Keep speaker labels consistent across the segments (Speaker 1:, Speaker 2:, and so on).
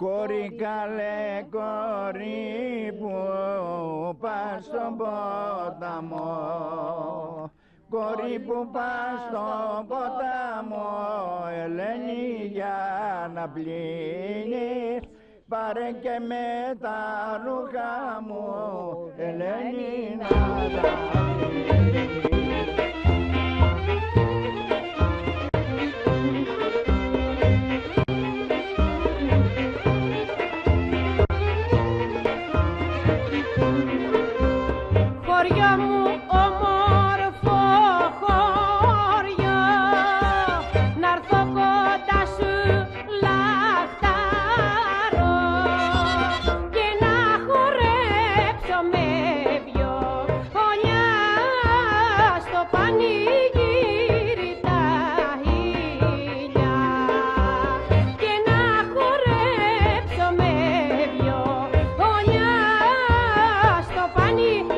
Speaker 1: Κόρη καλέ, κόρη που πας στον ποταμό, κόρη που πας στον ποταμό, Ελένη για να πλύνεις, πάρε και με τα ρούχα μου, Ελένη να τα πλύνεις.
Speaker 2: Χωριό μου όμορφο χωριό, να'ρθω κοντά σου λαχταρώ και να χορέψω με δυο φωνιά στο πανηγύρι τα χίλια, και να χορέψω με δυο φωνιά στο πανηγύρι.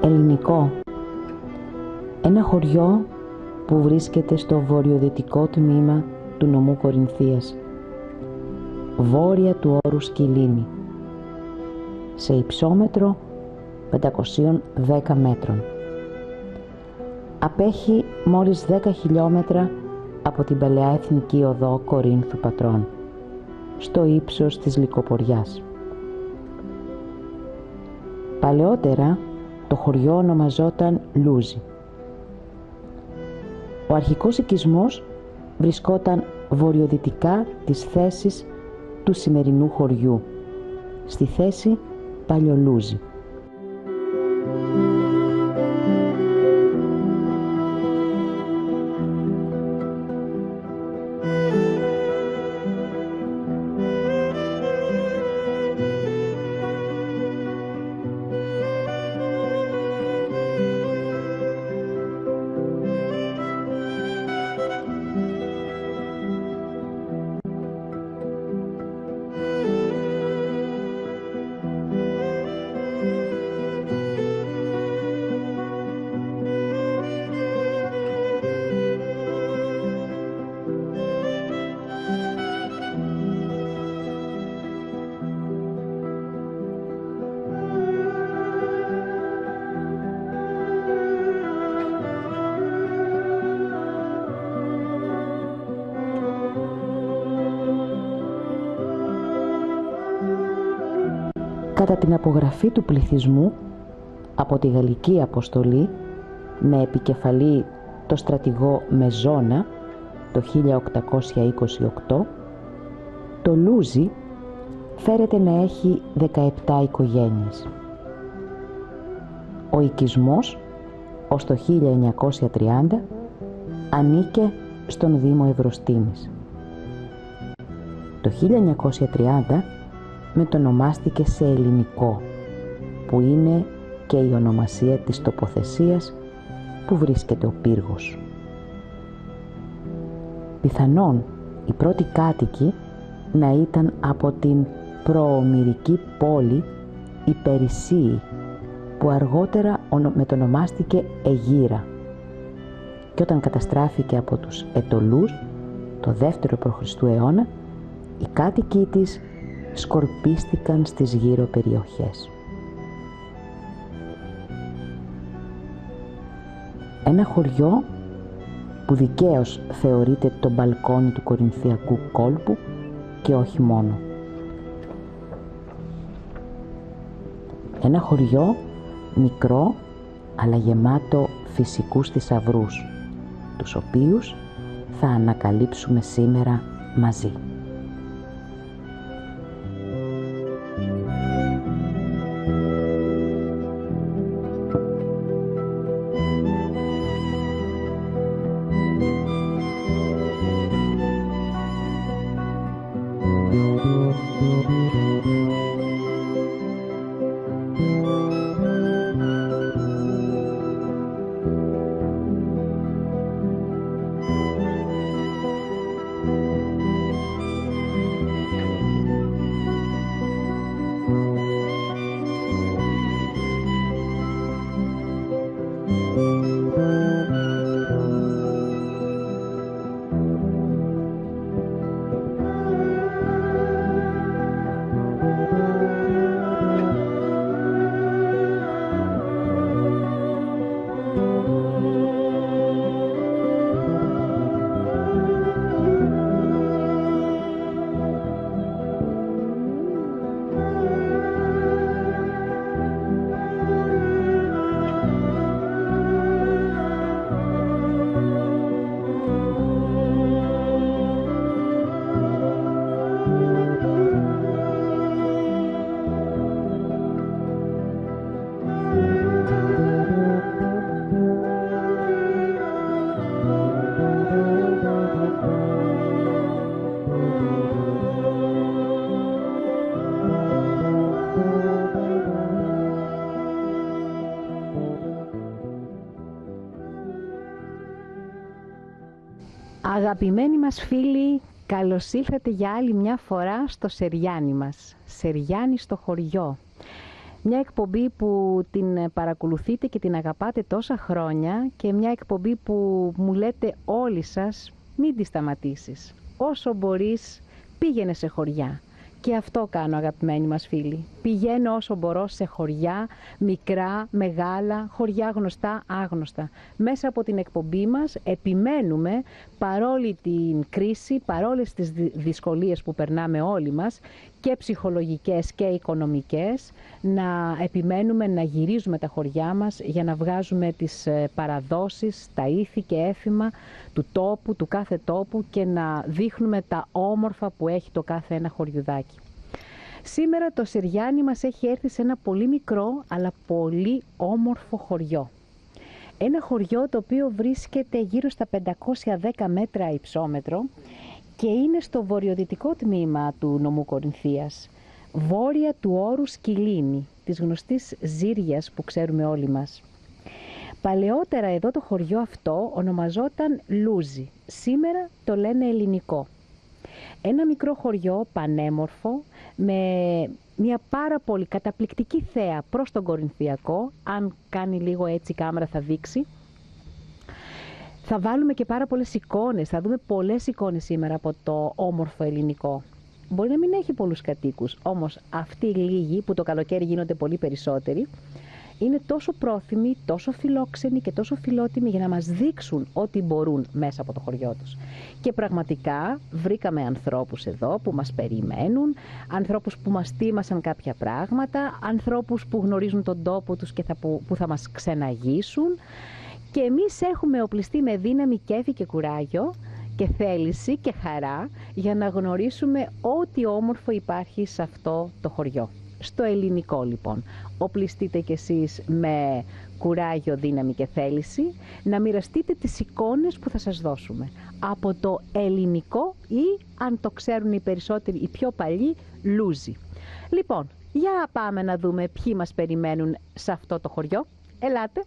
Speaker 3: Ελληνικό. Ένα χωριό που βρίσκεται στο βορειοδυτικό τμήμα του νομού Κορινθίας, βόρεια του όρου Σκυλίνη, σε υψόμετρο 510 μέτρων. Απέχει μόλις 10 χιλιόμετρα από την παλαιά εθνική οδό Κορίνθου Πατρών, στο ύψος της Λυκοποριάς. Παλαιότερα το χωριό ονομαζόταν Λούζι. Ο αρχικός οικισμός βρισκόταν βορειοδυτικά της θέσης του σημερινού χωριού, στη θέση Παλιολούζι. κατά την απογραφή του πληθυσμού από τη Γαλλική Αποστολή με επικεφαλή το στρατηγό Μεζόνα το 1828, το Λούζι φέρεται να έχει 17 οικογένειες. Ο οικισμός ως το 1930 ανήκε στον Δήμο Ευρωστήνης. Το 1930 μετονομάστηκε σε ελληνικό, που είναι και η ονομασία της τοποθεσίας που βρίσκεται ο πύργος. Πιθανόν οι πρώτοι κάτοικοι να ήταν από την προομηρική πόλη η Περισσίη, που αργότερα μετονομάστηκε Αιγύρα, και όταν καταστράφηκε από τους Αιτωλούς το 2ο π.Χ. αιώνα, οι κάτοικοι της σκορπίστηκαν στις γύρω περιοχές. Ένα χωριό που δικαίως θεωρείται το μπαλκόνι του Κορινθιακού κόλπου και όχι μόνο. Ένα χωριό μικρό αλλά γεμάτο φυσικούς θησαυρούς, τους οποίους θα ανακαλύψουμε σήμερα μαζί.
Speaker 4: Αγαπημένοι μας φίλοι, καλώς ήλθατε για άλλη μια φορά στο Σεριάνι μας. Σεριάνι στο χωριό. Μια εκπομπή που την παρακολουθείτε και την αγαπάτε τόσα χρόνια και μια εκπομπή που μου λέτε όλοι σας μην τη σταματήσεις. Όσο μπορείς πήγαινε σε χωριά. Και αυτό κάνω, αγαπημένοι μας φίλοι. Πηγαίνω όσο μπορώ σε χωριά, μικρά, μεγάλα, χωριά γνωστά, άγνωστα. Μέσα από την εκπομπή μας επιμένουμε, παρόλη την κρίση, παρόλες τις δυσκολίες που περνάμε όλοι μας, και ψυχολογικές και οικονομικές, να επιμένουμε να γυρίζουμε τα χωριά μας για να βγάζουμε τις παραδόσεις, τα ήθη και έθιμα του τόπου, του κάθε τόπου, και να δείχνουμε τα όμορφα που έχει το κάθε ένα χωριουδάκι. Σήμερα το Σεριάνι μας έχει έρθει σε ένα πολύ μικρό αλλά πολύ όμορφο χωριό. Ένα χωριό το οποίο βρίσκεται γύρω στα 510 μέτρα υψόμετρο και είναι στο βορειοδυτικό τμήμα του νομού Κορινθίας, βόρεια του όρου Σκυλίνη, της γνωστής Ζήριας που ξέρουμε όλοι μας. Παλαιότερα εδώ το χωριό αυτό ονομαζόταν Λούζι, σήμερα το λένε Ελληνικό. Ένα μικρό χωριό πανέμορφο με μια πάρα πολύ καταπληκτική θέα προς τον Κορινθιακό. Αν κάνει λίγο έτσι η κάμερα θα δείξει. Θα βάλουμε και πάρα πολλές εικόνες, θα δούμε πολλές εικόνες σήμερα από το όμορφο ελληνικό. Μπορεί να μην έχει πολλούς κατοίκους, όμως αυτοί οι λίγοι που το καλοκαίρι γίνονται πολύ περισσότεροι, είναι τόσο πρόθυμοι, τόσο φιλόξενοι και τόσο φιλότιμοι για να μας δείξουν ό,τι μπορούν μέσα από το χωριό τους. Και πραγματικά βρήκαμε ανθρώπους εδώ που μας περιμένουν, ανθρώπους που μας τίμασαν κάποια πράγματα, ανθρώπους που γνωρίζουν τον τόπο τους και που θα μας ξεναγήσουν. Και εμείς έχουμε οπλιστεί με δύναμη, κέφι και κουράγιο και θέληση και χαρά για να γνωρίσουμε ό,τι όμορφο υπάρχει σε αυτό το χωριό. Στο ελληνικό λοιπόν, οπλιστείτε κι εσείς με κουράγιο, δύναμη και θέληση να μοιραστείτε τις εικόνες που θα σας δώσουμε από το ελληνικό ή, αν το ξέρουν οι περισσότεροι, οι πιο παλιοί, λούζι. Λοιπόν, για πάμε να δούμε ποιοι μας περιμένουν σε αυτό το χωριό. Ελάτε.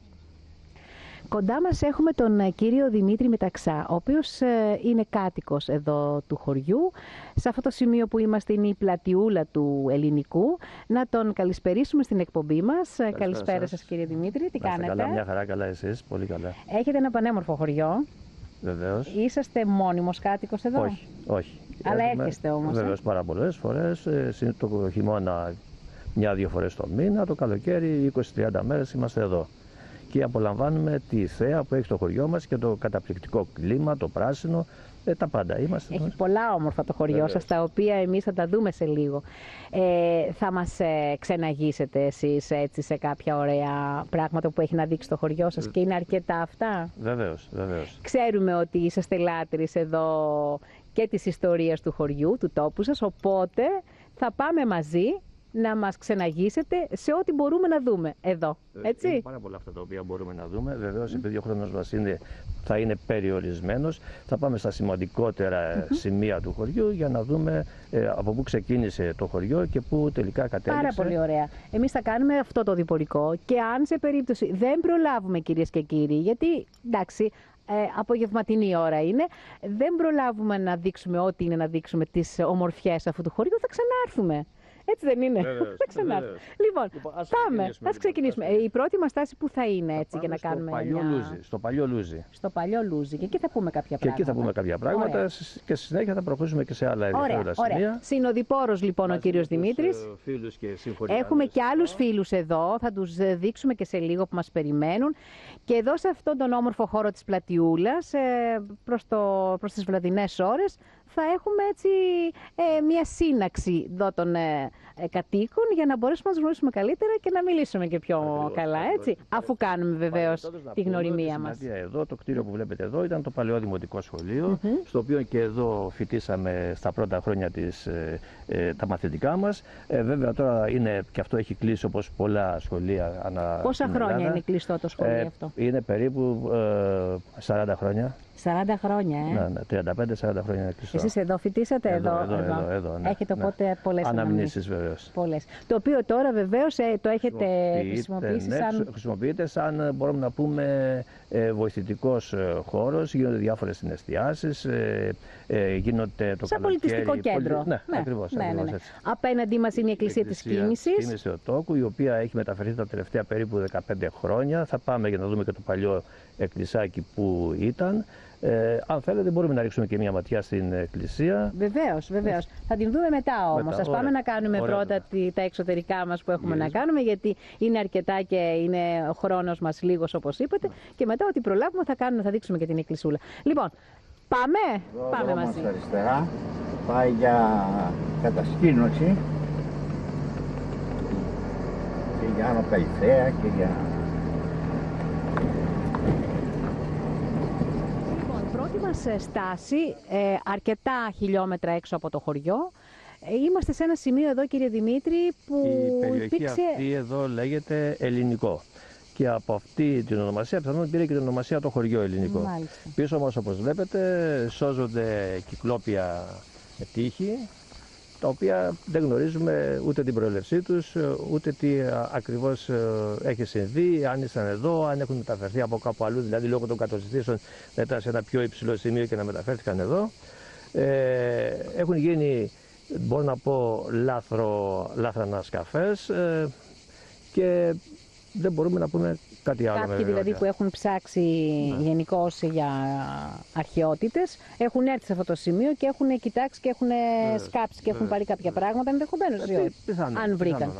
Speaker 4: Κοντά μας έχουμε τον κύριο Δημήτρη Μεταξά, ο οποίος είναι κάτοικος εδώ του χωριού. Σε αυτό το σημείο που είμαστε είναι η πλατιούλα του ελληνικού. Να τον καλησπερίσουμε στην εκπομπή μας. Καλησπέρα σας κύριε Δημήτρη, τι κάνετε?
Speaker 5: Καλά, μια χαρά, καλά εσείς, πολύ καλά.
Speaker 4: Έχετε ένα πανέμορφο χωριό.
Speaker 5: Βεβαίως.
Speaker 4: Είσαστε μόνιμος κάτοικος εδώ?
Speaker 5: Όχι, όχι.
Speaker 4: Αλλά έρχεστε όμως.
Speaker 5: Βεβαίως, πάρα πολλές φορές. Το χειμώνα 1-2 φορές το μήνα, το καλοκαίρι 20-30 μέρες είμαστε εδώ. Και απολαμβάνουμε τη θέα που έχει το χωριό μας και το καταπληκτικό κλίμα, το πράσινο, τα πάντα.
Speaker 4: Έχει πολλά όμορφα το χωριό σας, τα οποία εμείς θα τα δούμε σε λίγο. Θα μας ξεναγήσετε εσείς έτσι σε κάποια ωραία πράγματα που έχει να δείξει το χωριό σας και είναι αρκετά αυτά?
Speaker 5: Βεβαίως, βεβαίως.
Speaker 4: Ξέρουμε ότι είσαστε λάτρεις εδώ και της ιστορίας του χωριού, του τόπου σας, οπότε θα πάμε μαζί να μας ξεναγήσετε σε ό,τι μπορούμε να δούμε εδώ, έτσι.
Speaker 5: Είναι πάρα πολλά αυτά τα οποία μπορούμε να δούμε. Βεβαίως, επειδή ο χρόνος μας θα είναι περιορισμένος, θα πάμε στα σημαντικότερα σημεία του χωριού για να δούμε από πού ξεκίνησε το χωριό και πού τελικά κατέληξε.
Speaker 4: Πάρα πολύ ωραία. Εμείς θα κάνουμε αυτό το διπορικό και αν σε περίπτωση δεν προλάβουμε, κυρίες και κύριοι, γιατί εντάξει, απογευματινή ώρα είναι, δεν προλάβουμε να δείξουμε ό,τι είναι να δείξουμε τις ομορφιές αυτού του χωριού, θα ξανάρθουμε. Έτσι δεν είναι? Θα ξανάρθω. Λοιπόν, πάμε. Ας ξεκινήσουμε. Η πρώτη μας στάση που θα είναι, έτσι, για να κάνουμε
Speaker 5: στο παλιό Λούζι.
Speaker 4: Στο παλιό Λούζι. Και εκεί θα πούμε κάποια πράγματα.
Speaker 5: Και εκεί θα πούμε κάποια πράγματα και στη συνέχεια θα προχωρήσουμε και σε άλλα ενδιαφέροντα σημεία.
Speaker 4: Συνοδοιπόρος λοιπόν ο κύριος Δημήτρης. Έχουμε και άλλους φίλους εδώ. Θα τους δείξουμε και σε λίγο που μας περιμένουν. Και εδώ σε αυτόν τον όμορφο χώρο της πλατιούλας, προς τις βραδινές ώρες, θα έχουμε έτσι μια σύναξη εδώ των κατοίκων για να μπορέσουμε να τους γνωρίσουμε καλύτερα και να μιλήσουμε και πιο καλά, έτσι, αφού κάνουμε βεβαίως τη γνωριμία μας.
Speaker 5: Εδώ, το κτίριο που βλέπετε εδώ ήταν το παλαιό δημοτικό σχολείο, στο οποίο και εδώ φοιτήσαμε στα πρώτα χρόνια τα μαθητικά μας. Βέβαια τώρα και αυτό έχει κλείσει όπως πολλά σχολεία ανά
Speaker 4: Πόσα χρόνια είναι κλειστό το σχολείο αυτό?
Speaker 5: Είναι περίπου 40 χρόνια.
Speaker 4: 40 χρόνια,
Speaker 5: Ναι, 35-40 χρόνια είναι κλειστό.
Speaker 4: Εσείς εδώ φοιτήσατε? Εδώ,
Speaker 5: ναι.
Speaker 4: Έχετε οπότε πολλές
Speaker 5: αναμνήσεις βεβαίως.
Speaker 4: Πολλές. Το οποίο τώρα βεβαίως το έχετε χρησιμοποιήσει σαν...
Speaker 5: Χρησιμοποιείται σαν, μπορούμε να πούμε, βοηθητικός χώρος. Γίνονται διάφορες συναισθιάσεις, γίνονται το
Speaker 4: σαν
Speaker 5: καλοκαίρι...
Speaker 4: πολιτιστικό κέντρο.
Speaker 5: Ναι, ακριβώς έτσι.
Speaker 4: Απέναντί μας είναι η Εκκλησία της Κίνησης.
Speaker 5: Κίνησης Θεοτόκου, η οποία έχει μεταφερθεί τα τελευταία περίπου 15 χρόνια. Θα πάμε για να δούμε και το παλιό εκκλησάκι που ήταν. Αν θέλετε μπορούμε να ρίξουμε και μια ματιά στην εκκλησία.
Speaker 4: Βεβαίως, βεβαίως. Θα την δούμε μετά όμως. Ας πάμε να κάνουμε πρώτα τα εξωτερικά μας που έχουμε να κάνουμε, γιατί είναι αρκετά και είναι ο χρόνος μας λίγος όπως είπατε. Και μετά ό,τι προλάβουμε θα δείξουμε και την εκκλησούλα. Λοιπόν, πάμε. Πάμε μαζί.
Speaker 1: Αριστερά πάει για κατασκήνωση και για Άνω Καλυθέα και για...
Speaker 4: Πρώτη μας στάση, αρκετά χιλιόμετρα έξω από το χωριό. Είμαστε σε ένα σημείο εδώ, κύριε Δημήτρη, που
Speaker 5: η περιοχή αυτή εδώ λέγεται Ελληνικό. Και από αυτή την ονομασία πιθανόν πήρε και την ονομασία το χωριό Ελληνικό.
Speaker 4: Μάλιστα.
Speaker 5: Πίσω μας, όπως βλέπετε, σώζονται κυκλόπια τείχη, τα οποία δεν γνωρίζουμε ούτε την προέλευσή τους, ούτε τι ακριβώς έχει συμβεί, αν ήσαν εδώ, αν έχουν μεταφερθεί από κάπου αλλού, δηλαδή λόγω των κατοσυστήσεων να ήταν σε ένα πιο υψηλό σημείο και να μεταφέρθηκαν εδώ. Έχουν γίνει, μπορώ να πω, λάθρανα σκαφές και δεν μπορούμε να πούμε Κάτι άλλο.
Speaker 4: Κάποιοι δηλαδή που έχουν ψάξει γενικώς για αρχαιότητες έχουν έρθει σε αυτό το σημείο και έχουν κοιτάξει και έχουν σκάψει και έχουν πάρει κάποια πράγματα ενδεχομένως ή όχι. Αν βρήκαν.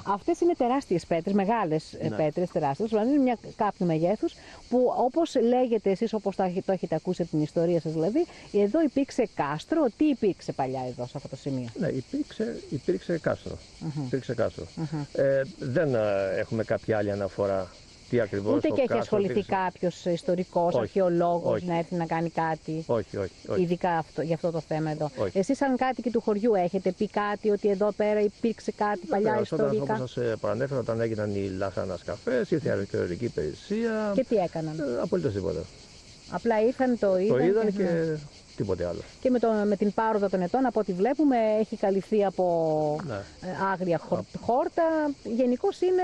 Speaker 4: Αυτές είναι τεράστιες πέτρες, μεγάλες πέτρες, τεράστιες, δηλαδή είναι κάποιου μεγέθους που όπως λέγεται εσείς, όπως το έχετε ακούσει από την ιστορία σας δηλαδή, εδώ υπήρξε κάστρο. Τι υπήρξε παλιά εδώ σε αυτό το σημείο?
Speaker 5: Ναι, υπήρξε κάστρο. Υπήρξε κάστρο. Δεν έχουμε κάποια άλλη αναφορά. Τι ακριβώς
Speaker 4: Ούτε και έχει ασχοληθεί κάποιος ιστορικός, αρχαιολόγος να έρθει να κάνει κάτι.
Speaker 5: Όχι.
Speaker 4: Ειδικά για αυτό το θέμα εδώ. Εσείς, σαν κάτοικοι του χωριού, έχετε πει κάτι ότι εδώ πέρα υπήρξε κάτι παλιά ιστορικά?
Speaker 5: Όπως σας παρανέφερα, όταν έγιναν οι λαχανασκαφές, ήρθε η αρχαιολογική υπηρεσία.
Speaker 4: Και τι έκαναν?
Speaker 5: Απολύτως τίποτα.
Speaker 4: Απλά ήρθαν, το είδαν
Speaker 5: και τίποτε άλλο.
Speaker 4: Και με την πάροδο των ετών, από ό,τι βλέπουμε, έχει καλυφθεί από άγρια χόρτα. Γενικώς είναι.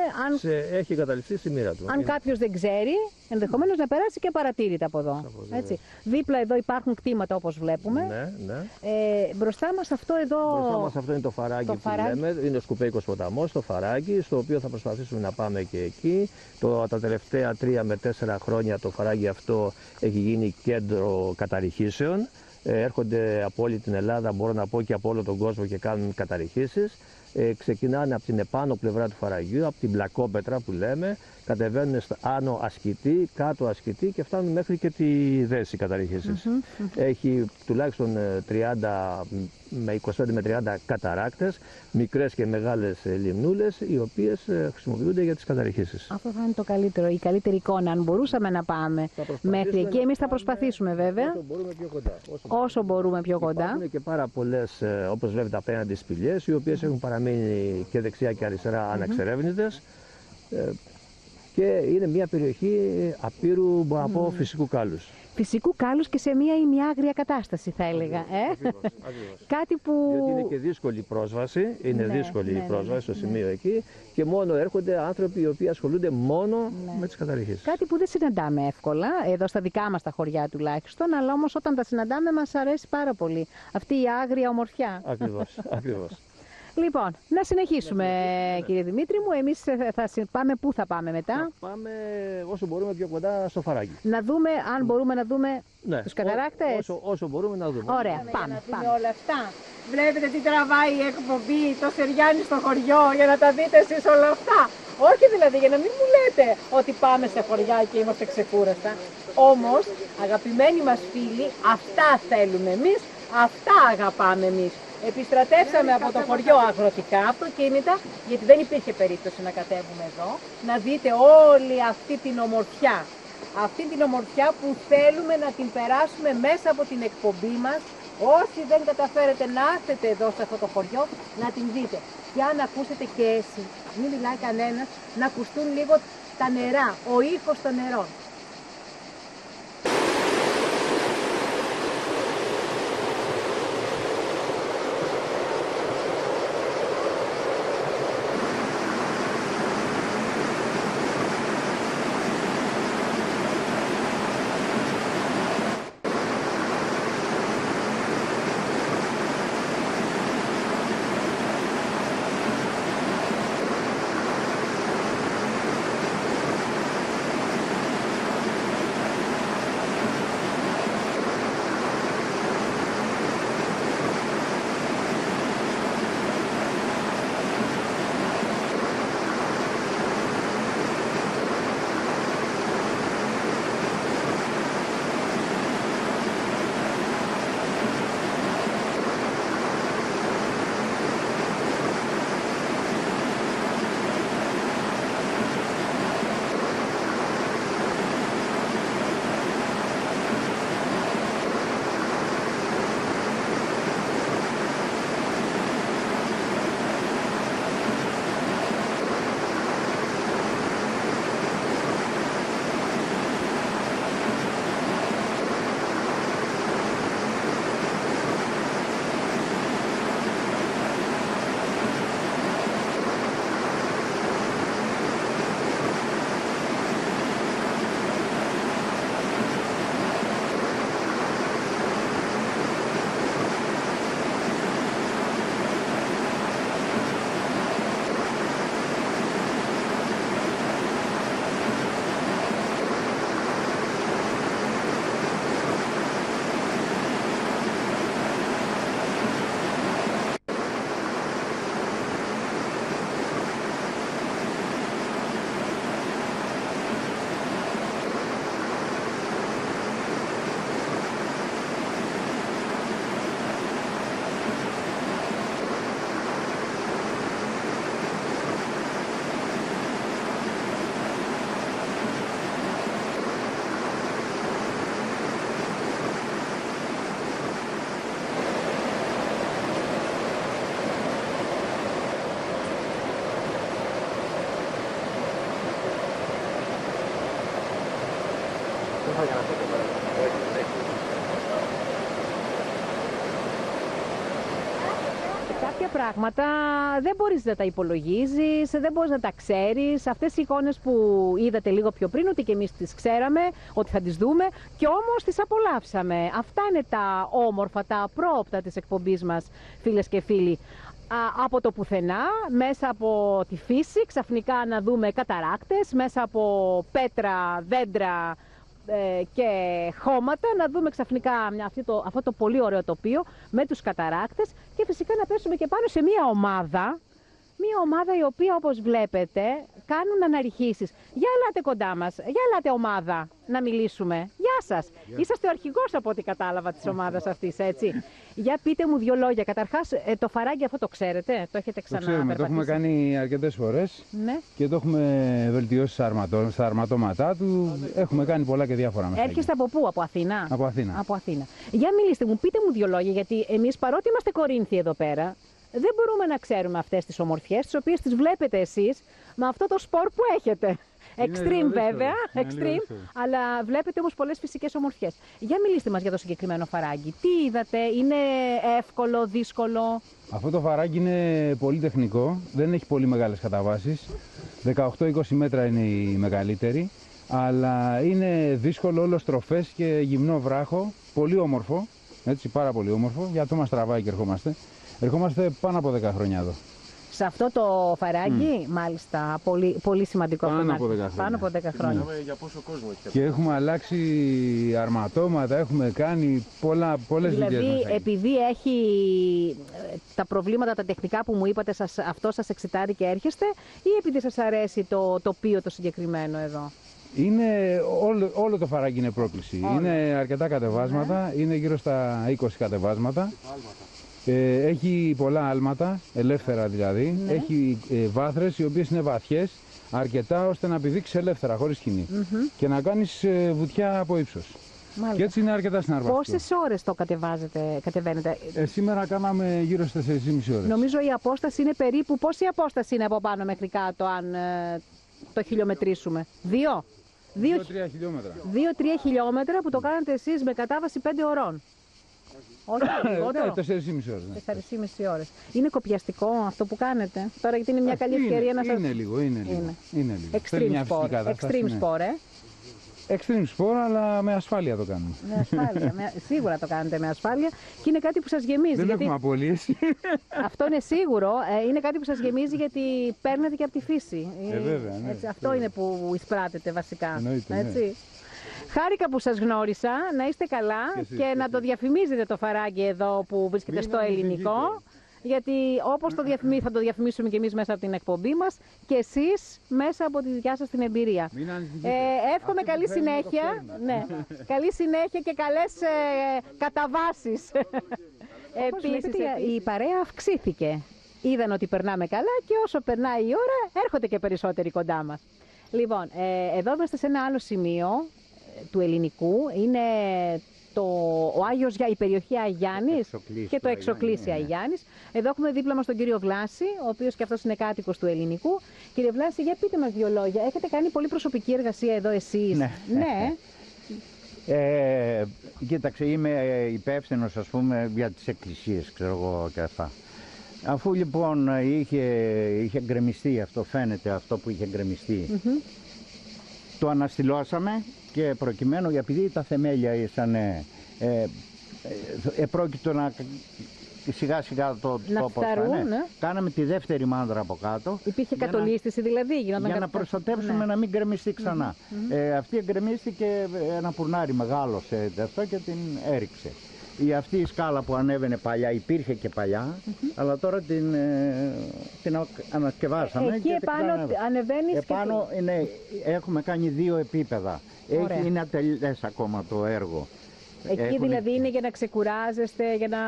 Speaker 5: Έχει καταληφθεί στη μοίρα του.
Speaker 4: Αν κάποιος δεν ξέρει, ενδεχομένως να περάσει και παρατήρητα από εδώ. Έτσι. Δίπλα εδώ υπάρχουν κτήματα όπως βλέπουμε.
Speaker 5: Ναι.
Speaker 4: Μπροστά μας αυτό εδώ.
Speaker 5: Μπροστά μας αυτό είναι το φαράγγι που λέμε. Είναι ο Σκουπέικος ποταμός, το φαράγγι, στο οποίο θα προσπαθήσουμε να πάμε και εκεί. Τα τελευταία 3 με 4 χρόνια το φαράγγι αυτό έχει γίνει κέντρο καταρριχήσεων. Έρχονται από όλη την Ελλάδα, μπορώ να πω, και από όλο τον κόσμο και κάνουν καταρριχήσεις. Ξεκινάνε από την επάνω πλευρά του φαραγγιού, από την πλακόπετρα που λέμε, κατεβαίνουν άνω ασκητή, κάτω ασκητή και φτάνουν μέχρι και τη Δέση καταρριχήσεις. Έχει τουλάχιστον 30 με 25 με 30 καταράκτες, μικρές και μεγάλες λιμνούλες, οι οποίες χρησιμοποιούνται για τις καταρριχήσεις.
Speaker 4: Αυτό θα είναι το καλύτερο, η καλύτερη εικόνα. Αν μπορούσαμε να πάμε μέχρι εκεί, εμείς θα προσπαθήσουμε βέβαια.
Speaker 5: Όσο μπορούμε πιο κοντά.
Speaker 4: Όσο μπορούμε πιο κοντά.
Speaker 5: Υπάρχουν και πάρα πολλές, όπως βλέπετε απέναντι, σπηλιές, οι οποίες έχουν παραμείνει και δεξιά και αριστερά αναξερεύνητες. Και είναι μια περιοχή απείρου, μπορώ να πω, φυσικού κάλους.
Speaker 4: Φυσικού κάλους και σε μια ημιάγρια κατάσταση, θα έλεγα.
Speaker 5: Ακριβώς.
Speaker 4: Κάτι που.
Speaker 5: Διότι είναι και δύσκολη πρόσβαση, η πρόσβαση στο σημείο εκεί και μόνο έρχονται άνθρωποι οι οποίοι ασχολούνται μόνο με τις καταρριχήσεις. Κάτι
Speaker 4: που δεν συναντάμε εύκολα, εδώ στα δικά μας τα χωριά τουλάχιστον, αλλά όμως όταν τα συναντάμε μας αρέσει πάρα πολύ αυτή η άγρια ομορφιά.
Speaker 5: Ακριβώς.
Speaker 4: Λοιπόν, να συνεχίσουμε, κύριε Δημήτρη μου. Εμείς θα πάμε, πού θα πάμε μετά?
Speaker 5: Θα πάμε όσο μπορούμε πιο κοντά στο φαράγγι.
Speaker 4: Να δούμε, αν μπορούμε να δούμε τους καταράκτες.
Speaker 5: Όσο μπορούμε να δούμε.
Speaker 4: Ωραία, πάμε.
Speaker 2: Όλα αυτά. Βλέπετε τι τραβάει η εκπομπή, το Σεριάνι στο χωριό, για να τα δείτε εσείς όλα αυτά. Όχι δηλαδή, για να μην μου λέτε ότι πάμε σε χωριά και είμαστε ξεκούραστα. Όμως, αγαπημένοι μας φίλοι, αυτά θέλουμε εμείς, αυτά αγαπάμε εμείς. Επιστρατεύσαμε από το χωριό αγροτικά αυτοκίνητα, γιατί δεν υπήρχε περίπτωση να κατέβουμε εδώ, να δείτε όλη αυτή την ομορφιά. Αυτή την ομορφιά που θέλουμε να την περάσουμε μέσα από την εκπομπή μας. Όσοι δεν καταφέρετε να έρθετε εδώ σε αυτό το χωριό, να την δείτε. Και αν ακούσετε και εσείς, μην μιλάει κανένας, να ακουστούν λίγο τα νερά, ο ήχος των νερών.
Speaker 4: κάποια πράγματα δεν μπορείς να τα υπολογίζεις, δεν μπορείς να τα ξέρεις. Αυτές οι εικόνες που είδατε λίγο πιο πριν, ότι και εμείς τις ξέραμε, ότι θα τις δούμε και όμως τις απολαύσαμε. Αυτά είναι τα όμορφα, τα απρόοπτα της εκπομπής μας, φίλες και φίλοι. Από το πουθενά, μέσα από τη φύση, ξαφνικά να δούμε καταράκτες, μέσα από πέτρα, δέντρα και χώματα, να δούμε ξαφνικά αυτό το πολύ ωραίο τοπίο με τους καταράκτες και φυσικά να πέσουμε και πάνω σε μια ομάδα η οποία, όπως βλέπετε, κάνουν αναρριχήσεις. Για ελάτε κοντά μας, για ελάτε ομάδα να μιλήσουμε. Γεια σας. Είσαστε ο αρχηγός από ό,τι κατάλαβα της ομάδας αυτής, έτσι. Για πείτε μου δύο λόγια. Καταρχάς, το φαράγγι αυτό το ξέρετε, το έχετε ξαναπερπατήσει?
Speaker 6: Το έχουμε κάνει αρκετές φορές, ναι, και το έχουμε βελτιώσει στα αρματώματά του. Έχουμε κάνει πολλά και διάφορα μέσα.
Speaker 4: Έρχεστε από πού, από Αθήνα?
Speaker 6: Από Αθήνα.
Speaker 4: Από Αθήνα. Για μιλήστε μου, πείτε μου δύο λόγια, γιατί εμείς παρότι είμαστε Κορίνθιοι εδώ πέρα, δεν μπορούμε να ξέρουμε αυτές τις ομορφιές, τις οποίες τις βλέπετε εσείς με αυτό το σπορ που έχετε. Extreme βέβαια, extreme, αλλά βλέπετε όμως πολλές φυσικές ομορφιές. Για μιλήστε μας για το συγκεκριμένο φαράγγι. Τι είδατε, είναι εύκολο, δύσκολο?
Speaker 6: Αυτό το φαράγγι είναι πολύ τεχνικό, δεν έχει πολύ μεγάλες καταβάσεις. 18-20 μέτρα είναι η μεγαλύτερη, αλλά είναι δύσκολο, όλο στροφές και γυμνό βράχο, πολύ όμορφο, έτσι, πάρα πολύ όμορφο, για αυτό μας τραβάει και ερχόμαστε. Ερχόμαστε πάνω από 10 χρόνια εδώ.
Speaker 4: Σε αυτό το φαράγγι, μάλιστα, πολύ, πολύ σημαντικό.
Speaker 6: Πάνω από 10 χρόνια.
Speaker 4: Πάνω από 10 χρόνια.
Speaker 5: Για πόσο κόσμο έχετε?
Speaker 6: Και έχουμε αλλάξει αρματώματα, έχουμε κάνει πολλές δουλειές.
Speaker 4: Δηλαδή, επειδή έχει τα προβλήματα τα τεχνικά που μου είπατε, αυτό σας εξητάρει και έρχεστε, ή επειδή σας αρέσει το τοπίο το συγκεκριμένο εδώ?
Speaker 6: Είναι, όλο το φαράγγι είναι πρόκληση. Είναι αρκετά κατεβάσματα, είναι γύρω στα 20 κατεβάσματα. Έχει πολλά άλματα, ελεύθερα δηλαδή. Ναι. Έχει βάθρες οι οποίες είναι βαθιές, αρκετά ώστε να πηδήξεις ελεύθερα, χωρίς σκηνή. Και να κάνεις βουτιά από ύψος. Μάλιστα. Και έτσι είναι αρκετά συναρπαστικό.
Speaker 4: Πόσες ώρες το κατεβαίνετε?
Speaker 6: Σήμερα κάναμε γύρω στις 4,5 ώρες.
Speaker 4: Νομίζω η απόσταση είναι περίπου, πόση απόσταση είναι από πάνω μέχρι κάτω, αν το χιλιομετρήσουμε?
Speaker 6: 2-3 χιλιόμετρα.
Speaker 4: 2-3 χιλιόμετρα που το κάνετε εσείς με κατάβαση 5 ωρών. Όχι, λιγότερο.
Speaker 6: 4,5 ώρες.
Speaker 4: 4,5 ώρες. Είναι κοπιαστικό αυτό που κάνετε τώρα, γιατί είναι μια καλή ευκαιρία να σας...
Speaker 6: Είναι λίγο.
Speaker 4: Extreme sport. Extreme sport,
Speaker 6: Extreme sport, αλλά με ασφάλεια το κάνουμε.
Speaker 4: Με ασφάλεια. Σίγουρα το κάνετε με ασφάλεια και είναι κάτι που σας γεμίζει.
Speaker 6: Δεν έχουμε απώλειες.
Speaker 4: Αυτό είναι σίγουρο. Είναι κάτι που σας γεμίζει γιατί παίρνετε και από τη φύση.
Speaker 6: Βέβαια, ναι.
Speaker 4: Έτσι, αυτό είναι που εισπράτετε βασικά.
Speaker 6: Εννοείται,
Speaker 4: έτσι.
Speaker 6: Ναι.
Speaker 4: Χάρηκα που σας γνώρισα, να είστε καλά και να το διαφημίζετε το φαράγγι εδώ που βρίσκεται στο ελληνικό. Γιατί όπως θα το διαφημίσουμε και εμείς μέσα από την εκπομπή μας και εσείς μέσα από τη δικιά σας την εμπειρία. Εύχομαι καλή συνέχεια, ναι, καλή συνέχεια και καλές καταβάσεις. Επίσης η παρέα αυξήθηκε. Είδαν ότι περνάμε καλά και όσο περνάει η ώρα έρχονται και περισσότεροι κοντά μας. Λοιπόν, εδώ είμαστε σε ένα άλλο σημείο του ελληνικού. Είναι ο Άγιος, η περιοχή Αγιάννης και το Εξοκλήσι Αγιάννης. Εδώ έχουμε δίπλα μας τον κύριο Βλάση, ο οποίος και αυτός είναι κάτοικος του ελληνικού. Κύριε Βλάση, για πείτε μας δύο λόγια. Έχετε κάνει πολύ προσωπική εργασία εδώ εσείς? Ναι.
Speaker 1: Κοίταξε, είμαι υπεύθυνος, ας πούμε, για τις εκκλησίες, ξέρω εγώ, και αυτά. Αφού λοιπόν είχε γκρεμιστεί αυτό, φαίνεται αυτό που είχε γκρεμιστεί, το αναστηλώσαμε και προκειμένου, επειδή τα θεμέλια ήσαν επρόκειτο να σιγά σιγά το κάναμε τη δεύτερη μάνδρα από κάτω.
Speaker 4: Υπήρχε κατολίσθηση δηλαδή?
Speaker 1: Για να προστατεύσουμε να μην γκρεμιστεί ξανά. Αυτή εγκρεμίστηκε, ένα πουρνάρι μεγάλωσε αυτό και την έριξε. Αυτή η σκάλα που ανέβαινε παλιά υπήρχε και παλιά, αλλά τώρα την ανασκευάσαμε.
Speaker 4: Εκεί επάνω ανεβαίνεις
Speaker 1: επάνω έχουμε κάνει 2 επίπεδα. Είναι ατελές ακόμα το έργο.
Speaker 4: Εκεί δηλαδή είναι για να ξεκουράζεστε, για να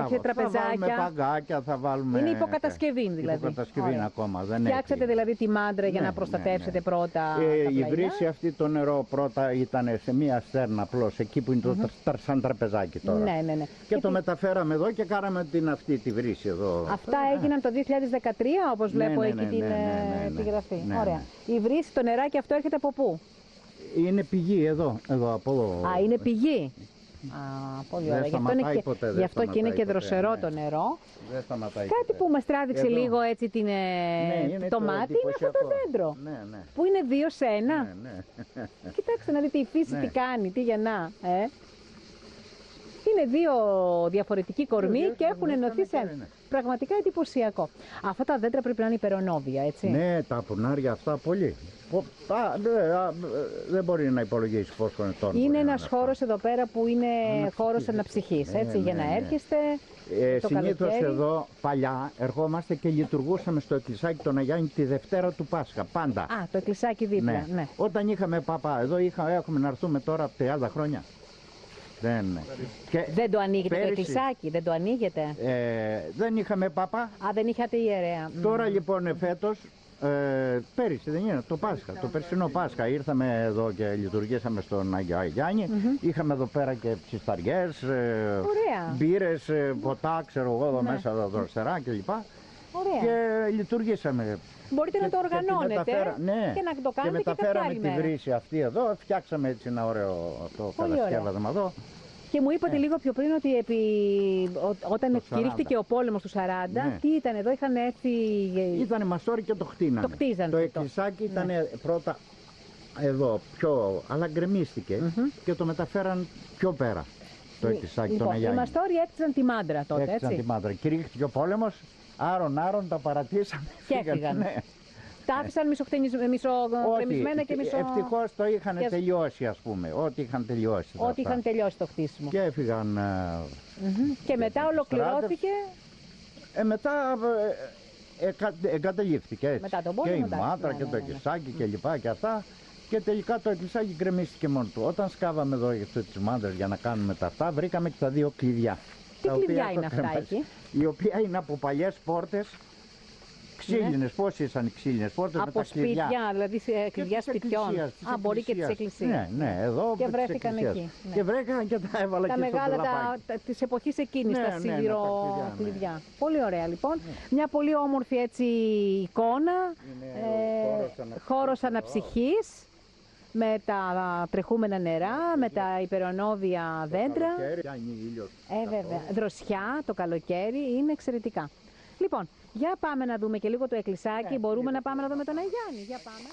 Speaker 4: έχετε τραπεζάκια.
Speaker 1: Θα βάλουμε παγκάκια, θα βάλουμε...
Speaker 4: Είναι υποκατασκευή δηλαδή.
Speaker 1: Υποκατασκευή είναι ακόμα, δεν
Speaker 4: φτιάξατε δηλαδή τη μάντρα για να προστατεύσετε πρώτα
Speaker 1: η βρύση αυτή, το νερό πρώτα ήταν σε μία στέρνα απλώς, εκεί που είναι το σαν τραπεζάκι τώρα.
Speaker 4: Ναι.
Speaker 1: Και το μεταφέραμε εδώ και κάναμε τη βρύση εδώ.
Speaker 4: Αυτά έγιναν το 2013, όπως βλέπω εκεί τη γραφή. Ωραία. Η βρύση, το νεράκι αυτό έρχεται από πού?
Speaker 1: Είναι πηγή εδώ από εδώ.
Speaker 4: Είναι πηγή. Πολύ
Speaker 1: Δεν
Speaker 4: ωραία.
Speaker 1: σταματάει ποτέ, δεν
Speaker 4: Γι' αυτό και είναι
Speaker 1: σταματάει
Speaker 4: και
Speaker 1: ποτέ,
Speaker 4: δροσερό
Speaker 1: ναι.
Speaker 4: το νερό.
Speaker 1: Δεν σταματάει.
Speaker 4: Κάτι
Speaker 1: ποτέ.
Speaker 4: που μας τράβηξε
Speaker 1: Εδώ.
Speaker 4: λίγο έτσι
Speaker 1: είναι
Speaker 4: το μάτι είναι αυτό το
Speaker 1: εντυπωσιακό.
Speaker 4: δέντρο.
Speaker 1: Ναι, ναι.
Speaker 4: Που είναι 2 σε 1.
Speaker 1: Ναι, ναι.
Speaker 4: Κοιτάξτε να δείτε η φύση
Speaker 1: Ναι.
Speaker 4: τι κάνει, τι γεννά. Είναι 2 διαφορετικοί κορμοί
Speaker 1: δύο
Speaker 4: και έχουν
Speaker 1: κορμοί,
Speaker 4: ενωθεί σε
Speaker 1: ναι.
Speaker 4: ένα. Πραγματικά εντυπωσιακό. Αυτά τα δέντρα πρέπει να είναι υπερονόβια, έτσι.
Speaker 1: Ναι, τα πουνάρια αυτά πολύ. Δεν μπορεί να υπολογίσει πόσο είναι τόνο.
Speaker 4: Είναι ένας χώρος εδώ πέρα που είναι χώρος αναψυχής,
Speaker 1: Ναι,
Speaker 4: έτσι, για
Speaker 1: ναι,
Speaker 4: να
Speaker 1: ναι.
Speaker 4: έρχεστε το
Speaker 1: Συνήθως
Speaker 4: καλοκαίρι.
Speaker 1: εδώ παλιά ερχόμαστε και λειτουργούσαμε στο εκκλησάκι τον Αγιάννη τη Δευτέρα του Πάσχα. Πάντα.
Speaker 4: Α, το εκκλησάκι δίπλα, ναι.
Speaker 1: Όταν είχαμε παπά, εδώ έχουμε να έρθουμε τώρα από 30 χρόνια. Δεν, και
Speaker 4: Δεν το ανοίγετε το
Speaker 1: πέρυσι,
Speaker 4: εκκλησάκι, δεν το ανοίγετε.
Speaker 1: δεν είχαμε παπά.
Speaker 4: Α, δεν είχατε ιερέα.
Speaker 1: Τώρα λοιπόν φέτος, πέρυσι δεν είναι, το Πάσχα, το περσινό Πάσχα ήρθαμε εδώ και λειτουργήσαμε στον Άγιο Γιάννη. Είχαμε εδώ πέρα και ψισταριές,
Speaker 4: Ωραία.
Speaker 1: μπύρες, ποτά, ξέρω εγώ εδώ μέσα τα δροσερά κλπ.
Speaker 4: Ωραία.
Speaker 1: Και λειτουργήσαμε.
Speaker 4: Μπορείτε να το οργανώνετε
Speaker 1: ναι,
Speaker 4: και να το κάνετε και κάποια
Speaker 1: μεταφέραμε
Speaker 4: άλλη
Speaker 1: τη
Speaker 4: μέρα.
Speaker 1: βρύση αυτή εδώ, φτιάξαμε έτσι ένα ωραίο το
Speaker 4: Πολύ
Speaker 1: κατασκεύασμα εδώ.
Speaker 4: Και μου είπατε λίγο πιο πριν ότι όταν
Speaker 1: Το 40.
Speaker 4: κηρύχθηκε ο πόλεμος του 40,
Speaker 1: Ναι.
Speaker 4: τι ήταν εδώ, είχαν έρθει.
Speaker 1: Ήτανε μαστόρι και το χτίνανε.
Speaker 4: Το χτίζανε
Speaker 1: Το
Speaker 4: αυτό.
Speaker 1: εκκλησάκι ήταν πρώτα εδώ, αλλά γκρεμίστηκε και το μεταφέραν πιο πέρα. Το εκκλησάκι τον
Speaker 4: Λοιπόν, οι
Speaker 1: Αγιάννη.
Speaker 4: μαστόροι έκτιζαν τη μάντρα τότε,
Speaker 1: Έκτισαν
Speaker 4: έτσι.
Speaker 1: τη μάντρα. Κηρύχθηκε ο πόλεμος, άρον τα παρατήσαμε.
Speaker 4: Και έφυγαν.
Speaker 1: Ναι.
Speaker 4: Τα άφησαν μισοκρεμισμένα και μισο.
Speaker 1: Ευτυχώς το είχαν
Speaker 4: Και-
Speaker 1: τελειώσει, ας πούμε. Ό,τι είχαν τελειώσει.
Speaker 4: Ό,τι
Speaker 1: αυτά.
Speaker 4: είχαν τελειώσει το χτίσιμο.
Speaker 1: Και έφυγαν.
Speaker 4: Και μετά ολοκληρώθηκε.
Speaker 1: Μετά εγκαταλείφθηκε έτσι.
Speaker 4: Μετά τον
Speaker 1: και
Speaker 4: πόλεμο,
Speaker 1: η
Speaker 4: εντάξει,
Speaker 1: μάτρα
Speaker 4: ναι,
Speaker 1: και
Speaker 4: ναι,
Speaker 1: το
Speaker 4: ναι, ναι.
Speaker 1: εκκλησάκι και λοιπά και αυτά. Και τελικά το εκκλησάκι γκρεμίστηκε μόνο του. Όταν σκάβαμε εδώ τις μάντρες για να κάνουμε τα αυτά, βρήκαμε και τα 2 κλειδιά.
Speaker 4: Τι
Speaker 1: τα
Speaker 4: κλειδιά
Speaker 1: οποία
Speaker 4: είναι
Speaker 1: το
Speaker 4: αυτά
Speaker 1: κρεμάζει.
Speaker 4: εκεί?
Speaker 1: Η οποία είναι από παλιές πόρτες. Ξύλινες, πώς ήσαν οι ξύλινες πόρτες με
Speaker 4: Από
Speaker 1: τα κλειδιά.
Speaker 4: σπίτια, δηλαδή κλειδιά
Speaker 1: Και της
Speaker 4: σπιτιών.
Speaker 1: εκκλησίας, της
Speaker 4: Α, μπορεί και τη
Speaker 1: εκκλησίας.
Speaker 4: εκκλησία.
Speaker 1: Ναι, εδώ
Speaker 4: Και
Speaker 1: της
Speaker 4: βρέθηκαν
Speaker 1: εκκλησίας.
Speaker 4: εκεί, ναι.
Speaker 1: Και βρέθηκαν και τα έβαλα
Speaker 4: Τα
Speaker 1: και στο
Speaker 4: μεγάλα
Speaker 1: ντουλαπάκι.
Speaker 4: τη εποχή εκείνη,
Speaker 1: Ναι,
Speaker 4: τα
Speaker 1: ναι, ναι,
Speaker 4: σίδηρο
Speaker 1: τα κλειδιά, ναι.
Speaker 4: κλειδιά. Πολύ ωραία λοιπόν. Μια πολύ όμορφη έτσι εικόνα.
Speaker 1: Είναι ο
Speaker 4: Χώρος αναψυχής. Με τα τρεχούμενα νερά, με τα υπερονόβια δέντρα.
Speaker 1: Καλοκαίρι, πιάνει ήλιος.
Speaker 4: Βέβαια. Δροσιά το καλοκαίρι είναι εξαιρετικά. Λοιπόν, για πάμε να δούμε και λίγο το εκκλησάκι. Μπορούμε να πάμε να δούμε τον Αγιάννη. Για πάμε.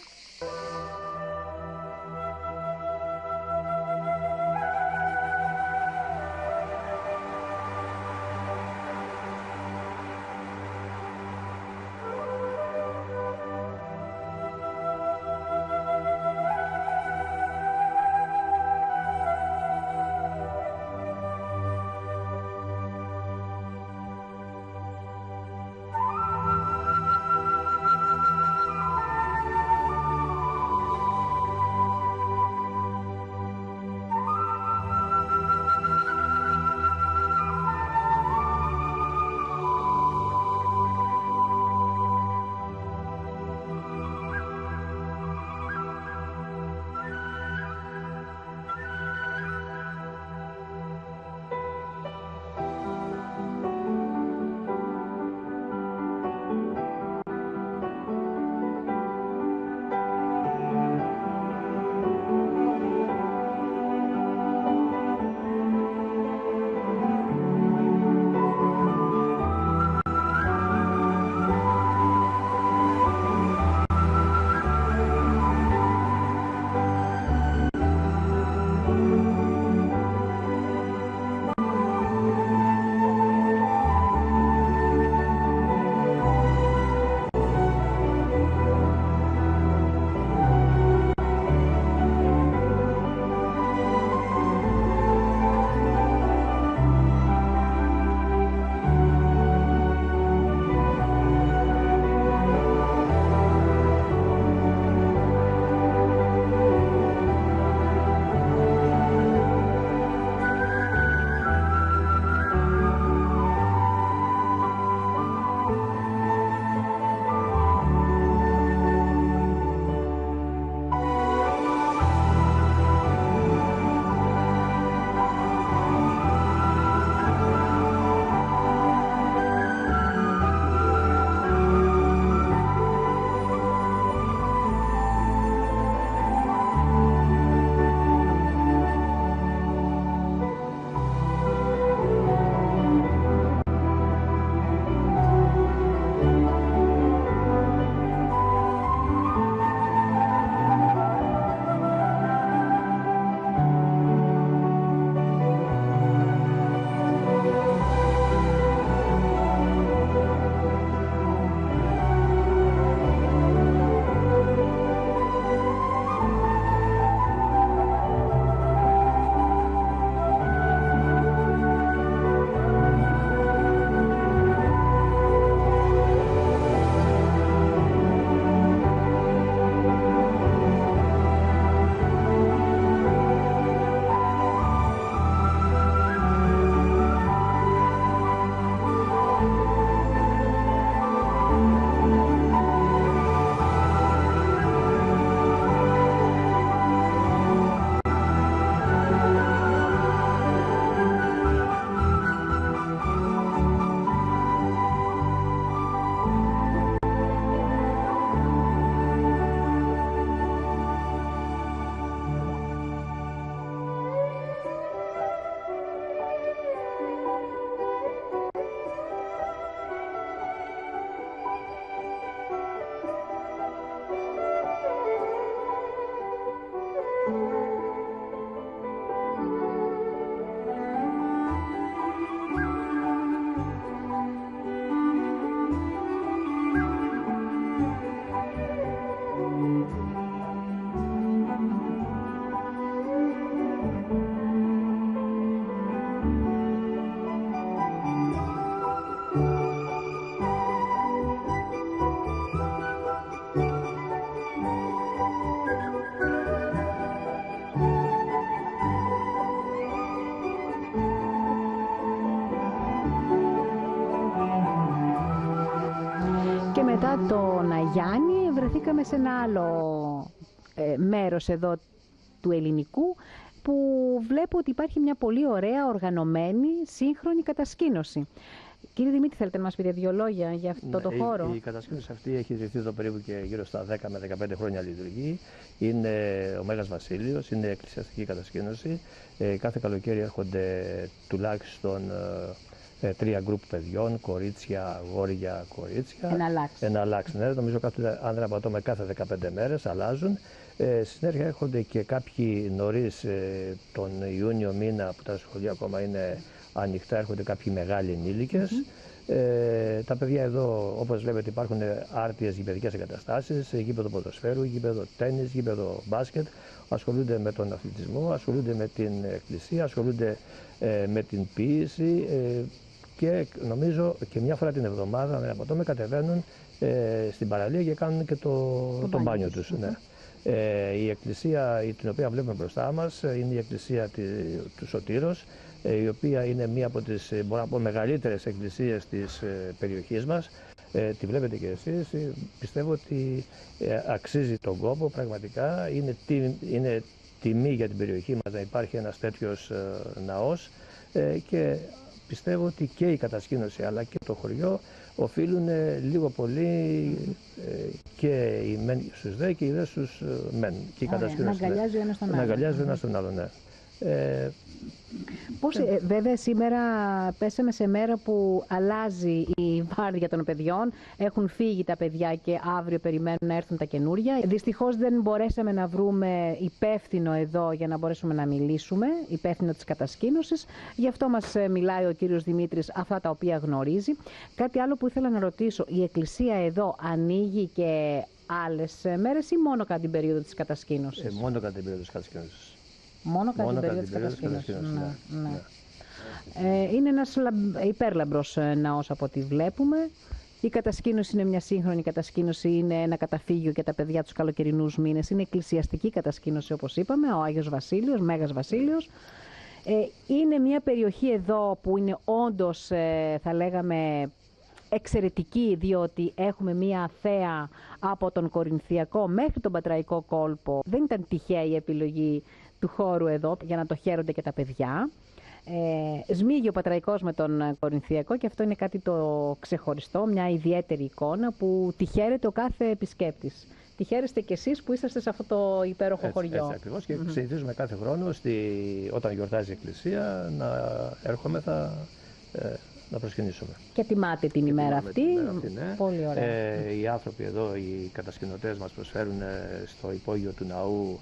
Speaker 4: μετά τον Αγιάννη βρεθήκαμε σε ένα άλλο μέρος εδώ του ελληνικού, που βλέπω ότι υπάρχει μια πολύ ωραία, οργανωμένη, σύγχρονη κατασκήνωση. Κύριε Δημήτρη, θέλετε να μας πείτε δύο λόγια για αυτό το χώρο?
Speaker 5: Η κατασκήνωση αυτή έχει ιδρυθεί εδώ περίπου και γύρω στα 10 με 15 χρόνια λειτουργεί. Είναι ο Μέγας Βασίλειος, είναι εκκλησιαστική κατασκήνωση. Κάθε καλοκαίρι έρχονται τουλάχιστον 3 γκρουπ παιδιών, κορίτσια, αγόρια, κορίτσια. Εναλλάξ, ναι. Νομίζω αν δεν απατώμε κάθε 15 μέρες αλλάζουν. Συνέχεια έρχονται και κάποιοι νωρίς τον Ιούνιο μήνα, που τα σχολεία ακόμα είναι ανοιχτά, έρχονται κάποιοι μεγάλοι ενήλικες. Τα παιδιά εδώ, όπως βλέπετε, υπάρχουν άρτιες γηπαιδικές εγκαταστάσεις, γήπεδο ποδοσφαίρου, γήπεδο τένις, γήπεδο μπάσκετ. Ασχολούνται με τον αθλητισμό, ασχολούνται με την εκκλησία, ασχολούνται με την ποίηση και νομίζω και μια φορά την εβδομάδα, με απατώμε, κατεβαίνουν στην παραλία και κάνουν και το μπάνιο τους. Ναι. Η εκκλησία την οποία βλέπουμε μπροστά μας είναι η εκκλησία του Σωτήρος, η οποία είναι μία από τις, μπορώ να πω, μεγαλύτερες εκκλησίες της περιοχής μας. Τη βλέπετε και εσείς. Πιστεύω ότι αξίζει τον κόπο πραγματικά. Είναι τιμή για την περιοχή μας να υπάρχει ένας τέτοιος ναός και πιστεύω ότι και η κατασκήνωση αλλά και το χωριό οφείλουν λίγο πολύ και οι μεν στους δε και οι δε στους μεν. Και η κατασκήνωση
Speaker 4: να αγκαλιάζει ο ένας τον άλλον.
Speaker 5: Ναι.
Speaker 4: Πώς, βέβαια σήμερα πέσαμε σε μέρα που αλλάζει η βάρδια των παιδιών, έχουν φύγει τα παιδιά και αύριο περιμένουν να έρθουν τα καινούρια. Δυστυχώς δεν μπορέσαμε να βρούμε υπεύθυνο εδώ για να μπορέσουμε να μιλήσουμε, υπεύθυνο της κατασκήνωσης. Γι' αυτό μας μιλάει ο κύριος Δημήτρης αυτά τα οποία γνωρίζει. Κάτι άλλο που ήθελα να ρωτήσω, η εκκλησία εδώ ανοίγει και άλλες μέρες ή μόνο κατά την περίοδο της κατασκήνωσης?
Speaker 5: Μόνο κατά την περίοδο της κατασκήνωσης.
Speaker 4: Μόνο κατά την περίοδο της κατασκήνωσης. Είναι ένας υπέρλαμπρος ναός από ό,τι βλέπουμε. Η κατασκήνωση είναι μια σύγχρονη κατασκήνωση, είναι ένα καταφύγιο για τα παιδιά τους καλοκαιρινούς μήνες. Είναι εκκλησιαστική κατασκήνωση, όπως είπαμε, ο Άγιος Βασίλειος, Μέγας Βασίλειος. Είναι μια περιοχή εδώ που είναι όντως, θα λέγαμε, εξαιρετική, διότι έχουμε μία θέα από τον Κορινθιακό μέχρι τον Πατραϊκό κόλπο. Δεν ήταν τυχαία η επιλογή του χώρου εδώ για να το χαίρονται και τα παιδιά. Σμίγει ο Πατραϊκός με τον Κορινθιακό και αυτό είναι κάτι το ξεχωριστό, μια ιδιαίτερη εικόνα που τη χαίρεται ο κάθε επισκέπτης. Τη χαίρεστε κι εσείς που είσαστε σε αυτό το υπέροχο χωριό.
Speaker 5: Έτσι ακριβώς, και συνηθίζουμε κάθε χρόνο όταν γιορτάζει η εκκλησία να έρχομεθα να προσκυνήσουμε.
Speaker 4: Και τιμάτε την ημέρα αυτή.
Speaker 5: Ναι.
Speaker 4: Πολύ ωραία.
Speaker 5: Οι άνθρωποι εδώ, οι κατασκηνωτές μας προσφέρουν στο υπόγειο του ναού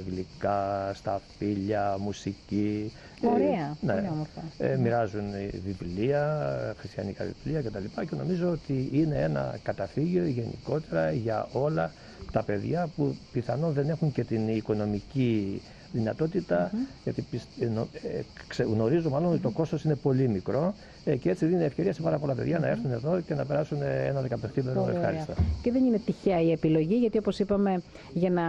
Speaker 5: γλυκά, σταφύλια, μουσική.
Speaker 4: Ωραία.
Speaker 5: Ναι.
Speaker 4: Πολύ όμορφα.
Speaker 5: Μοιράζουν βιβλία, χριστιανικά βιβλία κτλ. Και νομίζω ότι είναι ένα καταφύγιο γενικότερα για όλα τα παιδιά που πιθανόν δεν έχουν και την οικονομική δυνατότητα, γιατί γνωρίζω μάλλον ότι το κόστος είναι πολύ μικρό και έτσι δίνει ευκαιρία σε πάρα πολλά παιδιά να έρθουν εδώ και να περάσουν ένα 15ωρο ευχάριστα.
Speaker 4: Και δεν είναι τυχαία η επιλογή, γιατί όπως είπαμε, για να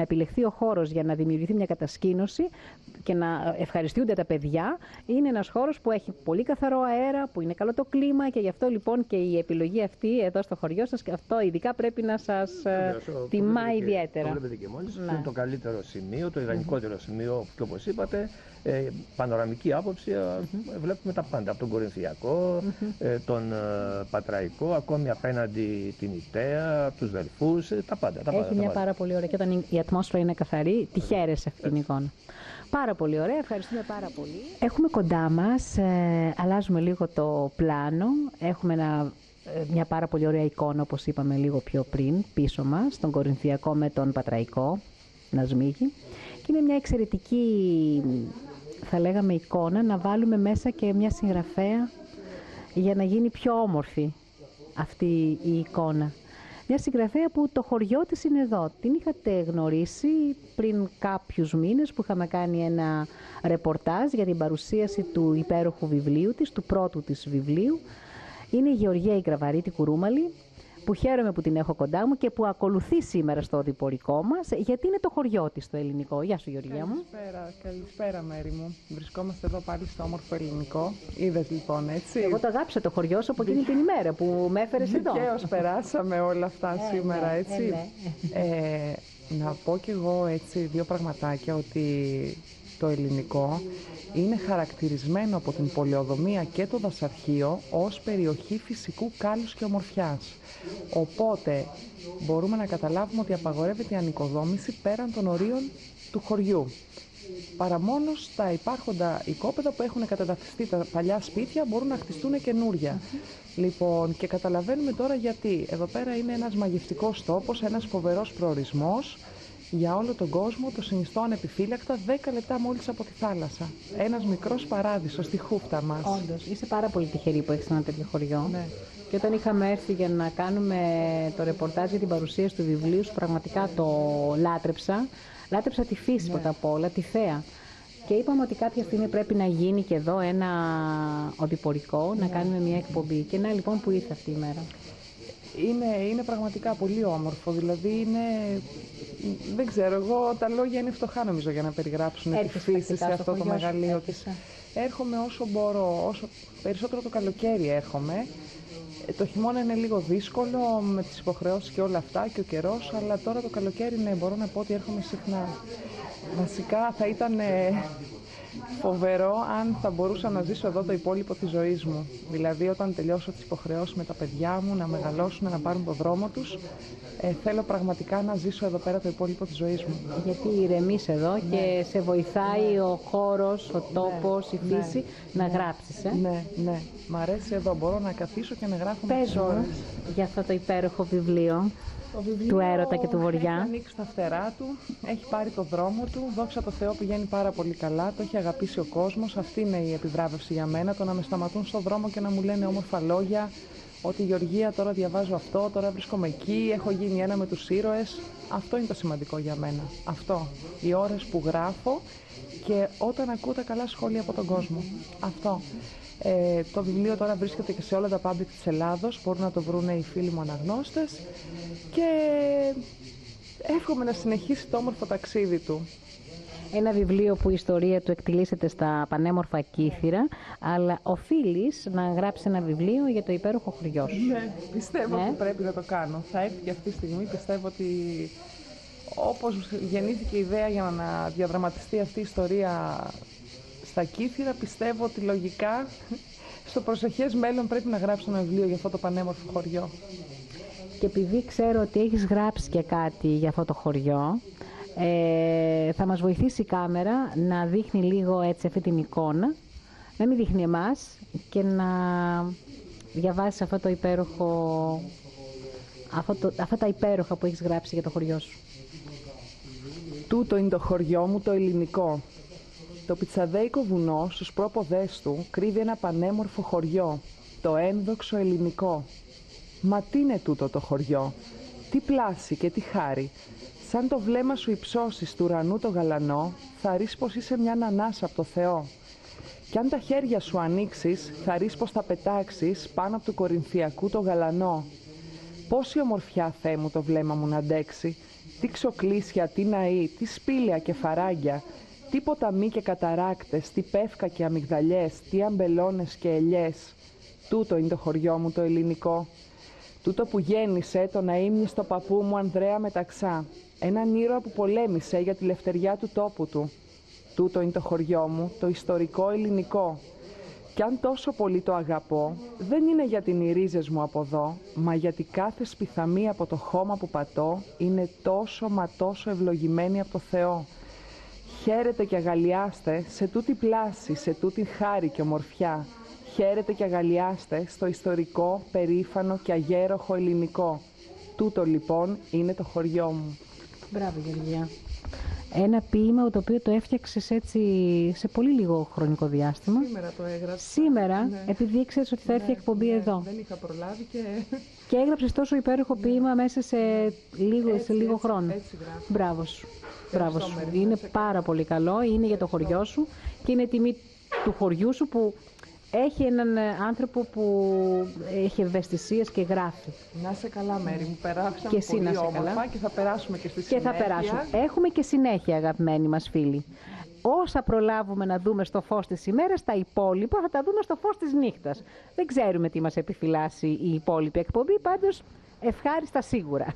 Speaker 4: επιλεχθεί ο χώρος για να δημιουργηθεί μια κατασκήνωση και να ευχαριστούνται τα παιδιά, είναι ένας χώρος που έχει πολύ καθαρό αέρα, που είναι καλό το κλίμα και γι' αυτό λοιπόν και η επιλογή αυτή εδώ στο χωριό σας, και αυτό ειδικά πρέπει να σας τιμά ιδιαίτερα.
Speaker 5: Το βλέπετε και μόλις, είναι το καλύτερο σημείο, το ιδανικότερο σημείο και όπως είπατε, πανοραμική άποψη, βλέπουμε τα πάντα, από τον Κορινθιακό, τον Πατραϊκό, ακόμη απέναντι την Ιταία, τους Δελφούς, τα πάντα.
Speaker 4: Έχει μια πάρα πολύ ωραία, και όταν η ατμόσφαιρα είναι καθαρή, τη χαίρεσαι αυτή την εικόνα. Πάρα πολύ ωραία, ευχαριστούμε πάρα πολύ. Έχουμε κοντά μας, αλλάζουμε λίγο το πλάνο, έχουμε μια πάρα πολύ ωραία εικόνα, όπως είπαμε λίγο πιο πριν, πίσω μας, τον Κορινθιακό με τον Πατραϊκό να σμίγει. Και είναι μια εξαιρετική, θα λέγαμε, εικόνα να βάλουμε μέσα και μια συγγραφέα για να γίνει πιο όμορφη αυτή η εικόνα. Μια συγγραφέα που το χωριό της είναι εδώ. Την είχατε γνωρίσει πριν κάποιους μήνες που είχαμε κάνει ένα ρεπορτάζ για την παρουσίαση του υπέροχου βιβλίου της, του πρώτου της βιβλίου. Είναι η Γεωργία η Γκραβαρίτη Κουρούμαλη, που χαίρομαι που την έχω κοντά μου και που ακολουθεί σήμερα στο οδηπορικό μας, γιατί είναι το χωριό της το ελληνικό. Γεια σου, Γεωργία μου.
Speaker 7: Καλησπέρα Μέρη μου. Βρισκόμαστε εδώ πάλι στο όμορφο ελληνικό. Είδες λοιπόν, έτσι.
Speaker 4: Εγώ το αγάπησα το χωριό σου από εκείνη την ημέρα που με έφερες εδώ.
Speaker 7: Δικαίως περάσαμε όλα αυτά σήμερα, έτσι. Να πω κι εγώ έτσι δύο πραγματάκια, ότι το ελληνικό είναι χαρακτηρισμένο από την πολεοδομία και το δασαρχείο ως περιοχή φυσικού κάλους και ομορφιάς. Οπότε μπορούμε να καταλάβουμε ότι απαγορεύεται η ανοικοδόμηση πέραν των ορίων του χωριού. Παρά μόνο στα υπάρχοντα οικόπεδα που έχουν κατεδαφιστεί τα παλιά σπίτια μπορούν να χτιστούν καινούρια. Λοιπόν, και καταλαβαίνουμε τώρα γιατί. Εδώ πέρα είναι ένας μαγευτικός τόπος, ένας φοβερός προορισμός. Για όλο τον κόσμο το συνιστώ ανεπιφύλακτα 10 λεπτά μόλις από τη θάλασσα. Ένας μικρός παράδεισος στη χούφτα μας.
Speaker 4: Όντως, είσαι πάρα πολύ τυχερή που έχεις ένα τέτοιο χωριό.
Speaker 7: Ναι.
Speaker 4: Και όταν είχαμε έρθει για να κάνουμε το ρεπορτάζ για την παρουσίαση του βιβλίου σου, πραγματικά το λάτρεψα. Λάτρεψα τη φύση πρώτα απ' όλα, τη θέα. Και είπαμε ότι κάποια στιγμή πρέπει να γίνει και εδώ ένα οδηπορικό, να κάνουμε μια εκπομπή. Και να λοιπόν που ήρθε αυτή η μέρα.
Speaker 7: Είναι πραγματικά πολύ όμορφο, δηλαδή είναι, δεν ξέρω, εγώ τα λόγια είναι φτωχά νομίζω για να περιγράψουν τη φύση σε αυτό το μεγαλείο της. Έρχομαι όσο μπορώ, όσο περισσότερο το καλοκαίρι έρχομαι. Το χειμώνα είναι λίγο δύσκολο με τις υποχρεώσεις και όλα αυτά και ο καιρός, αλλά τώρα το καλοκαίρι ναι, μπορώ να πω ότι έρχομαι συχνά. Βασικά θα ήταν φοβερό αν θα μπορούσα να ζήσω εδώ το υπόλοιπο της ζωής μου. Δηλαδή όταν τελειώσω τις υποχρεώσεις με τα παιδιά μου, να μεγαλώσουν, να πάρουν το δρόμο τους, θέλω πραγματικά να ζήσω εδώ πέρα το υπόλοιπο της ζωής μου.
Speaker 4: Γιατί ηρεμείς εδώ και σε βοηθάει ο χώρος, ο τόπος, η φύση να γράψεις.
Speaker 7: Ναι. Μ' αρέσει εδώ. Μπορώ να καθίσω και να γράφω με τις
Speaker 4: Πες
Speaker 7: ώρες.
Speaker 4: μου για αυτό το υπέροχο βιβλίο. Του έρωτα και του βοριά.
Speaker 7: Έχει ανοίξει τα φτερά του, έχει πάρει το δρόμο του, δόξα τω Θεώ πηγαίνει πάρα πολύ καλά, το έχει αγαπήσει ο κόσμος, αυτή είναι η επιβράβευση για μένα, το να με σταματούν στον δρόμο και να μου λένε όμορφα λόγια, ότι Γεωργία τώρα διαβάζω αυτό, τώρα βρίσκομαι εκεί, έχω γίνει ένα με τους ήρωες, αυτό είναι το σημαντικό για μένα, αυτό, οι ώρες που γράφω και όταν ακούω τα καλά σχόλια από τον κόσμο, αυτό. Το βιβλίο τώρα βρίσκεται και σε όλα τα public της Ελλάδος, μπορούν να το βρουν οι φίλοι μου αναγνώστες και εύχομαι να συνεχίσει το όμορφο ταξίδι του.
Speaker 4: Ένα βιβλίο που η ιστορία του εκτιλήσεται στα πανέμορφα Κύθυρα, αλλά οφείλεις να γράψεις ένα βιβλίο για το υπέροχο χωριό σου.
Speaker 7: Ναι, πιστεύω ότι πρέπει να το κάνω. Θα έρθει και αυτή τη στιγμή, πιστεύω ότι όπως γεννήθηκε η ιδέα για να διαδραματιστεί αυτή η ιστορία στα Κύθυρα, πιστεύω ότι λογικά στο προσεχές μέλλον πρέπει να γράψω ένα βιβλίο για αυτό το πανέμορφο χωριό.
Speaker 4: Και επειδή ξέρω ότι έχεις γράψει και κάτι για αυτό το χωριό, θα μας βοηθήσει η κάμερα να δείχνει λίγο έτσι αυτή την εικόνα, να μην δείχνει εμάς και να διαβάσεις αυτό το υπέροχο, αυτά τα υπέροχα που έχεις γράψει για το χωριό σου.
Speaker 7: Τούτο είναι το χωριό μου το ελληνικό. Το πιτσαδέικο βουνό στους πρόποδές του κρύβει ένα πανέμορφο χωριό, το ένδοξο ελληνικό. Μα τι είναι τούτο το χωριό, τι πλάση και τι χάρη. Σαν το βλέμμα σου υψώσεις του ουρανού το γαλανό, θα ρεις πως είσαι μια ανάσα από το Θεό. Κι αν τα χέρια σου ανοίξεις, θα ρεις πως θα πετάξεις πάνω από του Κορινθιακού το γαλανό. Πόση ομορφιά, Θεέ μου, το βλέμμα μου να αντέξει, τι ξοκλήσια, τι ναή, τι σπήλαια και φαράγγια, τι ποταμοί και καταράκτες, τι πεύκα και αμυγδαλιές, τι αμπελώνες και ελιές. Τούτο είναι το χωριό μου το ελληνικό. Τούτο που γέννησε τον αείμνηστο παππού μου Ανδρέα Μεταξά, έναν ήρωα που πολέμησε για τη λευτεριά του τόπου του. Τούτο είναι το χωριό μου, το ιστορικό ελληνικό. Κι αν τόσο πολύ το αγαπώ, δεν είναι γιατί είναι οι ρίζες μου από εδώ, μα γιατί κάθε σπιθαμή από το χώμα που πατώ είναι τόσο μα τόσο ευλογημένη από το Θεό. Χαίρετε και αγαλιάστε σε τούτη πλάση, σε τούτη χάρη και ομορφιά. Χαίρετε και αγαλιάστε στο ιστορικό, περήφανο και αγέροχο ελληνικό. Τούτο λοιπόν είναι το χωριό μου.
Speaker 4: Μπράβο Γεωργία. Ένα ποίημα το οποίο το έφτιαξες έτσι σε πολύ λίγο χρονικό διάστημα.
Speaker 7: Σήμερα το έγραψα.
Speaker 4: Σήμερα,
Speaker 7: ναι.
Speaker 4: Επειδή ήξερες ότι θα έρθει εκπομπή εδώ.
Speaker 7: Δεν είχα προλάβει και...
Speaker 4: Και έγραψες τόσο υπέροχο ποίημα μέσα σε λίγο χρόνο.
Speaker 7: Έτσι γράφω.
Speaker 4: Μπράβο σου. Μπράβο σου. Είναι πάρα πολύ καλό, είναι για το χωριό σου και είναι τιμή του χωριού σου που έχει έναν άνθρωπο που έχει ευαισθησίες και γράφει.
Speaker 7: Να σε καλά, Μέρη μου. Περάσαμε
Speaker 4: Και εσύ
Speaker 7: πολύ
Speaker 4: να σε
Speaker 7: όμορφα
Speaker 4: καλά.
Speaker 7: και θα περάσουμε και στη
Speaker 4: Και
Speaker 7: συνέχεια.
Speaker 4: θα περάσουμε. Έχουμε και συνέχεια, αγαπημένοι μας φίλοι. Όσα προλάβουμε να δούμε στο φως της ημέρας, τα υπόλοιπα θα τα δούμε στο φως της νύχτας. Δεν ξέρουμε τι μας επιφυλάσσει η υπόλοιπη εκπομπή, πάντως ευχάριστα σίγουρα.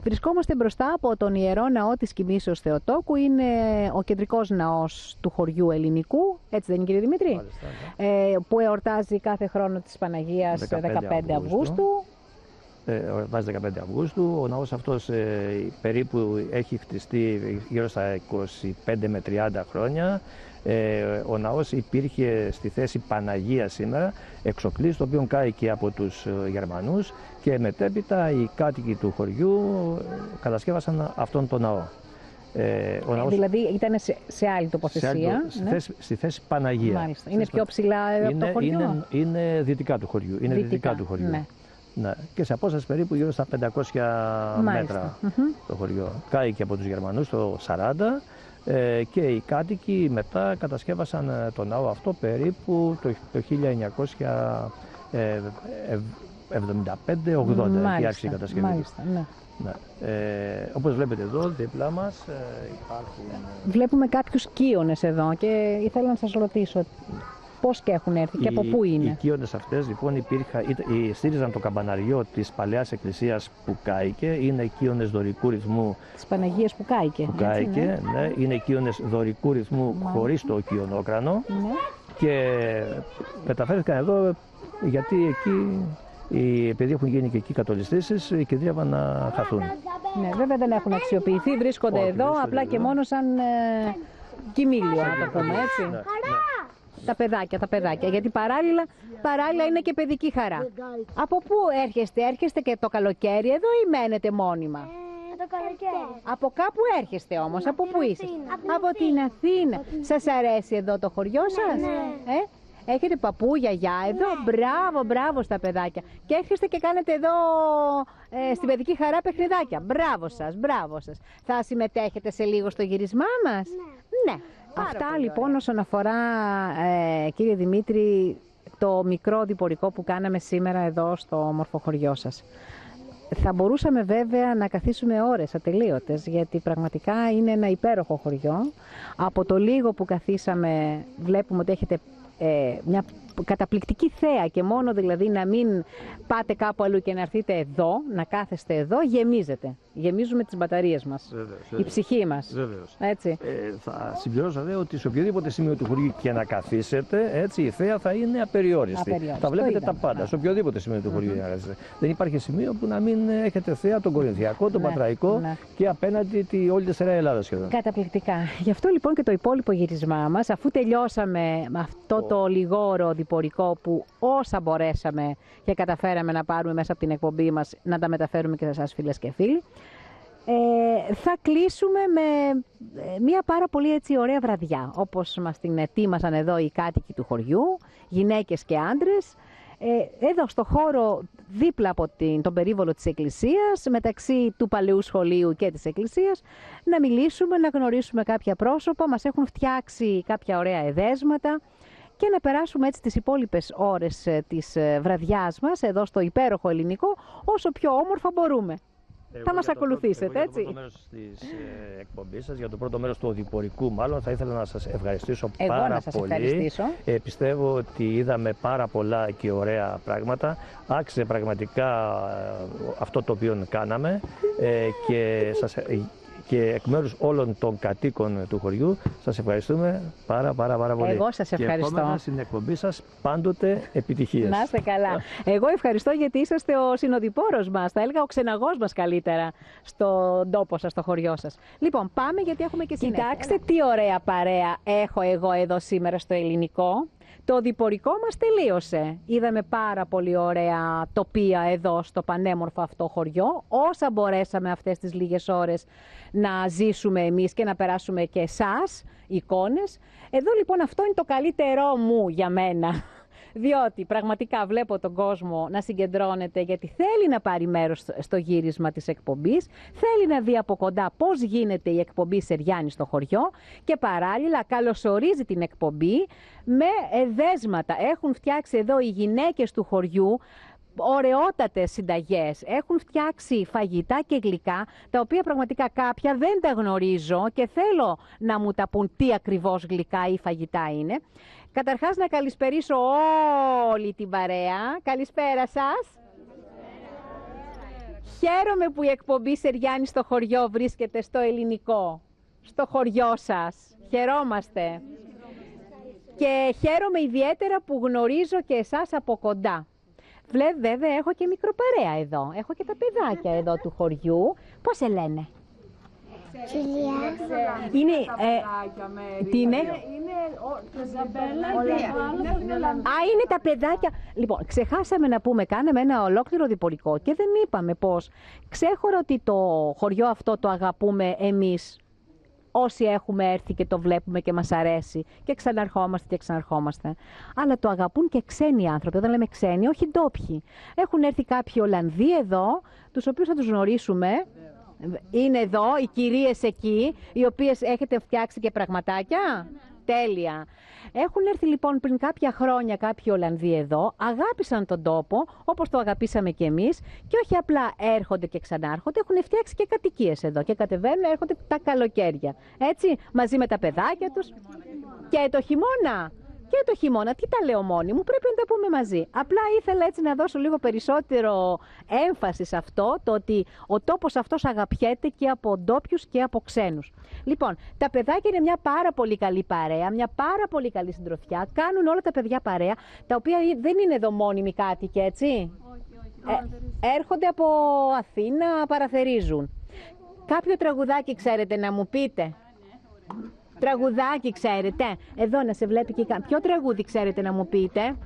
Speaker 4: Βρισκόμαστε μπροστά από τον Ιερό Ναό της Κοιμήσεως Θεοτόκου. Είναι ο κεντρικός ναός του χωριού ελληνικού, έτσι δεν είναι, κύριε Δημήτρη?
Speaker 5: Μάλιστα, ναι.
Speaker 4: Που εορτάζει κάθε χρόνο της Παναγίας 15 Αυγούστου.
Speaker 5: Βάζει 15 Αυγούστου. Ο ναός αυτός περίπου έχει χτιστεί γύρω στα 25 με 30 χρόνια. Ο ναός υπήρχε στη θέση Παναγία σήμερα, εξοκλής, το οποίο κάηκε από τους Γερμανούς, και μετέπειτα οι κάτοικοι του χωριού κατασκεύασαν αυτόν τον ναό. Ο ναός
Speaker 4: Δηλαδή ήταν σε άλλη τοποθεσία.
Speaker 5: Στη θέση Παναγία.
Speaker 4: Μάλιστα. Είναι πιο ψηλά από το χωριό.
Speaker 5: Είναι δυτικά του χωριού. Είναι δυτικά του χωριού.
Speaker 4: Ναι.
Speaker 5: Ναι. Και σε απόσταση περίπου γύρω στα 500 μέτρα το χωριό. Κάηκε από τους Γερμανούς το 40 και οι κάτοικοι μετά κατασκεύασαν τον ναό αυτό περίπου το 1975-80. Έχει άρχισε η κατασκευή.
Speaker 4: Μάλιστα, ναι.
Speaker 5: Ναι. Όπως βλέπετε εδώ δίπλα μας υπάρχουν...
Speaker 4: Βλέπουμε κάποιους κύονες εδώ και ήθελα να σας ρωτήσω πώς και έχουν έρθει και από πού είναι.
Speaker 5: Οι κύονες αυτές λοιπόν στήριζαν το καμπαναριό της παλαιάς εκκλησίας που κάηκε. Είναι κύονες δωρικού ρυθμού.
Speaker 4: Της Παναγίας που κάηκε.
Speaker 5: Που κάηκε, ναι. Είναι κύονες δωρικού ρυθμού χωρίς το κυονόκρανο.
Speaker 4: Ναι.
Speaker 5: Και μεταφέρθηκαν εδώ γιατί εκεί, επειδή έχουν γίνει και εκεί κατολιστήσεις, κινδύνευαν να χαθούν.
Speaker 4: Ναι, βέβαια δεν έχουν αξιοποιηθεί, βρίσκονται εδώ απλά και μόνο σαν κοιμήλιο, να το πούμε έτσι.
Speaker 5: Ναι.
Speaker 4: Τα παιδάκια, γιατί παράλληλα είναι και παιδική χαρά. Από πού έρχεστε και το καλοκαίρι εδώ ή μένετε μόνιμα?
Speaker 8: Το καλοκαίρι.
Speaker 4: Από κάπου έρχεστε όμως, από πού είστε? Από την Αθήνα. Σας αρέσει εδώ το χωριό σας?
Speaker 8: Ναι.
Speaker 4: Έχετε παππού, γιαγιά εδώ? Μπράβο στα παιδάκια. Και έρχεστε και κάνετε εδώ στην παιδική χαρά παιχνιδάκια. Μπράβο σας. Θα συμμετέχετε σε λίγο στο γυρισμά μας? Ναι. Αυτά λοιπόν όσον αφορά, κύριε Δημήτρη, το μικρό διπορικό που κάναμε σήμερα εδώ στο όμορφο χωριό σας. Θα μπορούσαμε βέβαια να καθίσουμε ώρες ατελείωτες, γιατί πραγματικά είναι ένα υπέροχο χωριό. Από το λίγο που καθίσαμε βλέπουμε ότι έχετε μια καταπληκτική θέα, και μόνο δηλαδή να μην πάτε κάπου αλλού και να έρθετε εδώ, να κάθεστε εδώ, γεμίζουμε τις μπαταρίες μας, η ψυχή μας.
Speaker 5: Βεβαίως.
Speaker 4: Έτσι.
Speaker 5: Θα συμπληρώσω δε ότι σε οποιοδήποτε σημείο του χωριού και να καθίσετε, έτσι, η θέα θα είναι απεριόριστη. Θα βλέπετε τα πάντα, σε οποιοδήποτε σημείο του χωριού. Δεν υπάρχει σημείο που να μην έχετε θέα τον Κορινθιακό, τον Πατραϊκό και απέναντι όλη τη στερεά Ελλάδα σχεδόν.
Speaker 4: Καταπληκτικά. Γι' αυτό λοιπόν και το υπόλοιπο γυρισμά μας, αφού τελειώσαμε με αυτό το λιγόρο διπορικό που όσα μπορέσαμε και καταφέραμε να πάρουμε μέσα από την εκπομπή μας, να τα μεταφέρουμε και σε εσάς φίλες και φίλοι, θα κλείσουμε με μια πάρα πολύ έτσι ωραία βραδιά, όπως μας την ετοίμασαν εδώ οι κάτοικοι του χωριού, γυναίκες και άντρες, εδώ στο χώρο δίπλα από τον περίβολο της εκκλησίας, μεταξύ του παλαιού σχολείου και της εκκλησίας, να μιλήσουμε, να γνωρίσουμε κάποια πρόσωπα, μας έχουν φτιάξει κάποια ωραία εδέσματα και να περάσουμε έτσι τις υπόλοιπες ώρες της βραδιάς μας εδώ στο υπέροχο ελληνικό όσο πιο όμορφα μπορούμε. Θα μας ακολουθήσετε, έτσι.
Speaker 5: Για το πρώτο μέρος της εκπομπής σας, για το πρώτο μέρος του οδηπορικού μάλλον, θα ήθελα να σας ευχαριστήσω πάρα πολύ.
Speaker 4: Ευχαριστήσω.
Speaker 5: Πιστεύω ότι είδαμε πάρα πολλά και ωραία πράγματα. Άξιζε πραγματικά αυτό το οποίο κάναμε και εκ μέρους όλων των κατοίκων του χωριού σας ευχαριστούμε πάρα πολύ.
Speaker 4: Εγώ σας ευχαριστώ.
Speaker 5: Και εύχομαι στην εκπομπή σας πάντοτε επιτυχίες.
Speaker 4: Να είστε καλά. Εγώ ευχαριστώ γιατί είσαστε ο συνοδοιπόρος μας, θα έλεγα ο ξεναγός μας καλύτερα, στον τόπο σας, στο χωριό σας. Λοιπόν, πάμε γιατί έχουμε και συνέχεια. Κοιτάξτε τι ωραία παρέα έχω εγώ εδώ σήμερα στο ελληνικό. Το διπορικό μας τελείωσε. Είδαμε πάρα πολύ ωραία τοπία εδώ στο πανέμορφο αυτό χωριό. Όσα μπορέσαμε αυτές τις λίγες ώρες να ζήσουμε εμείς και να περάσουμε και εσάς εικόνες. Εδώ λοιπόν αυτό είναι το καλύτερό μου για μένα. Διότι πραγματικά βλέπω τον κόσμο να συγκεντρώνεται γιατί θέλει να πάρει μέρος στο γύρισμα της εκπομπής, θέλει να δει από κοντά πώς γίνεται η εκπομπή Σεριάννη στο χωριό και παράλληλα καλωσορίζει την εκπομπή με δέσματα. Έχουν φτιάξει εδώ οι γυναίκες του χωριού ωραιότατες συνταγές. Έχουν φτιάξει φαγητά και γλυκά, τα οποία πραγματικά κάποια δεν τα γνωρίζω και θέλω να μου τα πούν τι ακριβώς γλυκά ή φαγητά είναι. Καταρχάς να καλησπερίσω όλη την παρέα. Καλησπέρα σας. Χαίρομαι που η εκπομπή Σεριάννη στο χωριό βρίσκεται στο ελληνικό, στο χωριό σας. Χαιρόμαστε. Και χαίρομαι ιδιαίτερα που γνωρίζω και εσάς από κοντά. Βέβαια έχω και μικροπαρέα εδώ. Έχω και τα παιδάκια εδώ του χωριού. Πώς σε λένε? Είναι, τι είναι? Είναι τα παιδάκια. Λοιπόν, ξεχάσαμε να πούμε, κάναμε ένα ολόκληρο διπορικό και δεν είπαμε πως ξέχωρα ότι το χωριό αυτό το αγαπούμε εμείς όσοι έχουμε έρθει και το βλέπουμε και μας αρέσει και ξαναρχόμαστε. Αλλά το αγαπούν και ξένοι άνθρωποι. Όταν λέμε ξένοι, όχι ντόπιοι. Έχουν έρθει κάποιοι Ολλανδοί εδώ, τους οποίους θα τους γνωρίσουμε. Είναι εδώ οι κυρίες εκεί, οι οποίες έχετε φτιάξει και πραγματάκια. Τέλεια. Έχουν έρθει λοιπόν πριν κάποια χρόνια κάποιοι Ολλανδοί εδώ, αγάπησαν τον τόπο όπως το αγαπήσαμε και εμείς και όχι απλά έρχονται και ξανάρχονται, έχουν φτιάξει και κατοικίες εδώ και κατεβαίνουν, έρχονται τα καλοκαίρια. Έτσι, μαζί με τα παιδάκια τους. Και το χειμώνα. Και το χειμώνα, τι τα λέω μόνη μου, πρέπει να τα πούμε μαζί. Απλά ήθελα έτσι να δώσω λίγο περισσότερο έμφαση σε αυτό, το ότι ο τόπος αυτός αγαπιέται και από ντόπιους και από ξένους. Λοιπόν, τα παιδάκια είναι μια πάρα πολύ καλή παρέα, μια πάρα πολύ καλή συντροφιά. Κάνουν όλα τα παιδιά παρέα, τα οποία δεν είναι εδώ μόνιμοι κάτοικοι, έτσι. Έρχονται από Αθήνα, παραθερίζουν. Κάποιο τραγουδάκι ξέρετε να μου πείτε? Τραγουδάκι ξέρετε? Εδώ να σε βλέπει και ποιο τραγούδι ξέρετε να μου πείτε?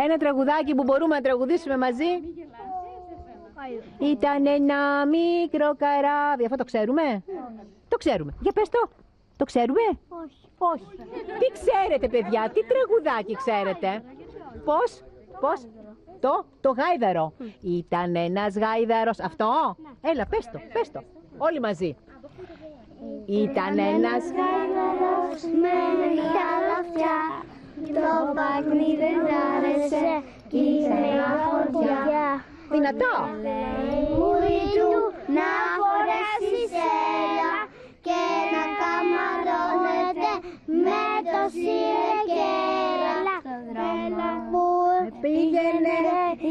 Speaker 4: Ένα τραγουδάκι που μπορούμε να τραγουδήσουμε μαζί. Ήταν ένα μικρό καράβι. Αυτό το ξέρουμε? Το ξέρουμε. Για πες το. Το ξέρουμε? Όχι. Τι ξέρετε παιδιά? Τι τραγουδάκι ξέρετε? Πώς? Το γάιδαρο. Ήταν ένας γάιδαρος. Αυτό? Έλα πες το. Όλοι μαζί. Ήταν ένας
Speaker 8: γάιδαρος με μεγάλα αυτιά, το παγνί δεν άρεσε κι είχε μια φωτιά.
Speaker 4: Δυνατό!
Speaker 8: Λέει μουρί του να φορέσει σέλα και να καμαρώνεται με το σιρεκέλα. Στον δρόμο που πήγαινε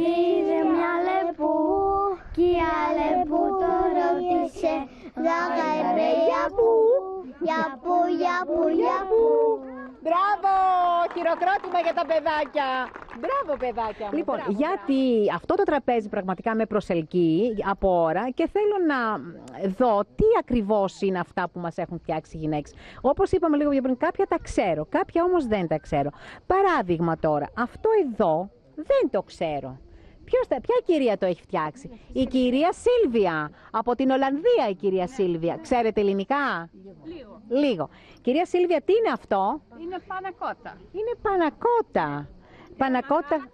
Speaker 8: είδε μια λεπού κι η αλεπού το ρώτησε. Γάγαρε για πού.
Speaker 4: Μπράβο! Χειροκρότημα για τα παιδάκια. Μπράβο παιδάκια μου. Λοιπόν, γιατί αυτό το τραπέζι πραγματικά με προσελκύει από ώρα και θέλω να δω τι ακριβώς είναι αυτά που μας έχουν φτιάξει οι γυναίκες. Όπως είπαμε λίγο πιο πριν, κάποια τα ξέρω, κάποια όμως δεν τα ξέρω. Παράδειγμα τώρα, αυτό εδώ δεν το ξέρω. Ποια κυρία το έχει φτιάξει? Η κυρία Σίλβια, από την Ολλανδία η κυρία Σίλβια. Ξέρετε ελληνικά? Λίγο. Κυρία Σίλβια, τι είναι αυτό?
Speaker 9: Είναι πανακότα.
Speaker 4: Είναι πανακότα.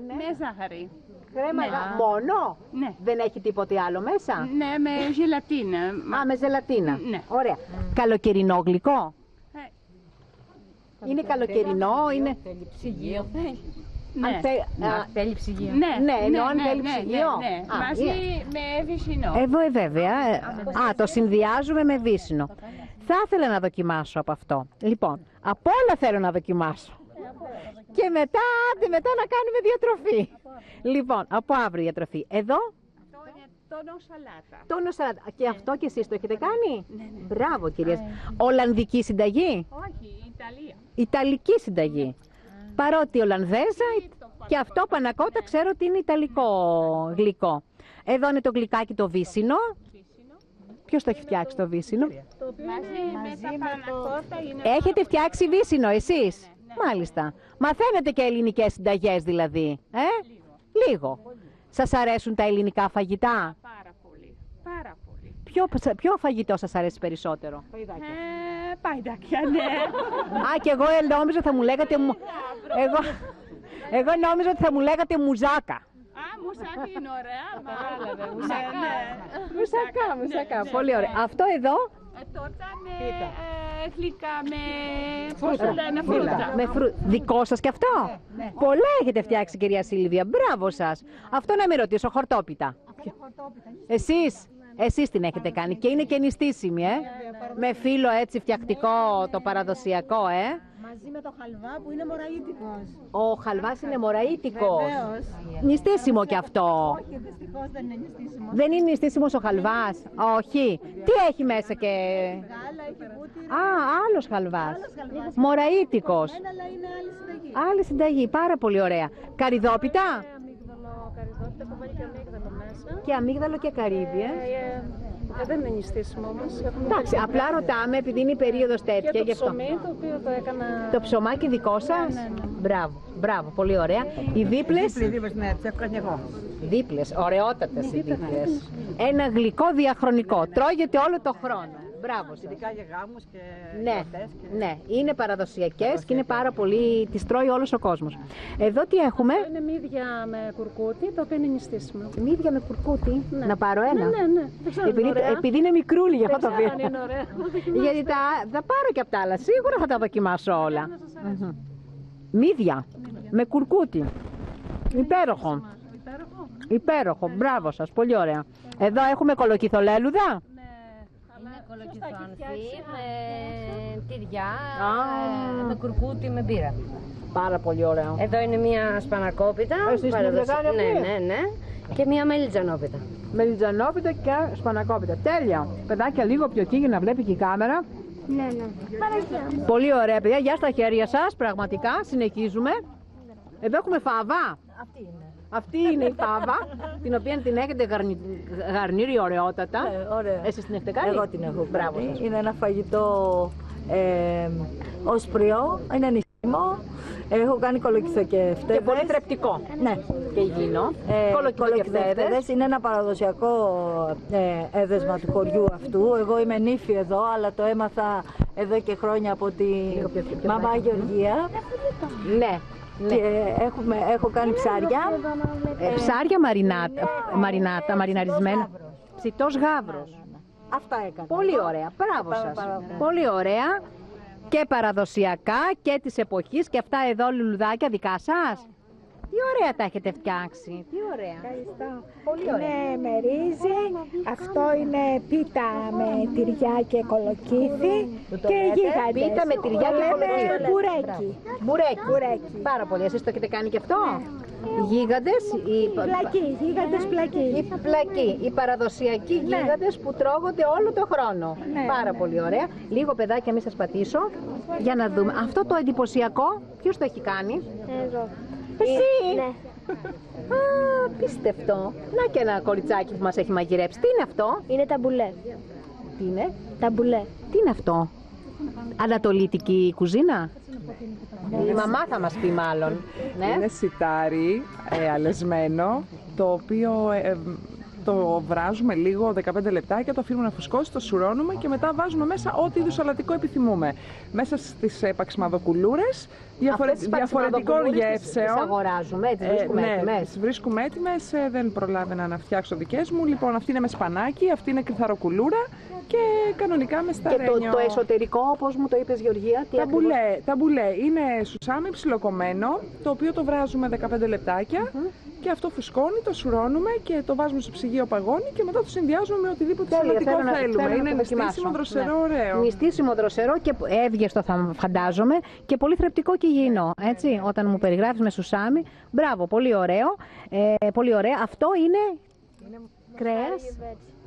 Speaker 9: Με ζάχαρη.
Speaker 4: Κρέμα μόνο?
Speaker 9: Ναι.
Speaker 4: Δεν έχει τίποτε άλλο μέσα?
Speaker 9: Ναι, με ζελατίνα.
Speaker 4: Με ζελατίνα.
Speaker 9: Ναι.
Speaker 4: Ωραία. Καλοκαιρινό γλυκό? Είναι καλοκαιρινό, είναι...
Speaker 9: Ψυγείο.
Speaker 4: Ναι.
Speaker 9: Θέλει ψυγείο.
Speaker 4: Αν θέλει ψυγείο.
Speaker 9: Μαζί με βυσσινό.
Speaker 4: Βέβαια. Το συνδυάζουμε με βύσσινο. Θα ήθελα να δοκιμάσω από αυτό. Λοιπόν, από όλα θέλω να δοκιμάσω. Και μετά να κάνουμε διατροφή. Λοιπόν, από αύριο διατροφή. Εδώ.
Speaker 9: Τόνο σαλάτα.
Speaker 4: Τόνο σαλάτα. Και αυτό και εσείς το έχετε κάνει?
Speaker 9: Ναι.
Speaker 4: Μπράβο κυρίες. Ολλανδική συνταγή?
Speaker 9: Όχι, Ιταλία.
Speaker 4: Ιταλική συνταγή. Παρότι Ολλανδέζα και αυτό πανακότα ξέρω ότι είναι ιταλικό γλυκό. Εδώ είναι το γλυκάκι το βύσσινο. Ποιος το έχει φτιάξει το βύσσινο?
Speaker 9: Μαζί με τα πανακότα είναι...
Speaker 4: Έχετε φτιάξει βύσσινο εσείς? Μάλιστα. Μαθαίνετε και ελληνικές συνταγές δηλαδή. Λίγο. Σας αρέσουν τα ελληνικά φαγητά?
Speaker 9: Πάρα πολύ. Πάρα πολύ.
Speaker 4: Ποιο φαγητό σας αρέσει περισσότερο?
Speaker 9: Παϊδάκια, ναι.
Speaker 4: Α, και εγώ νόμιζα θα μου λέγατε... Εγώ νόμιζα ότι θα μου λέγατε μουζάκα.
Speaker 9: Α, μουσάκι είναι ωραία.
Speaker 4: Μουσακά. Πολύ ωραία. Αυτό εδώ...
Speaker 9: Τόρτα με γλυκά, με φρούτα.
Speaker 4: Δικό σας και αυτό? Πολλά έχετε φτιάξει κυρία Σίλβια. Μπράβο σας. Αυτό να με ρωτήσω, χορτόπιτα. Εσείς την έχετε κάνει και είναι και νηστίσιμη, με φύλλο έτσι φτιακτικό το παραδοσιακό,
Speaker 2: Μαζί με το χαλβά που είναι μωραΐτικος.
Speaker 4: Ο χαλβάς είναι μωραΐτικος.
Speaker 2: Βεβαίως.
Speaker 4: Νηστίσιμο κι αυτό.
Speaker 2: Όχι, δυστυχώς δεν είναι νηστίσιμο.
Speaker 4: Δεν είναι νηστίσιμος ο χαλβάς? Όχι. Τι έχει μέσα και...
Speaker 2: Γάλα, έχει βούτυρο.
Speaker 4: Α, άλλος χαλβάς. Μωραΐτικος.
Speaker 2: Αλλά είναι άλλη συνταγή.
Speaker 4: Άλλη συνταγή, πάρα πολύ ωραία. Καρυδόπιτα.
Speaker 10: Καρυδόπιτα, έχω βάλει και αμύγδαλο μέσα.
Speaker 4: Και αμύγδαλο και καρύδι,
Speaker 10: Δεν είναι νηστίσιμο όμως.
Speaker 4: Εντάξει, απλά ρωτάμε επειδή είναι η περίοδος τέτοια.
Speaker 10: Και το
Speaker 4: γι' αυτό.
Speaker 10: ψωμί το οποίο το έκανα...
Speaker 4: Το ψωμάκι δικό σας?
Speaker 10: Ναι.
Speaker 4: Μπράβο, πολύ ωραία. Οι δίπλες?
Speaker 2: Ναι, τις έχω κάνει εγώ.
Speaker 4: Δίπλες, ωραιότατες οι δίπλες. Ένα γλυκό διαχρονικό, τρώγεται όλο το χρόνο. Μπράβο σας.
Speaker 2: Ειδικά για γάμους και
Speaker 4: Ναι, είναι παραδοσιακές και είναι πάρα πολύ, τις τρώει όλος ο κόσμος. Εδώ τι έχουμε?
Speaker 10: Είναι μύδια με κουρκούτι, το οποίο είναι νηστίσιμο.
Speaker 4: Μύδια με κουρκούτι, να πάρω ένα.
Speaker 10: Ναι. Δεν ξέρω αν είναι ωραία.
Speaker 4: Επειδή είναι μικρούλι, γι' αυτό το
Speaker 10: Δεν ξέρω
Speaker 4: πήρα.
Speaker 10: αν είναι ωραία.
Speaker 4: Γιατί θα πάρω και απ' τα άλλα, σίγουρα θα τα δοκιμάσω όλα. Μύδια με κουρκούτι. Υπέροχο, μπράβο σας, πολύ ωραία. Εδώ έχουμε κολοκυθολέλουδα.
Speaker 11: Κολοκυθόνθη, με τυριά, με κουρκούτι, με μπύρα.
Speaker 4: Πάρα πολύ ωραίο.
Speaker 11: Εδώ είναι μια σπανακόπιτα.
Speaker 4: Εσείς την έχετε κάνει αυτή?
Speaker 11: Ναι. Και μια μελιτζανόπιτα.
Speaker 4: Μελιτζανόπιτα και σπανακόπιτα. Τέλεια. Παιδάκια, λίγο πιο εκεί για να βλέπει και η κάμερα.
Speaker 8: Ναι.
Speaker 4: Πολύ ωραία, παιδιά. Γεια στα χέρια σας, πραγματικά. Συνεχίζουμε. Εδώ έχουμε φάβα. Αυτή είναι η φάβα, την οποία την έχετε γαρνίρει ωραιότατα.
Speaker 12: Ωραία.
Speaker 4: Εσείς την έχετε κάνει?
Speaker 12: Εγώ την έχω
Speaker 4: Μπράβο
Speaker 12: κάνει.
Speaker 4: σας.
Speaker 12: Είναι ένα φαγητό όσπριο, είναι νηστίμο. Έχω κάνει κολοκυθοκέφτεδες.
Speaker 4: Και πολύ θρεπτικό.
Speaker 12: Ναι.
Speaker 4: Και υγιεινό.
Speaker 12: Κολοκυθοκέφτεδες είναι ένα παραδοσιακό έδεσμα του χωριού αυτού. Εγώ είμαι νύφη εδώ, αλλά το έμαθα εδώ και χρόνια από τη μαμά Γεωργία.
Speaker 4: Ναι.
Speaker 12: Και έχω κάνει ψάρια.
Speaker 4: Ψάρια μαριναρισμένα. Ψητός γάβρος.
Speaker 12: Αυτά έκανα.
Speaker 4: Πολύ ωραία, μπράβο σας. Πολύ ωραία. Και παραδοσιακά και της εποχής και αυτά εδώ λουλουδάκια δικά σας. Τι ωραία τα έχετε φτιάξει. Τι ωραία.
Speaker 13: Ευχαριστώ.
Speaker 4: Πολύ ωραία.
Speaker 13: Είναι με ρύζι, αυτό είναι πίτα με τυριά και κολοκύθι και γίγαντες.
Speaker 4: Πίτα με τυριά και κολοκύθι.
Speaker 13: Μπουρέκι.
Speaker 4: Μπουρέκι. Πάρα πολύ. Εσείς το έχετε κάνει και αυτό? Γίγαντες.
Speaker 13: Γίγαντες πλακί.
Speaker 4: Οι παραδοσιακοί γίγαντες που τρώγονται όλο το χρόνο. Πάρα πολύ ωραία. Λίγο παιδάκια, μη σας πατήσω. Για να δούμε. Αυτό το εντυπωσιακό, ποιος το έχει κάνει?
Speaker 8: Εγώ.
Speaker 4: Εσύ?
Speaker 8: Ναι.
Speaker 4: Α, πίστευτο. Να και ένα κοριτσάκι που μας έχει μαγειρέψει. Τι είναι αυτό?
Speaker 8: Είναι ταμπουλέ.
Speaker 4: Τι είναι?
Speaker 8: Ταμπουλέ.
Speaker 4: Τι είναι αυτό? Ανατολίτικη κουζίνα? Η μαμά θα μας πει μάλλον.
Speaker 7: Είναι σιτάρι αλεσμένο, το οποίο το βράζουμε λίγο 15 λεπτάκια, το αφήνουμε να φουσκώσει, το σουρώνουμε και μετά βάζουμε μέσα ό,τι είδους σαλατικό επιθυμούμε. Μέσα στις παξιμαδοκουλούρες διαφορετικών γεύσεων.
Speaker 4: Τις αγοράζουμε, τις βρίσκουμε έτοιμες.
Speaker 7: Τις βρίσκουμε έτοιμες, δεν προλάβαινα να φτιάξω δικές μου. Λοιπόν, αυτή είναι με σπανάκι, αυτή είναι κρυθαροκουλούρα και κανονικά με σταρένιο.
Speaker 4: Και το εσωτερικό, όπως μου το είπες Γεωργία, τι
Speaker 7: ταμπουλέ. Είναι σουσάμι ψιλοκομμένο, το οποίο το βράζουμε 15 λεπτάκια και αυτό φουσκώνει, το σουρώνουμε και το βάζουμε στο ψυγείο παγώνι και μετά το συνδυάζουμε με οτιδήποτε σαλατικό θέλουμε. Είναι νηστίσιμο, δροσερό, ωραίο.
Speaker 4: Νηστίσιμο, δροσερό και εύγεστο θα φαντάζομαι και πολύ θρεπτικό και υγιεινό, έτσι, όταν μου περιγράφεις με σουσάμι. Μπράβο, πολύ ωραίο, πολύ ωραία. Αυτό είναι κρέας.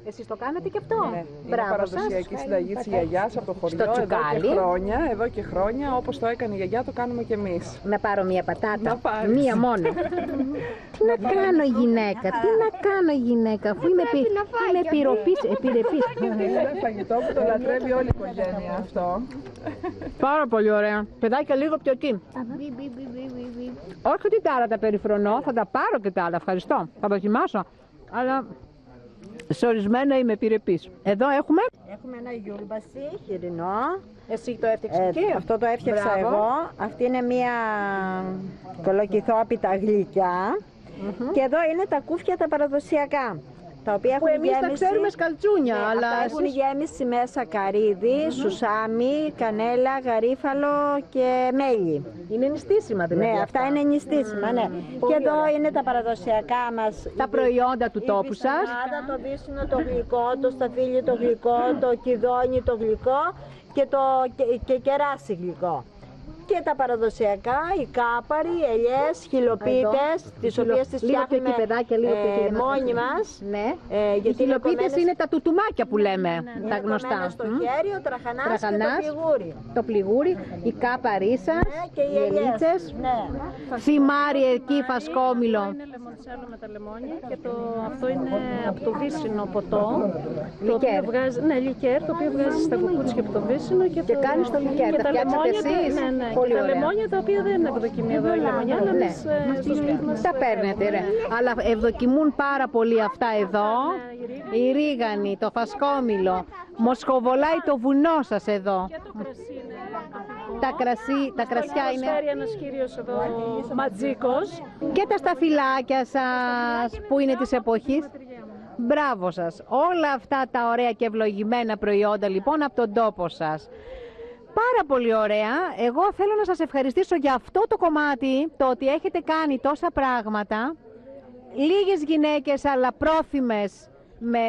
Speaker 4: Εσείς το κάνατε και αυτό.
Speaker 7: Ναι, είναι παραδοσιακή συνταγή της γιαγιάς από το χωριό εδώ και χρόνια, όπως το έκανε η γιαγιά το κάνουμε και εμείς.
Speaker 4: Να πάρω μία πατάτα, μία μόνο. Τι να κάνω γυναίκα, αφού είμαι επιρρεπής.
Speaker 7: Είναι φαγητό που το λατρεύει όλη η οικογένεια αυτό.
Speaker 4: Πάρα πολύ ωραία. Παιδάκια λίγο πιο εκεί. Όχι ότι τα άλλα τα περιφρονώ, θα τα πάρω και τα άλλα, ευχαριστώ. Θα δοκιμάσω. Αλλά σε ορισμένα είμαι επιρρεπής. Εδώ έχουμε
Speaker 14: ένα γιούλμπασι χοιρινό.
Speaker 4: Εσύ το έφτιαξες εκεί.
Speaker 14: Αυτό το έφτιαξα εγώ. Αυτή είναι μια κολοκυθόπιτα γλυκιά. Και εδώ είναι τα κούφια τα παραδοσιακά. Τα οποία
Speaker 4: που εμείς τα ξέρουμε σκαλτσούνια, αλλά
Speaker 14: έχουν γέμιση μέσα καρύδι, σουσάμι, κανέλα, γαρίφαλο και μέλι.
Speaker 4: Είναι νηστίσιμα δηλαδή.
Speaker 14: Ναι, αυτά είναι νηστίσιμα, ναι. Και εδώ είναι τα παραδοσιακά μας.
Speaker 4: Τα προϊόντα του τόπου σας.
Speaker 14: Το βύσσινο το γλυκό, το σταφύλι το γλυκό, το κιδόνι το γλυκό και το κεράσι γλυκό. Και τα παραδοσιακά, οι κάπαροι, οι ελιές, χιλοπίτες, τις οποίες τις φτιάχνουμε μόνοι μας.
Speaker 4: Ναι. Οι χιλοπίτες είναι τα τουτουμάκια που λέμε, τα γνωστά.
Speaker 14: Στο χέρι, ο τραχανάς και το πληγούρι.
Speaker 4: Το πληγούρι, η κάπαρή σας,
Speaker 14: και οι ελιές.
Speaker 4: θυμάρι εκεί, φασκόμηλο.
Speaker 10: Είναι λεμοντσέλο με τα λεμόνια και αυτό είναι από το βύσσινο ποτό.
Speaker 4: Λικέρ.
Speaker 10: Ναι, λικέρ, το οποίο βγάζει στα κουκούτσια από το βύσσινο και
Speaker 4: κάνεις το λικέρ. Τα φτιάξατε εσείς.
Speaker 10: Και τα λεμόνια τα οποία δεν είναι ευδοκιμία εδώ, η λεμονιά, αλλά εμείς στο σπίτι μας
Speaker 4: τα παίρνετε, ρε. Αλλά ευδοκιμούν πάρα πολύ αυτά εδώ. Η ρίγανη, το φασκόμηλο. Μοσχοβολάει το βουνό σας εδώ.
Speaker 10: Και το κρασί είναι.
Speaker 4: Τα κρασιά είναι.
Speaker 10: Προσφέρει ένας κύριος εδώ, ματζίκος.
Speaker 4: Και τα σταφυλάκια σας που είναι της εποχής. Μπράβο σας. Όλα αυτά τα ωραία και ευλογημένα προϊόντα λοιπόν από τον τόπο σας. Πάρα πολύ ωραία. Εγώ θέλω να σας ευχαριστήσω για αυτό το κομμάτι, το ότι έχετε κάνει τόσα πράγματα. Λίγες γυναίκες αλλά πρόθυμες με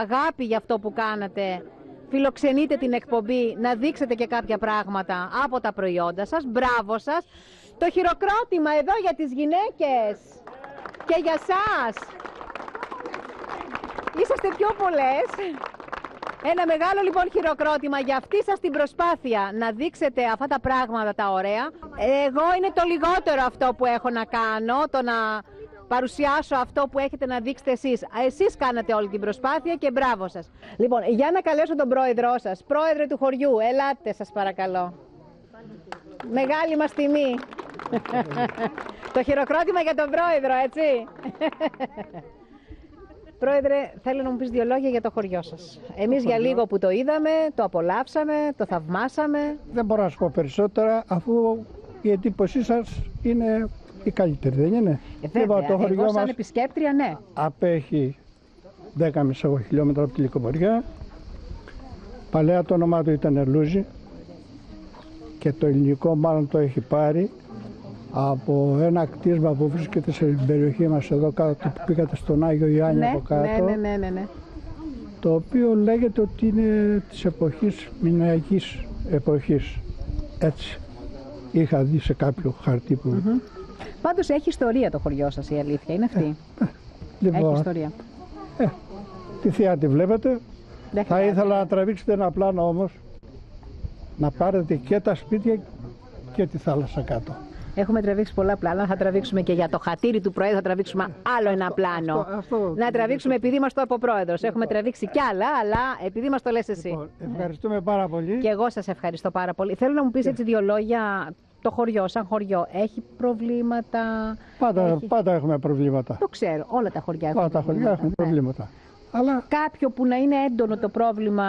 Speaker 4: αγάπη για αυτό που κάνατε. Φιλοξενείτε την εκπομπή να δείξετε και κάποια πράγματα από τα προϊόντα σας. Μπράβο σας. Το χειροκρότημα εδώ για τις γυναίκες και για σας. Είσαστε πιο πολλές. Ένα μεγάλο λοιπόν χειροκρότημα για αυτή σας την προσπάθεια να δείξετε αυτά τα πράγματα τα ωραία. Εγώ είναι το λιγότερο αυτό που έχω να κάνω, το να παρουσιάσω αυτό που έχετε να δείξετε εσείς. Εσείς κάνατε όλη την προσπάθεια και μπράβο σας. Λοιπόν, για να καλέσω τον πρόεδρό σας, πρόεδρε του χωριού, ελάτε σας παρακαλώ. Μεγάλη μας τιμή. Το χειροκρότημα για τον πρόεδρο, έτσι. Πρόεδρε, θέλω να μου πεις δύο λόγια για το χωριό σας. Εμείς για λίγο που το είδαμε, το απολαύσαμε, το θαυμάσαμε.
Speaker 15: Δεν μπορώ να σου πω περισσότερα, αφού η εντύπωσή σας είναι η καλύτερη, δεν είναι?
Speaker 4: Βέβαια, το χωριό εγώ σαν επισκέπτρια, ναι.
Speaker 15: Απέχει 10,5 χιλιόμετρα από τη Λυκομοριά. Παλαιά το όνομά του ήταν Ερλούζη και το ελληνικό μάλλον το έχει πάρει από ένα κτίσμα που βρίσκεται στην περιοχή μας εδώ κάτω, που πήγατε στον Άγιο Ιωάννη από κάτω,
Speaker 4: ναι.
Speaker 15: Το οποίο λέγεται ότι είναι της εποχής, μιναϊκής εποχής. Έτσι είχα δει σε κάποιο χαρτί που...
Speaker 4: Πάντως έχει ιστορία το χωριό σας, η αλήθεια είναι αυτή.
Speaker 15: Λοιπόν,
Speaker 4: έχει ιστορία.
Speaker 15: Τη θεία τη βλέπετε. Θα ήθελα να τραβήξετε ένα πλάνο όμως, να πάρετε και τα σπίτια και τη θάλασσα κάτω.
Speaker 4: Έχουμε τραβήξει πολλά πλάνα, θα τραβήξουμε και για το χατήρι του Προέδρου, θα τραβήξουμε άλλο ένα πλάνο. Να τραβήξουμε επειδή είμαστε ο αποπρόεδρος. Έχουμε τραβήξει κι άλλα, αλλά επειδή μας το λες εσύ.
Speaker 15: Λοιπόν, ευχαριστούμε πάρα πολύ.
Speaker 4: Και εγώ σας ευχαριστώ πάρα πολύ. Θέλω να μου πεις έτσι δύο λόγια, το χωριό, σαν χωριό, έχει προβλήματα?
Speaker 15: Πάντα έχουμε προβλήματα.
Speaker 4: Το ξέρω, όλα τα χωριά έχουν
Speaker 15: προβλήματα. Όλα τα χωριά έχουν προβλήματα. Αλλά...
Speaker 4: Κάποιο που να είναι έντονο το πρόβλημα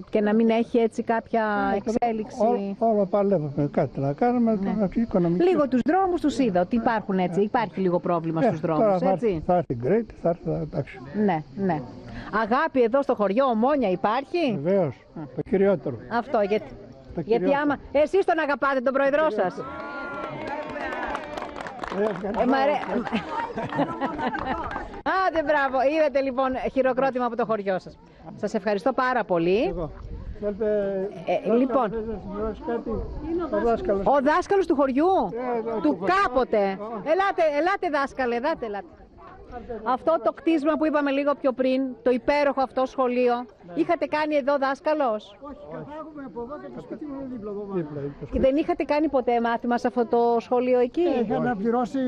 Speaker 4: και να μην έχει έτσι κάποια εξέλιξη.
Speaker 15: Όλα παλεύουμε, κάτι να κάνουμε, οικονομική.
Speaker 4: Λίγο τους δρόμους τους είδα ότι υπάρχουν έτσι, υπάρχει λίγο πρόβλημα στους δρόμους, έτσι.
Speaker 15: Θα έρθει γκρέιτ, θα έρθει, εντάξει.
Speaker 4: Ναι. Αγάπη εδώ στο χωριό, ομόνια υπάρχει?
Speaker 15: Βεβαίως, το κυριότερο.
Speaker 4: Αυτό, γιατί άμα εσείς τον αγαπάτε τον πρόεδρό σας. Άντε μπράβο, είδατε λοιπόν χειροκρότημα από το χωριό σας. Σας ευχαριστώ πάρα πολύ. Λοιπόν, ο δάσκαλος του χωριού, του κάποτε. Ελάτε δάσκαλε, ελάτε. Αυτό το κτίσμα που είπαμε λίγο πιο πριν, το υπέροχο αυτό σχολείο, είχατε κάνει εδώ δάσκαλος?
Speaker 15: Όχι, κατάγουμε από εδώ και το σπίτι μου είναι δίπλα εδώ.
Speaker 4: Και δεν είχατε κάνει ποτέ μάθημα σε αυτό το σχολείο εκεί?
Speaker 15: Είχα αναπληρώσει.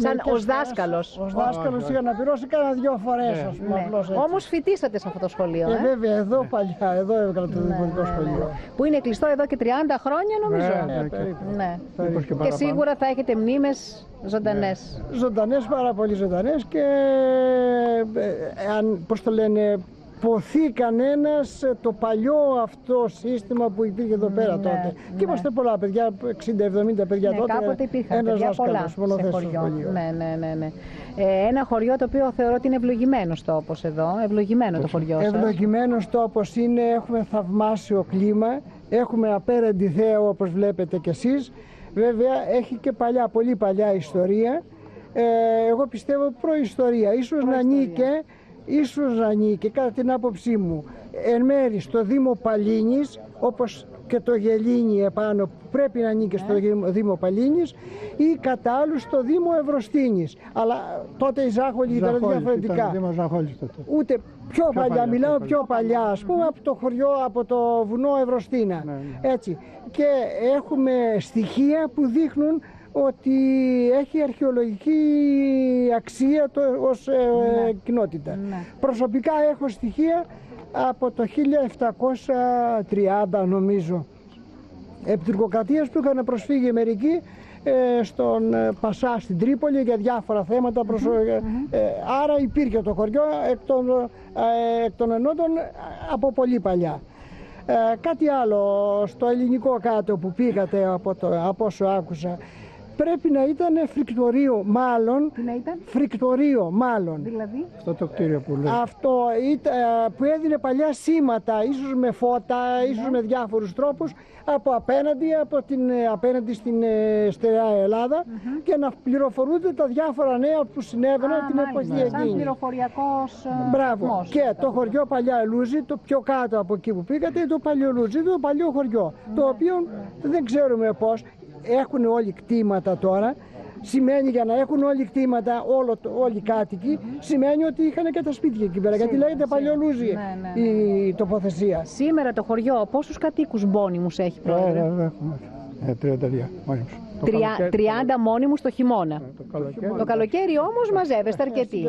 Speaker 4: Σαν ως δάσκαλος?
Speaker 15: Ως δάσκαλος είχα αναπληρώσει κάνα 2 φορές, ας πούμε.
Speaker 4: Όμως φοιτήσατε σε αυτό το σχολείο,
Speaker 15: Βέβαια, εδώ παλιά, εδώ έβγαλα το δημοτικό σχολείο.
Speaker 4: Που είναι κλειστό εδώ και 30 χρόνια νομίζω. Ναι. Και σίγουρα θα έχετε μνήμες ζωντανές.
Speaker 15: Ζωντανές, πάρα πολύ ζωντανές και αν, πώς το λένε, ποθεί κανένας το παλιό αυτό σύστημα που υπήρχε εδώ πέρα τότε. Και είμαστε πολλά παιδιά, 60-70 παιδιά τότε.
Speaker 4: Κάποτε υπήρχαν παιδιά πολλά σε χωριό. Ναι. Ένα χωριό το οποίο θεωρώ ότι είναι ευλογημένος τόπος εδώ. Ευλογημένο το χωριό σας.
Speaker 15: Ευλογημένος τόπος είναι, έχουμε θαυμάσιο κλίμα, έχουμε απέραντη θέα όπως βλέπετε κι εσείς. Βέβαια έχει και παλιά, πολύ παλιά ιστορία. Εγώ πιστεύω προϊστορία. Ίσως να ανήκε κατά την άποψή μου εν μέρη στο Δήμο Παλίνης, όπως και το Γελίνι επάνω που πρέπει να ανήκει στο Δήμο Παλίνης, ή κατά άλλου στο Δήμο Ευρωστίνης. Αλλά τότε η Ζάχολη ήταν διαφορετικά. Ούτε πιο παλιά, μιλάω πιο παλιά, ας πούμε από το χωριό, από το βουνό Ευρωστίνα. Έτσι. Και έχουμε στοιχεία που δείχνουν ότι έχει αρχαιολογική αξία ως κοινότητα. Προσωπικά έχω στοιχεία από το 1730 νομίζω, επί τουρκοκρατίας που είχαν προσφύγει μερικοί στον Πασά στην Τρίπολη για διάφορα θέματα. Άρα υπήρχε το χωριό εκ των ενότων από πολύ παλιά. Κάτι άλλο στο ελληνικό κάτω που πήγατε από όσο άκουσα, πρέπει να ήταν φρικτορείο μάλλον.
Speaker 4: Τι να ήταν?
Speaker 15: Φρικτορείο μάλλον.
Speaker 4: Δηλαδή?
Speaker 15: Αυτό το κτίριο που λέει. Αυτό που έδινε παλιά σήματα, ίσως με φώτα, ίσως με διάφορους τρόπους, από απέναντι στην στερεά Ελλάδα και να πληροφορούνται τα διάφορα νέα που συνέβαιναν την εποχή εκείνη.
Speaker 4: Σαν πληροφοριακός
Speaker 15: Μπράβο. Και το χωριό Παλιά Ελούζη, το πιο κάτω από εκεί που πήγατε, είναι το Παλιό Ελούζη, το παλιό χωριό, το οποίο δεν ξέρουμε πώς. Έχουν όλοι κτήματα τώρα. Σημαίνει για να έχουν όλοι κτήματα, όλοι οι κάτοικοι, σημαίνει ότι είχαν και τα σπίτια εκεί πέρα. Γιατί λέγεται Παλιολούζη η τοποθεσία.
Speaker 4: Σήμερα το χωριό πόσους κατοίκους μόνιμους έχει, πρόεδρε?
Speaker 15: Έχουμε 32 μόνιμους.
Speaker 4: 30 μόνιμους το χειμώνα. Το καλοκαίρι όμως μαζεύεστε αρκετοί.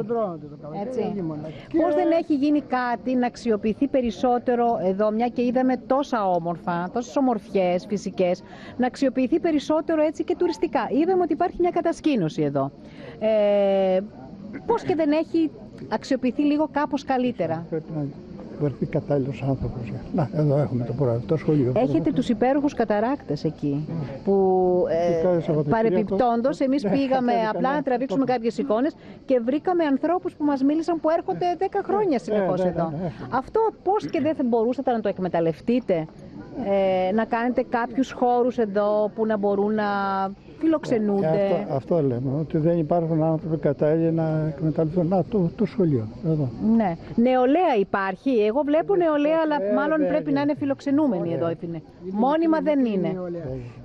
Speaker 4: Πώς δεν έχει γίνει κάτι να αξιοποιηθεί περισσότερο εδώ, μια και είδαμε τόσα όμορφα, τόσες ομορφιές φυσικές, να αξιοποιηθεί περισσότερο έτσι και τουριστικά? Είδαμε ότι υπάρχει μια κατασκήνωση εδώ. Πώς και δεν έχει αξιοποιηθεί λίγο κάπως καλύτερα?
Speaker 15: Βρεθεί κατάλληλος άνθρωπος. Να, εδώ έχουμε το σχολείο.
Speaker 4: Έχετε τους υπέροχους καταράκτες εκεί, που παρεπιπτόντως εμείς πήγαμε απλά να τραβήξουμε κάποιες εικόνες και βρήκαμε ανθρώπους που μας μίλησαν που έρχονται 10 χρόνια συνεχώς εδώ. Αυτό πώς και δεν θα μπορούσατε να το εκμεταλλευτείτε, να κάνετε κάποιους χώρους εδώ που να μπορούν να φιλοξενούνται?
Speaker 15: Αυτό λέμε, ότι δεν υπάρχουν άνθρωποι κατάλληλοι να εκμεταλλευτούν. Να, το σχολείο, εδώ.
Speaker 4: Ναι. Νεολαία υπάρχει? Εγώ βλέπω νεολαία, αλλά μάλλον πρέπει να είναι φιλοξενούμενοι εδώ. Μόνιμα δεν είναι.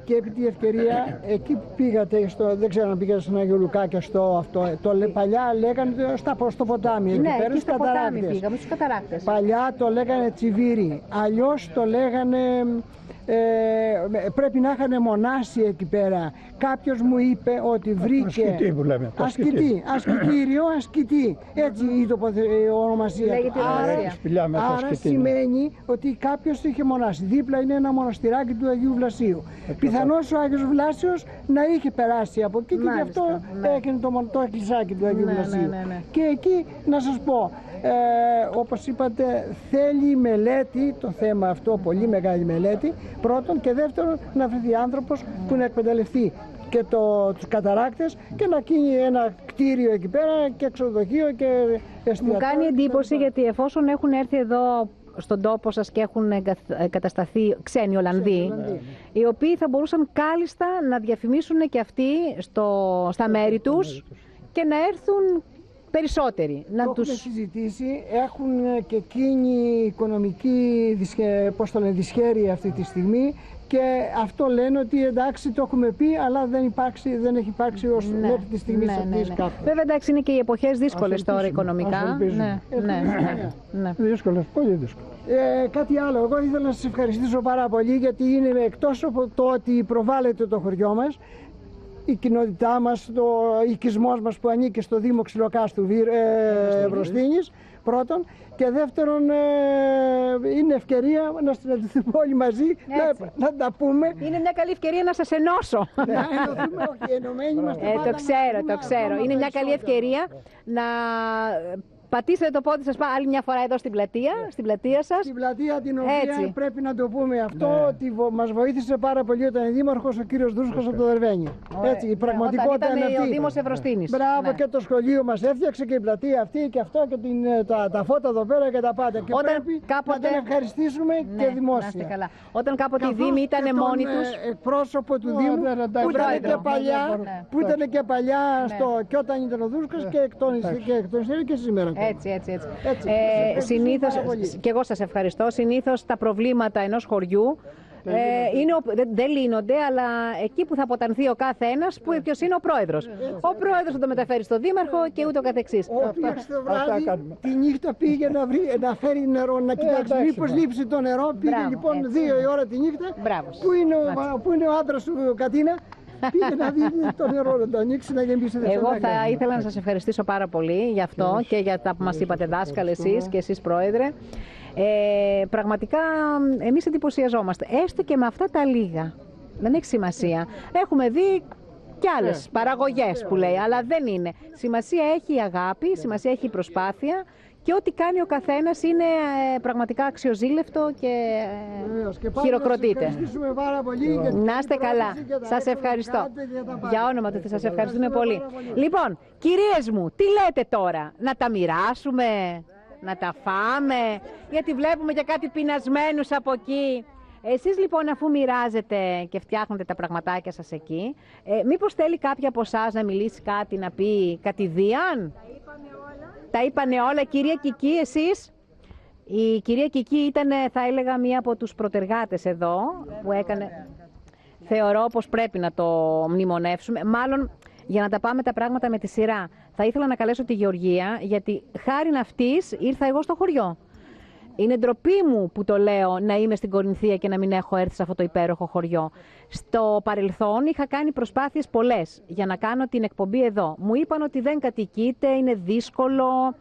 Speaker 15: Και επί τη ευκαιρία, εκεί που πήγατε, δεν ξέρω αν πήγατε στον Άγιο Λουκά και παλιά λέγανε στο ποτάμι.
Speaker 4: Ναι, εκεί στο ποτάμι πήγαμε, στους καταράκτες.
Speaker 15: Παλιά το λέγανε τσιβίρι, αλλιώς το λέγανε... πρέπει να είχαν μονάσει εκεί πέρα. Κάποιος μου είπε ότι βρήκε ασκητή που λέμε, ασκητή, έτσι η ονομασία του. Άρα σημαίνει ότι κάποιος είχε μονάσει. Δίπλα είναι ένα μοναστηράκι του Αγίου Βλασίου. Πιθανώς ο Άγιος Βλάσιος να είχε περάσει από εκεί και γι' αυτό έκανε το εκκλησάκι του Αγίου Βλασίου. Και εκεί να σας πω, όπως είπατε, θέλει μελέτη το θέμα αυτό, πολύ μεγάλη μελέτη, πρώτον, και δεύτερον να βρεθεί άνθρωπος που να εκμεταλλευτεί και τους καταράκτες και να γίνει ένα κτίριο εκεί πέρα και ξενοδοχείο και εστιατόριο.
Speaker 4: Μου κάνει εντύπωση γιατί εφόσον έχουν έρθει εδώ στον τόπο σας και έχουν κατασταθεί ξένοι Ολλανδοί, οι οποίοι θα μπορούσαν κάλλιστα να διαφημίσουν και αυτοί στα μέρη τους και να έρθουν περισσότεροι.
Speaker 16: Το έχουμε συζητήσει, έχουν και εκείνη οικονομική δυσχέρεια αυτή τη στιγμή και αυτό λένε ότι εντάξει το έχουμε πει, αλλά δεν έχει υπάρξει ως μέχρι τη στιγμή αυτής κάπου.
Speaker 4: Βέβαια εντάξει είναι και οι εποχές δύσκολες τώρα οικονομικά.
Speaker 16: Δύσκολες, πολύ δύσκολες. Κάτι άλλο, εγώ ήθελα να σας ευχαριστήσω πάρα πολύ γιατί είναι εκτός από το ότι προβάλλεται το χωριό μας, η κοινότητά μας, ο οικισμός μας που ανήκει στο Δήμο Ξυλοκάστου Ευρωστήνης, πρώτον, και δεύτερον είναι ευκαιρία να συναντηθούμε όλοι μαζί, να τα πούμε.
Speaker 4: Είναι μια καλή ευκαιρία να σας ενώσω.
Speaker 16: Να ενωθούμε, όχι, ενωμένοι είμαστε πάντα.
Speaker 4: Το ξέρω. Είναι μια καλή ευκαιρία να πατήσετε το πόδι σας άλλη μια φορά εδώ στην πλατεία σας.
Speaker 16: Στην πλατεία την οποία πρέπει να το πούμε αυτό, ότι μας βοήθησε πάρα πολύ όταν δήμαρχος ο κύριος Δούσκος από το Δερβένιο. Έτσι, η πραγματικότητα είναι αυτή.
Speaker 4: Ο Δήμος Ευρωστήνης.
Speaker 16: Μπράβο, και το σχολείο μας έφτιαξε και η πλατεία αυτή και αυτό και τα φώτα εδώ πέρα και τα πάντα. Και πρέπει να τον ευχαριστήσουμε και δημόσια.
Speaker 4: Όταν κάποτε οι Δήμοι ήταν μόνοι τους.
Speaker 16: Εκπρόσωπο του Δήμου που ήταν και παλιά και όταν ήταν ο Δούσκος και εκ των υστέρων και σήμερα.
Speaker 4: Έτσι. Συνήθως, και εγώ σας ευχαριστώ, συνήθως τα προβλήματα ενός χωριού δεν λύνονται, αλλά εκεί που θα αποτανθεί ο κάθε ένας, ποιος είναι ο πρόεδρος. Ο πρόεδρος θα το μεταφέρει στο δήμαρχο και ούτω καθεξής.
Speaker 16: Ο οποίος το βράδυ τη νύχτα πήγε να φέρει νερό, να κοιτάξει μήπως λείψει το νερό. Πήγε λοιπόν 2 η ώρα τη νύχτα. Πού είναι ο άντρας του Κατίνα. Πήγε να δει το νερό, να το ανοίξει, να γεμίσει.
Speaker 4: Εγώ θα ήθελα να σας ευχαριστήσω πάρα πολύ για αυτό και για τα που μας είπατε δάσκαλε εσείς και εσείς πρόεδρε. Πραγματικά εμείς εντυπωσιαζόμαστε, έστω και με αυτά τα λίγα. Δεν έχει σημασία. Έχουμε δει κι άλλες παραγωγές που λέει, αλλά δεν είναι. Σημασία έχει η αγάπη, σημασία έχει η προσπάθεια. Και ό,τι κάνει ο καθένας είναι πραγματικά αξιοζήλευτο και χειροκροτείται.
Speaker 16: Ευχαριστήσουμε πάρα πολύ.
Speaker 4: Να είστε καλά. Σας ευχαριστώ. Για όνομα του σας ευχαριστούμε πολύ. Λοιπόν, κυρίες μου, τι λέτε τώρα? Να τα μοιράσουμε, να τα φάμε, γιατί βλέπουμε και κάτι πεινασμένους από εκεί. Εσείς λοιπόν αφού μοιράζετε και φτιάχνετε τα πραγματάκια σας εκεί, μήπως θέλει κάποια από εσάς να μιλήσει κάτι, να πει κατηδίαν? Τα είπανε όλα. Κυρία Κική, εσείς? Η κυρία Κική ήταν, θα έλεγα, μία από τους προτεργάτες εδώ που έκανε. Θεωρώ πως πρέπει να το μνημονεύσουμε. Μάλλον για να τα πάμε τα πράγματα με τη σειρά. Θα ήθελα να καλέσω τη Γεωργία, γιατί χάριν αυτής ήρθα εγώ στο χωριό. Είναι ντροπή μου που το λέω να είμαι στην Κορινθία και να μην έχω έρθει σε αυτό το υπέροχο χωριό. Στο παρελθόν είχα κάνει προσπάθειες πολλές για να κάνω την εκπομπή εδώ. Μου είπαν ότι δεν κατοικείται, είναι δύσκολο.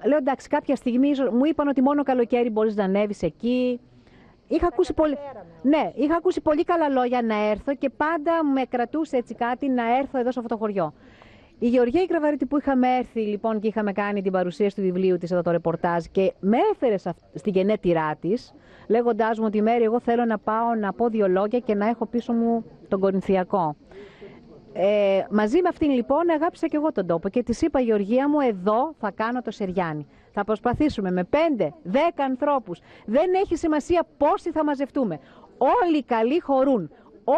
Speaker 4: Λέω εντάξει, κάποια στιγμή μου είπαν ότι μόνο καλοκαίρι μπορείς να ανέβεις εκεί. Είχα ακούσει πολύ καλά λόγια να έρθω και πάντα με κρατούσε έτσι κάτι να έρθω εδώ σε αυτό το χωριό. Η Γεωργία η Κραβαρίτη που είχαμε έρθει λοιπόν και είχαμε κάνει την παρουσίαση του βιβλίου της εδώ το ρεπορτάζ και με έφερε στην γενέτειρά της, λέγοντάς μου ότι Μέρη, εγώ θέλω να πάω να πω 2 λόγια και να έχω πίσω μου τον Κορινθιακό. Μαζί με αυτήν λοιπόν αγάπησα και εγώ τον τόπο και της είπα, Γεωργία μου, εδώ θα κάνω το Σεριάνι. Θα προσπαθήσουμε με 5-10 ανθρώπους. Δεν έχει σημασία πόσοι θα μαζευτούμε. Όλοι οι καλοί χωρούν.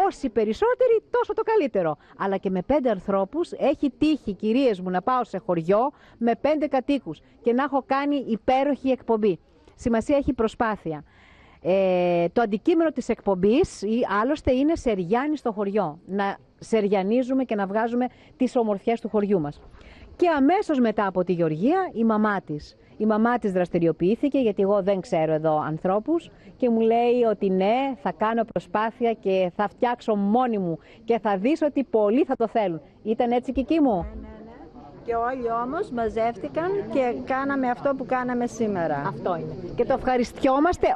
Speaker 4: Όσοι περισσότεροι, τόσο το καλύτερο. Αλλά και με 5 ανθρώπους έχει τύχει, κυρίες μου, να πάω σε χωριό με 5 κατοίκους και να έχω κάνει υπέροχη εκπομπή. Σημασία έχει προσπάθεια. Το αντικείμενο της εκπομπής άλλωστε είναι Σεριάνι στο χωριό. Να σεριανίζουμε και να βγάζουμε τις ομορφιές του χωριού μας. Και αμέσως μετά από τη Γεωργία η μαμά της. Η μαμά της δραστηριοποιήθηκε, γιατί εγώ δεν ξέρω εδώ ανθρώπους, και μου λέει ότι ναι, θα κάνω προσπάθεια και θα φτιάξω μόνη μου και θα δεις ότι πολλοί θα το θέλουν. Ήταν έτσι, Κική μου?
Speaker 14: Και όλοι όμως μαζεύτηκαν και κάναμε αυτό που κάναμε σήμερα.
Speaker 4: Αυτό είναι. Και το ευχαριστιόμαστε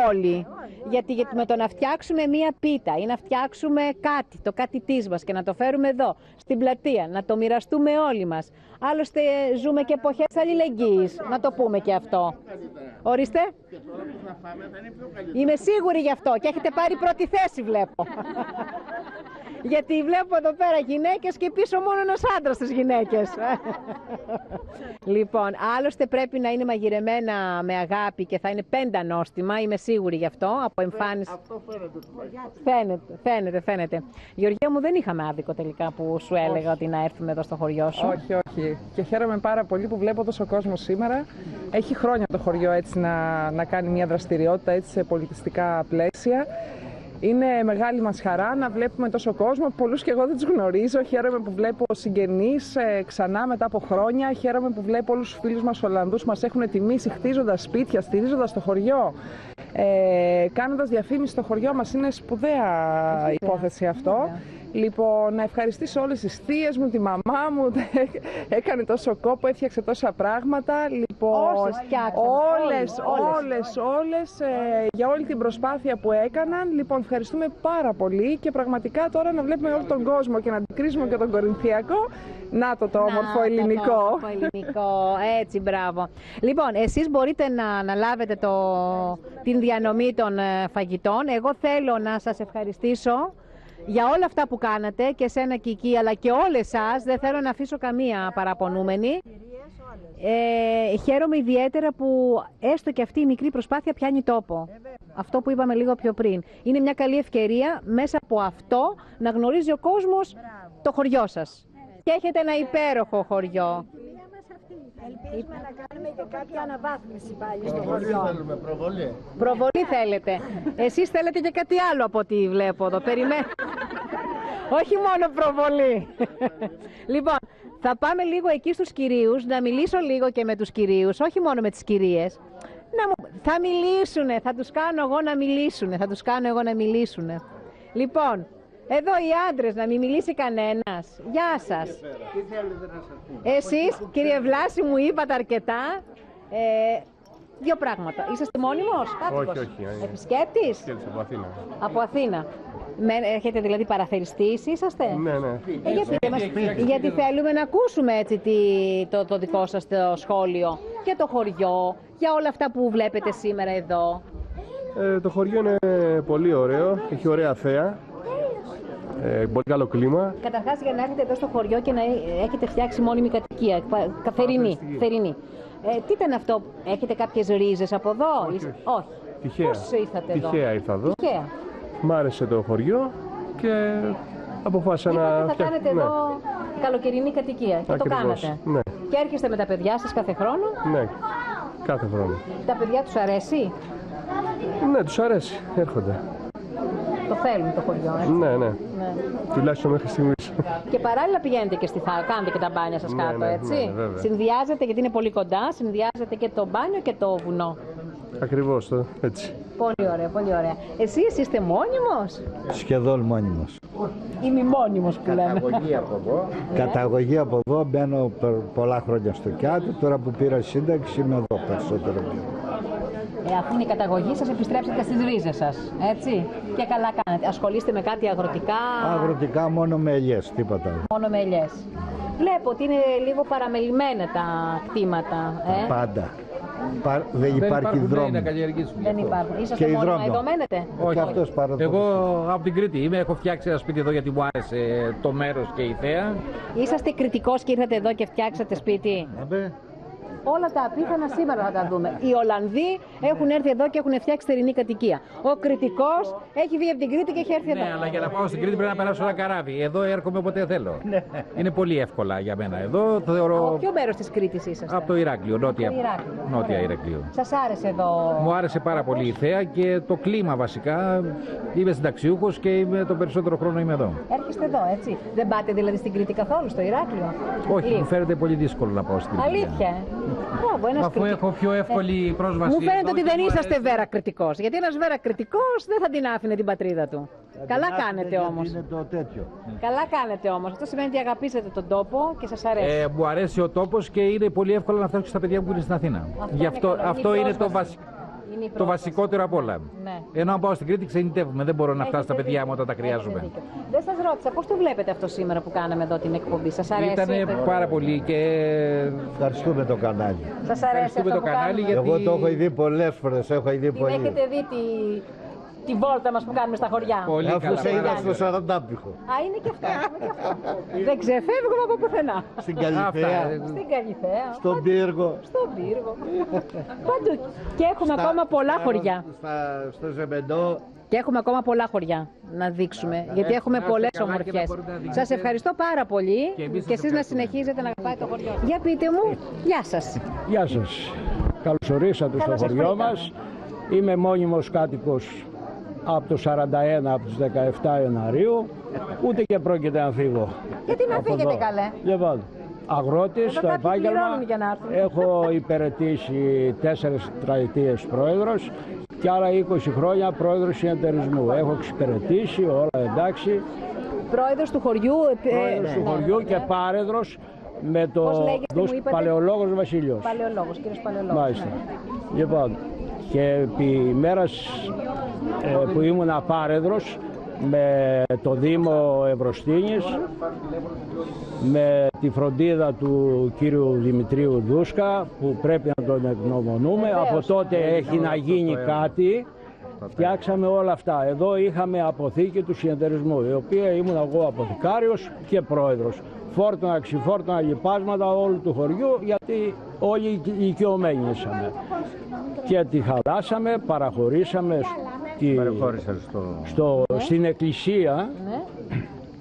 Speaker 4: όλοι. Γιατί με το να φτιάξουμε μία πίτα ή να φτιάξουμε κάτι, το κάτι της μας και να το φέρουμε εδώ, στην πλατεία, να το μοιραστούμε όλοι μας. Άλλωστε ζούμε και εποχές αλληλεγγύης, να το πούμε και αυτό. Ορίστε. Είμαι σίγουρη γι' αυτό και έχετε πάρει πρώτη θέση, βλέπω.
Speaker 2: Γιατί βλέπω εδώ πέρα γυναίκες και πίσω μόνο ένας άντρας στις γυναίκες. Λοιπόν, άλλωστε πρέπει να είναι μαγειρεμένα με αγάπη και θα είναι 5 νόστιμα, είμαι σίγουρη γι' αυτό, από εμφάνιση. Αυτό φαίνεται. Γεωργία μου, δεν είχαμε άδικο τελικά που σου έλεγα ότι να έρθουμε εδώ στο χωριό σου.
Speaker 7: Όχι. Και χαίρομαι πάρα πολύ που βλέπω τόσο κόσμο σήμερα. Έχει χρόνια το χωριό έτσι να κάνει μια δραστηριότητα έτσι σε πολιτιστικά πλαίσια. Είναι μεγάλη μας χαρά να βλέπουμε τόσο κόσμο, πολλούς και εγώ δεν τους γνωρίζω. Χαίρομαι που βλέπω συγγενείς ξανά μετά από χρόνια. Χαίρομαι που βλέπω όλους τους φίλους μας Ολλανδούς που μας έχουν τιμήσει χτίζοντας σπίτια, στηρίζοντας το χωριό, κάνοντας διαφήμιση στο χωριό μας. Είναι σπουδαία υπόθεση αυτό. Λοιπόν, να ευχαριστήσω όλες τις θείες μου, τη μαμά μου, έκανε τόσο κόπο, έφτιαξε τόσα πράγματα. Λοιπόν, όλες για όλη την προσπάθεια που έκαναν. Λοιπόν, ευχαριστούμε πάρα πολύ και πραγματικά τώρα να βλέπουμε όλο τον κόσμο και να αντικρίζουμε και τον Κορινθιακό. Να το όμορφο ελληνικό.
Speaker 2: Έτσι, μπράβο. Λοιπόν, εσείς μπορείτε να αναλάβετε την διανομή των φαγητών. Εγώ θέλω να σας ευχαριστήσω για όλα αυτά που κάνατε και εσένα Κική, αλλά και όλες σας. Δεν θέλω να αφήσω καμία παραπονούμενη. Χαίρομαι ιδιαίτερα που έστω και αυτή η μικρή προσπάθεια πιάνει τόπο. Αυτό που είπαμε λίγο πιο πριν. Είναι μια καλή ευκαιρία μέσα από αυτό να γνωρίζει ο κόσμος το χωριό σας. Και έχετε ένα υπέροχο χωριό.
Speaker 14: Ελπίζουμε να κάνουμε και κάποια αναβάθμιση πάλι στο χωριό.
Speaker 2: Προβολή θέλετε. Εσείς θέλετε και κάτι άλλο από ό,τι βλέπω εδώ. Όχι μόνο προβολή. Λοιπόν, θα πάμε λίγο εκεί στους κυρίους, να μιλήσω λίγο και με τους κυρίους, όχι μόνο με τις κυρίες. Θα μιλήσουνε, θα τους κάνω εγώ να μιλήσουνε, Λοιπόν, εδώ οι άντρες, να μην μιλήσει κανένας. Γεια σας.
Speaker 1: Τι θέλετε να σας πούμε?
Speaker 2: Εσείς, κύριε Βλάση, μου είπατε αρκετά. Δύο πράγματα. Είσαστε μόνιμος, κάτοικος?
Speaker 17: Όχι.
Speaker 2: Επισκέπτης?
Speaker 17: Από Αθήνα.
Speaker 2: Από Αθήνα. Έχετε δηλαδή παραθεριστείς, είσαστε?
Speaker 17: Ναι.
Speaker 2: Γιατί θέλουμε να ακούσουμε έτσι το δικό σας το σχόλιο για το χωριό, για όλα αυτά που βλέπετε σήμερα εδώ.
Speaker 17: Το χωριό είναι πολύ ωραίο, έχει ωραία θέα. Πολύ καλό κλίμα.
Speaker 2: Καταρχάς, για να έρθετε εδώ στο χωριό και να έχετε φτιάξει μόνιμη κατοικία, θερινή. Τι ήταν αυτό, έχετε κάποιες ρίζες από εδώ?
Speaker 17: Όχι. Τυχαία.
Speaker 2: Πώς ήρθατε εδώ?
Speaker 17: Τυχαία ήρθα εδώ. Μ' άρεσε το χωριό και αποφάσισα να
Speaker 2: θα κάνετε εδώ καλοκαιρινή κατοικία. Και το κάνατε.
Speaker 17: Ναι.
Speaker 2: Και έρχεστε με τα παιδιά σας κάθε χρόνο?
Speaker 17: Ναι, κάθε χρόνο.
Speaker 2: Τα παιδιά τους αρέσει?
Speaker 17: Ναι, τους αρέσει, έρχονται.
Speaker 2: Το θέλουν το χωριό, έτσι?
Speaker 17: Ναι. Τουλάχιστον μέχρι στιγμής.
Speaker 2: Και παράλληλα πηγαίνετε και στη θάλασσα, κάνετε και τα μπάνια σας κάτω, έτσι?
Speaker 17: Ναι,
Speaker 2: συνδυάζετε, γιατί είναι πολύ κοντά, συνδυάζετε και το μπάνιο και το βουνό.
Speaker 17: Ακριβώς, έτσι.
Speaker 2: Πολύ ωραία. Εσείς είστε μόνιμος?
Speaker 1: Σχεδόν μόνιμος.
Speaker 2: Ημιμόνιμος που λέμε.
Speaker 1: Καταγωγή από εδώ. Καταγωγή από εδώ, μπαίνω πολλά χρόνια στο Κιάτο, τώρα που πήρα σύνταξη είμαι εδώ περισσότερο.
Speaker 2: Αφού είναι η καταγωγή σας, επιστρέψετε στις ρίζες σας, έτσι? Και καλά κάνετε. Ασχολείστε με κάτι αγροτικά?
Speaker 1: Αγροτικά μόνο με ελιές, τίποτα.
Speaker 2: Μόνο με ελιές. Βλέπω ότι είναι λίγο παραμελημένα τα κτήματα.
Speaker 1: Πάντα. Δεν υπάρχει δρόμο.
Speaker 2: Δεν υπάρχουν. Είσαστε μόνο εδώ μένετε?
Speaker 18: Όχι. Εγώ από την Κρήτη είμαι. Έχω φτιάξει ένα σπίτι εδώ γιατί μου άρεσε το μέρος και η θέα.
Speaker 2: Είσαστε Κρητικός και ήρθατε εδώ και φτιάξατε σπίτι? Όλα τα απίθανα σήμερα θα τα δούμε. Οι Ολλανδοί έχουν έρθει εδώ και έχουν φτιάξει θερινή κατοικία. Ο Κρητικός έχει βγει από την Κρήτη και έχει έρθει εδώ.
Speaker 18: Ναι, αλλά για να πάω στην Κρήτη πρέπει να περάσω ένα καράβι. Εδώ έρχομαι όποτε θέλω. Είναι πολύ εύκολα για μένα. Εδώ θεωρώ.
Speaker 2: Από ποιο μέρος της Κρήτης είσαστε?
Speaker 18: Από το Ηράκλειο, νότια Ηράκλειο.
Speaker 2: Σας άρεσε εδώ?
Speaker 18: Μου άρεσε πάρα πολύ η θέα και το κλίμα βασικά. Είμαι συνταξιούχος και τον περισσότερο χρόνο είμαι εδώ.
Speaker 2: Έρχεστε εδώ, έτσι? Δεν πάτε δηλαδή στην Κρήτη καθόλου, στο Ηράκλειο?
Speaker 18: Όχι, μου φαίνεται πολύ δύσκολο να πάω στην Κρήτη.
Speaker 2: Αλήθεια?
Speaker 18: Αφού έχω πιο εύκολη πρόσβαση.
Speaker 2: Μου φαίνεται ότι δεν είσαστε Βέρα Κρητικός. Γιατί ένας Βέρα Κρητικός δεν θα την άφηνε την πατρίδα του. Καλά κάνετε όμως. Καλά κάνετε όμως. Αυτό σημαίνει ότι αγαπήσετε τον τόπο και σας αρέσει.
Speaker 18: Μου αρέσει ο τόπος και είναι πολύ εύκολο να φτάσω στα παιδιά που είναι στην Αθήνα. Γι' αυτό είναι το βασικότερο απ' όλα.
Speaker 2: Ναι.
Speaker 18: Ενώ αν πάω στην Κρήτη ξενιτεύουμε. Δεν μπορώ να φτάσω στα παιδιά μου όταν τα χρειάζομαι.
Speaker 2: Δεν σας ρώτησα πώς το βλέπετε αυτό σήμερα που κάναμε εδώ την εκπομπή. Σας αρέσει?
Speaker 18: Ήτανε πάρα πολύ και
Speaker 1: ευχαριστούμε το κανάλι.
Speaker 2: Σας αρέσει αυτό
Speaker 18: το κανάλι γιατί...
Speaker 1: Εγώ το έχω δει πολλές φορές.
Speaker 2: Έχετε δει τη βόλτα μας που κάνουμε στα χωριά.
Speaker 6: Πολύ
Speaker 19: Αφού
Speaker 6: καλά.
Speaker 19: σε είδα
Speaker 6: πάρα
Speaker 19: στο
Speaker 6: πολύ.
Speaker 19: Σαραντάπιχο.
Speaker 2: Α, είναι και αυτό. Δεν ξεφεύγουμε από πουθενά.
Speaker 19: Στην Καλυθέα.
Speaker 2: Στην Καλυθέα.
Speaker 19: Στον Πύργο.
Speaker 2: Στον Πύργο. Παντού. Και έχουμε ακόμα πολλά χωριά.
Speaker 19: Στο Ζεμπεντό.
Speaker 2: Και έχουμε ακόμα πολλά χωριά να δείξουμε, γιατί έχουμε πολλές ομορφιές. Σας ευχαριστώ πάρα πολύ και εσείς να συνεχίζετε να αγαπάτε το χωριό. Για πείτε μου, γεια σας.
Speaker 20: Γεια σας. Καλώς ορίσατε στο χωριό μας. Είμαι μόνιμος κάτοικος από το 41, από τους 17 Ιανουαρίου. Ούτε και πρόκειται να φύγω.
Speaker 2: Γιατί να
Speaker 20: από
Speaker 2: φύγετε
Speaker 20: εδώ.
Speaker 2: καλέ.
Speaker 20: Λοιπόν, αγρότης στο επάγγελμα.
Speaker 2: Για να έρθουν.
Speaker 20: Έχω υπηρετήσει 4 τετραετίες πρόεδρος και άλλα 20 χρόνια πρόεδρος συνεταιρισμού. Έχω εξυπηρετήσει, όλα εντάξει.
Speaker 2: Πρόεδρος του χωριού.
Speaker 20: Πρόεδρος του χωριού και πάρεδρος με το
Speaker 2: Πώς λέγεστε, μου είπατε?
Speaker 20: Παλαιολόγος Βασίλειος.
Speaker 2: Παλαιολόγος, κύριος Παλαιολόγος.
Speaker 20: Μάλιστα.
Speaker 2: Ναι.
Speaker 20: Λοιπόν, και επί μέρας που ήμουν απάρεδρος με το Δήμο Ευρωστίνης, με τη φροντίδα του κύριου Δημητρίου Δούσκα, που πρέπει να τον ευγνωμονούμε. Από τότε έχει να γίνει κάτι. Φτιάξαμε όλα αυτά. Εδώ είχαμε αποθήκη του συνεταιρισμού, η οποία ήμουν εγώ αποθηκάριος και πρόεδρος. Φόρτωνα, ξυφόρτωνα λοιπάσματα όλου του χωριού, γιατί όλοι οι οικειομένοι ήσαμε. Και τη χαλάσαμε, παραχωρήσαμε στην εκκλησία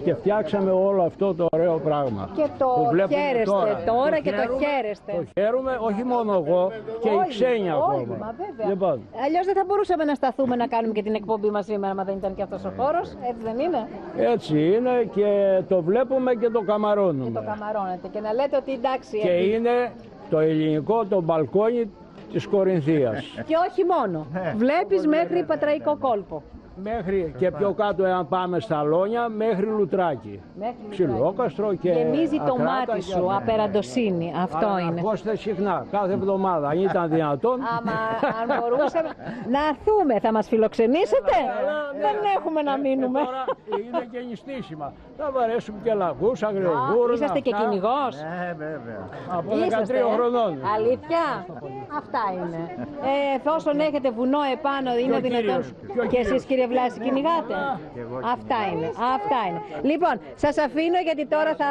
Speaker 20: και φτιάξαμε όλο αυτό το ωραίο πράγμα.
Speaker 2: Και το χαίρεστε τώρα και το χαίρεστε.
Speaker 20: Το χαίρομαι, όχι μόνο εγώ, και οι ξένοι ακόμα.
Speaker 2: Μα βέβαια.
Speaker 20: Λοιπόν.
Speaker 2: Αλλιώς δεν θα μπορούσαμε να σταθούμε να κάνουμε και την εκπομπή μας σήμερα, άμα δεν ήταν και αυτός ο χώρος. Έτσι δεν είναι?
Speaker 20: Έτσι είναι και το βλέπουμε και το καμαρώνουμε.
Speaker 2: Και το καμαρώνετε και να λέτε ότι εντάξει.
Speaker 20: Και είναι το ελληνικό το μπαλκόνι της Κορινθίας.
Speaker 2: Και όχι μόνο. Βλέπεις μέχρι Πατραϊκό κόλπο.
Speaker 20: Μέχρι και πιο κάτω, εάν πάμε στα Λόνια, μέχρι Λουτράκι. Ξυλόκαστρο και
Speaker 2: γεμίζει το
Speaker 20: Ακράτα
Speaker 2: μάτι
Speaker 20: και
Speaker 2: σου, απεραντοσύνη. Αυτό
Speaker 20: αλλά
Speaker 2: είναι.
Speaker 20: Ακούστε συχνά, κάθε εβδομάδα, αν ήταν δυνατόν.
Speaker 2: Άμα αν μπορούσαμε να έρθουμε, θα μας φιλοξενήσετε? Δεν έχουμε να μείνουμε.
Speaker 20: Τώρα είναι και νηστίσιμα. Θα βαρέσουμε και λαγούς, αγριογούρους.
Speaker 2: Είσαστε και κυνηγός?
Speaker 19: Ναι, βέβαια.
Speaker 20: Από 13 χρονών.
Speaker 2: Αλήθεια? Αυτά είναι. Εφόσον έχετε βουνό επάνω, είναι δυνατόν. Και εσείς, κύριε Βλάση, κυνηγάτε? Αυτά είναι. Αυτά είναι. Λοιπόν, σας αφήνω γιατί τώρα θα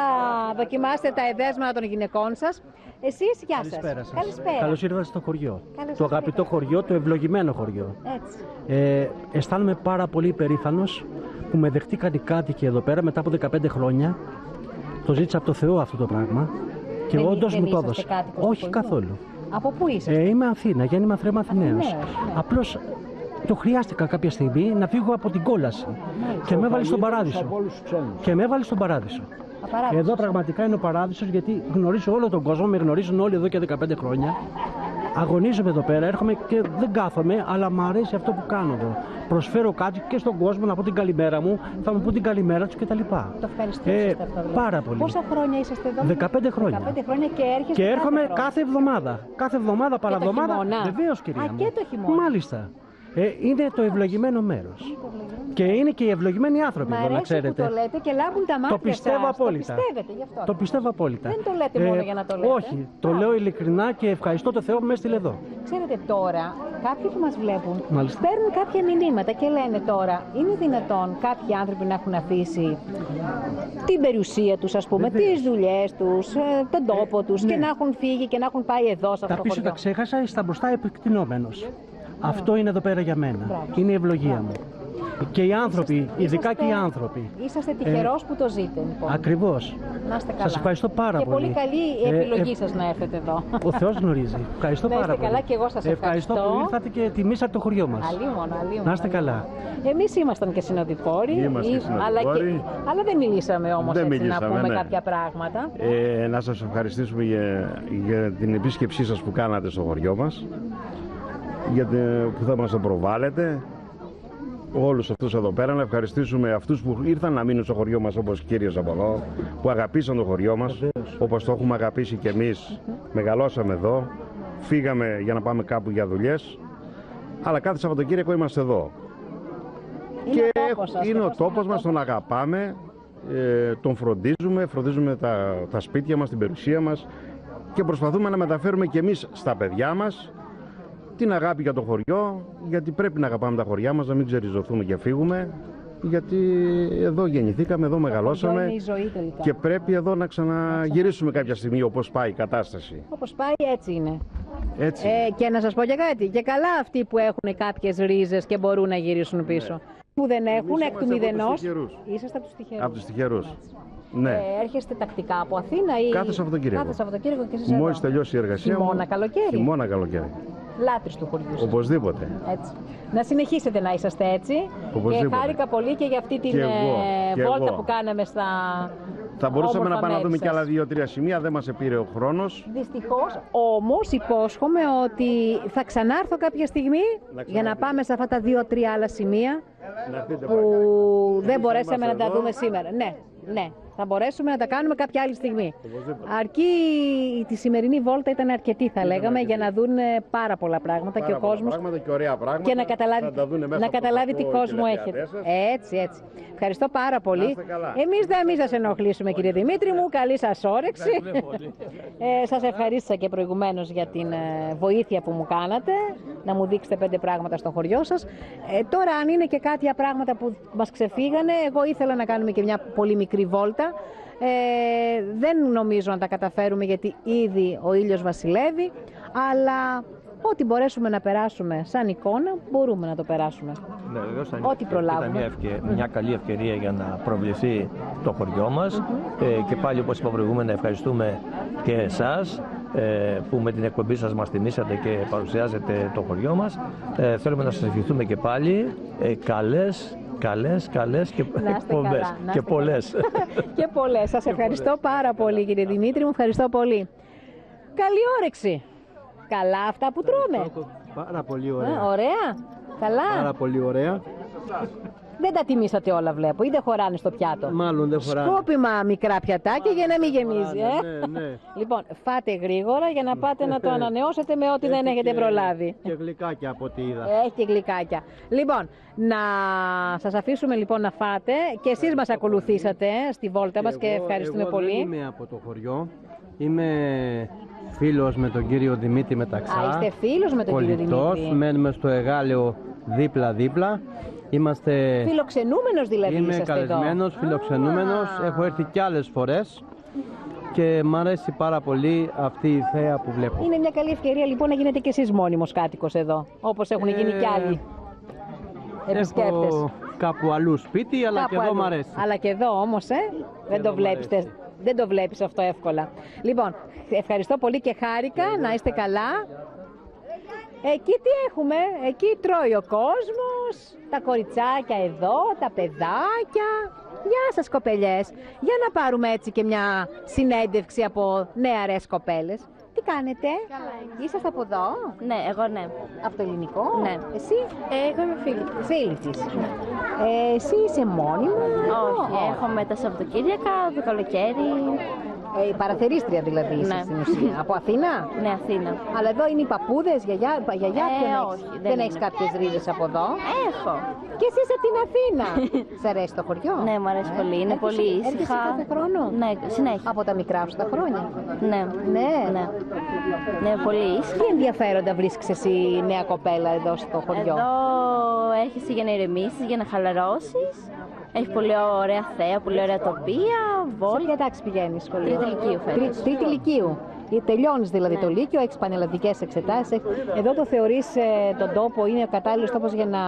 Speaker 2: δοκιμάσετε τα εδέσματα των γυναικών σας. Εσείς, γεια σας. Καλησπέρα.
Speaker 21: Καλώς ήρθατε στο χωριό.
Speaker 2: Καλώς
Speaker 21: Το αγαπητό χωριό, το ευλογημένο χωριό.
Speaker 2: Έτσι.
Speaker 21: Αισθάνομαι πάρα πολύ υπερήφανος που με δεχτήκαν οι κάτοικοι εδώ πέρα μετά από 15 χρόνια. Το ζήτησα από το Θεό αυτό το πράγμα και όντως μου το έδωσε. Όχι καθόλου.
Speaker 2: Από πού είσαστε?
Speaker 21: Είμαι Αθήνα, γέννημα Θρέμα Αθηναίος.
Speaker 2: Ναι.
Speaker 21: Απλώς το χρειάστηκα κάποια στιγμή να φύγω από την κόλαση και με έβαλε στον παράδεισο. Και με έβαλε στον παράδεισο. Εδώ πραγματικά είναι ο παράδεισος, γιατί γνωρίζω όλο τον κόσμο, με γνωρίζουν όλοι εδώ και 15 χρόνια. Αγωνίζομαι εδώ πέρα, έρχομαι και δεν κάθομαι, αλλά μου αρέσει αυτό που κάνω εδώ. Προσφέρω κάτι και στον κόσμο, να πω την καλημέρα μου, θα μου πω την καλημέρα του κτλ.
Speaker 2: Το ευχαριστήσατε αυτό.
Speaker 21: Πάρα πολύ.
Speaker 2: Πόσα χρόνια είσαστε εδώ?
Speaker 21: 15 χρόνια.
Speaker 2: 15 χρόνια και έρχεστε.
Speaker 21: Και έρχομαι
Speaker 2: κάθε
Speaker 21: εβδομάδα. Κάθε εβδομάδα, παραβδομάδα. Βεβαίως, κυρία μου.
Speaker 2: Και το χειμώνα.
Speaker 21: Μάλιστα. Είναι το ευλογημένο μέρος. Και είναι και οι ευλογημένοι άνθρωποι εδώ, να ξέρετε.
Speaker 2: Που το λέτε και λάβουν τα μάτια
Speaker 21: Το πιστεύω
Speaker 2: σας.
Speaker 21: απόλυτα.
Speaker 2: Το πιστεύετε γι' αυτό.
Speaker 21: Το πιστεύω απόλυτα.
Speaker 2: Δεν το λέτε μόνο για να το λέτε.
Speaker 21: Όχι, το λέω ειλικρινά και ευχαριστώ το Θεό που με έστειλε εδώ.
Speaker 2: Ξέρετε τώρα, κάποιοι που μας βλέπουν
Speaker 21: Μάλιστα.
Speaker 2: παίρνουν κάποια μηνύματα και λένε τώρα, είναι δυνατόν κάποιοι άνθρωποι να έχουν αφήσει την περιουσία τους, ας πούμε, τις δουλειές τους, τον τόπο τους και να έχουν φύγει και να έχουν πάει εδώ σε αυτό
Speaker 21: Τα
Speaker 2: το
Speaker 21: πίσω
Speaker 2: χωριό?
Speaker 21: τα ξέχασα, στα μπροστά επεκτηνόμενος. Αυτό είναι εδώ πέρα για μένα. Είναι η ευλογία μου. Και οι άνθρωποι, ειδικά και οι άνθρωποι.
Speaker 2: Είσαστε τυχερός που το ζείτε, λοιπόν.
Speaker 21: Ακριβώς.
Speaker 2: Να είστε καλά.
Speaker 21: Σας ευχαριστώ πάρα
Speaker 2: και
Speaker 21: πολύ.
Speaker 2: Και πολύ καλή η επιλογή σας να έρθετε εδώ.
Speaker 21: Ο Θεός γνωρίζει. Ευχαριστώ
Speaker 2: να
Speaker 21: πάρα
Speaker 2: είστε
Speaker 21: πολύ.
Speaker 2: καλά και εγώ σας ευχαριστώ.
Speaker 21: Ευχαριστώ που ήρθατε και τιμήσατε το χωριό μας.
Speaker 2: Αλίμονο.
Speaker 21: Να είστε καλά.
Speaker 2: Εμείς ήμασταν και συνοδοιπόροι, αλλά δεν μιλήσαμε όμως να πούμε κάποια πράγματα.
Speaker 22: Να σας ευχαριστήσουμε για την επίσκεψή σας που κάνατε στο χωριό μας, που θα μας το προβάλλετε. Όλους αυτούς εδώ πέρα, να ευχαριστήσουμε αυτούς που ήρθαν να μείνουν στο χωριό μας, όπως κύριος από εδώ, που αγαπήσαν το χωριό μας, όπως το έχουμε αγαπήσει και εμείς. Μεγαλώσαμε εδώ, φύγαμε για να πάμε κάπου για δουλειές, αλλά κάθε Σαββατοκύριακο είμαστε εδώ. Είναι ο τόπος μας, τον αγαπάμε, τον φροντίζουμε τα σπίτια μας, την περιουσία μας και προσπαθούμε να μεταφέρουμε και εμείς στα παιδιά μας την αγάπη για το χωριό, γιατί πρέπει να αγαπάμε τα χωριά μας, να μην ξεριζωθούμε και φύγουμε. Γιατί εδώ γεννηθήκαμε, εδώ μεγαλώσαμε
Speaker 4: είναι η ζωή, τελικά.
Speaker 22: Και πρέπει εδώ να ξαναγυρίσουμε κάποια στιγμή όπως πάει η κατάσταση.
Speaker 4: Όπως πάει, έτσι είναι.
Speaker 22: Έτσι.
Speaker 4: Και να σας πω και κάτι, και καλά αυτοί που έχουν κάποιες ρίζες και μπορούν να γυρίσουν πίσω.
Speaker 22: Ναι.
Speaker 4: Που δεν έχουν, εκ του μηδενός.
Speaker 22: Είσαστε
Speaker 4: από τους τυχερούς.
Speaker 22: Από τους τυχερούς. Ναι.
Speaker 4: Έρχεστε τακτικά από Αθήνα ή
Speaker 22: κάθε Σαββατοκύριακο.
Speaker 4: Κάθε Σαββατοκύριακο και εσείς
Speaker 22: μόλις τελειώσει η εργασία.
Speaker 4: Χειμώνα, καλοκαίρι.
Speaker 22: Χειμώνα, καλοκαίρι.
Speaker 4: Λάτρης του χωριού σας.
Speaker 22: Οπωσδήποτε.
Speaker 4: Έτσι. Να συνεχίσετε να είσαστε έτσι.
Speaker 22: Οπωσδήποτε.
Speaker 4: Και χάρηκα πολύ και για αυτή την βόλτα που κάναμε στα.
Speaker 22: Θα μπορούσαμε να πάμε να δούμε
Speaker 4: σας.
Speaker 22: και άλλα 2-3 σημεία, δεν μας επήρε ο χρόνος.
Speaker 4: Δυστυχώς, όμως υπόσχομαι ότι θα ξανάρθω κάποια στιγμή για να πάμε σε αυτά τα 2-3 άλλα σημεία που δεν μπορέσαμε να τα δούμε σήμερα. Ναι, ναι. Θα μπορέσουμε να τα κάνουμε κάποια άλλη στιγμή. Αρκεί τη σημερινή βόλτα ήταν αρκετή, θα λέγαμε, για να δουν πάρα πολλά πράγματα και ο κόσμος.
Speaker 22: Και ωραία πράγματα.
Speaker 4: Και να καταλάβει τι κόσμο έχετε. Έτσι, έτσι. Ευχαριστώ πάρα πολύ. Εμείς δεν σας ενοχλήσουμε, κύριε Δημήτρη μου. Καλή σας όρεξη. Σας ευχαρίστησα και προηγουμένως για την βοήθεια που μου κάνατε, να μου δείξετε 5 πράγματα στο χωριό σας. Τώρα, αν είναι και κάτι πράγματα που μας ξεφύγανε, εγώ ήθελα να κάνουμε και μια πολύ μικρή βόλτα. Δεν νομίζω να τα καταφέρουμε γιατί ήδη ο ήλιος βασιλεύει, αλλά ό,τι μπορέσουμε να περάσουμε σαν εικόνα μπορούμε να το περάσουμε.
Speaker 3: Ναι, βεβαίως,
Speaker 4: ό,τι προλάβουμε.
Speaker 3: Ήταν μια καλή ευκαιρία για να προβληθεί το χωριό μας και πάλι, όπως είπα προηγούμενα, ευχαριστούμε και εσάς που με την εκπομπή σας μας τιμήσατε και παρουσιάζετε το χωριό μας. Θέλουμε να σας ευχηθούμε και πάλι καλές και εκπομπές και πολλές.
Speaker 4: Και πολλές. Σας ευχαριστώ πάρα πολύ, κύριε Δημήτρη μου, ευχαριστώ πολύ. Καλή όρεξη. Καλά αυτά που τρώμε.
Speaker 20: Πάρα πολύ ωραία.
Speaker 4: Ωραία. Καλά.
Speaker 20: Πάρα πολύ ωραία.
Speaker 4: Δεν τα τιμήσατε όλα, βλέπω, ή δεν χωράνε στο πιάτο.
Speaker 20: Μάλλον δεν χωράνε.
Speaker 4: Σκόπιμα μικρά πιατάκια για να μην γεμίζει.
Speaker 20: Ναι.
Speaker 4: Λοιπόν, φάτε γρήγορα για να πάτε να το ανανεώσετε με ό,τι δεν έχετε προλάβει.
Speaker 20: Και γλυκάκια από ό,τι είδα.
Speaker 4: Έχει και γλυκάκια. Λοιπόν, να σας αφήσουμε λοιπόν να φάτε και εσείς μας ακολουθήσατε στη βόλτα μας και ευχαριστούμε πολύ.
Speaker 20: Εγώ δεν είμαι από το χωριό. Είμαι φίλος με τον κύριο Δημήτρη Μεταξά.
Speaker 4: Είστε φίλος με τον κύριο Δημήτρη.
Speaker 20: Μένουμε στο Εγάλεο δίπλα-δίπλα. Είμαστε...
Speaker 4: Φιλοξενούμενος δηλαδή
Speaker 20: Είμαι
Speaker 4: είσαστε
Speaker 20: καλεσμένος, φιλοξενούμενος. Έχω έρθει κι άλλες φορές και μ' αρέσει πάρα πολύ αυτή η θέα που βλέπω.
Speaker 4: Είναι μια καλή ευκαιρία λοιπόν να γίνετε κι εσείς μόνιμος κάτοικος εδώ, όπως έχουν γίνει κι άλλοι επισκέπτες.
Speaker 20: Έχω κάπου αλλού σπίτι, αλλά και εδώ μ' αρέσει.
Speaker 4: Αλλά και εδώ όμως, δεν το βλέπεις αυτό εύκολα. Λοιπόν, ευχαριστώ πολύ και χάρηκα, να είστε καλά. Εκεί τι έχουμε, εκεί τρώει ο κόσμος, τα κοριτσάκια εδώ, τα παιδάκια. Γεια σας κοπελιές, για να πάρουμε έτσι και μια συνέντευξη από νεαρές κοπέλες. Τι κάνετε, είσαστε από εδώ?
Speaker 5: Ναι, εγώ ναι.
Speaker 4: Από το ελληνικό?
Speaker 5: Ναι.
Speaker 4: Εσύ?
Speaker 5: Εγώ είμαι φίλη.
Speaker 4: Φίλη της. Εσύ είσαι μόνιμα?
Speaker 5: Όχι, έχουμε τα Σαββατοκύριακα, το καλοκαίρι.
Speaker 4: Παραθερίστρια δηλαδή είσαι στην ουσία. Από Αθήνα?
Speaker 5: Ναι, Αθήνα.
Speaker 4: Αλλά εδώ είναι οι παππούδες, γιαγιά,
Speaker 5: όχι.
Speaker 4: Δεν έχεις κάποιες ρίζες από εδώ?
Speaker 5: Έχω.
Speaker 4: Και εσύ είσαι από την Αθήνα. Σ' αρέσει το χωριό?
Speaker 5: Ναι, μου αρέσει πολύ. Είναι πολύ ήσυχα.
Speaker 4: Έρχεσαι κάθε χρόνο?
Speaker 5: Ναι, συνέχεια.
Speaker 4: Από τα μικρά σου τα χρόνια?
Speaker 5: Ναι. Ναι, πολύ ήσυχα.
Speaker 4: Τι ενδιαφέροντα βρίσκεις εσύ νέα κοπέλα εδώ στο χωριό?
Speaker 5: Εδώ έρχεσαι για να ηρεμήσεις, για να χαλαρώσεις. Έχει πολύ ωραία θέα, πολύ ωραία τοπία, βόλτα.
Speaker 4: Σε ποια τάξη πηγαίνεις σχολείο?
Speaker 5: Τρίτη λυκείου φέτος.
Speaker 4: Τρίτη λυκείου. Τελειώνεις δηλαδή το λύκειο, έχεις πανελλαδικές εξετάσεις. Εδώ το θεωρείς τον τόπο, είναι ο κατάλληλος τόπος για να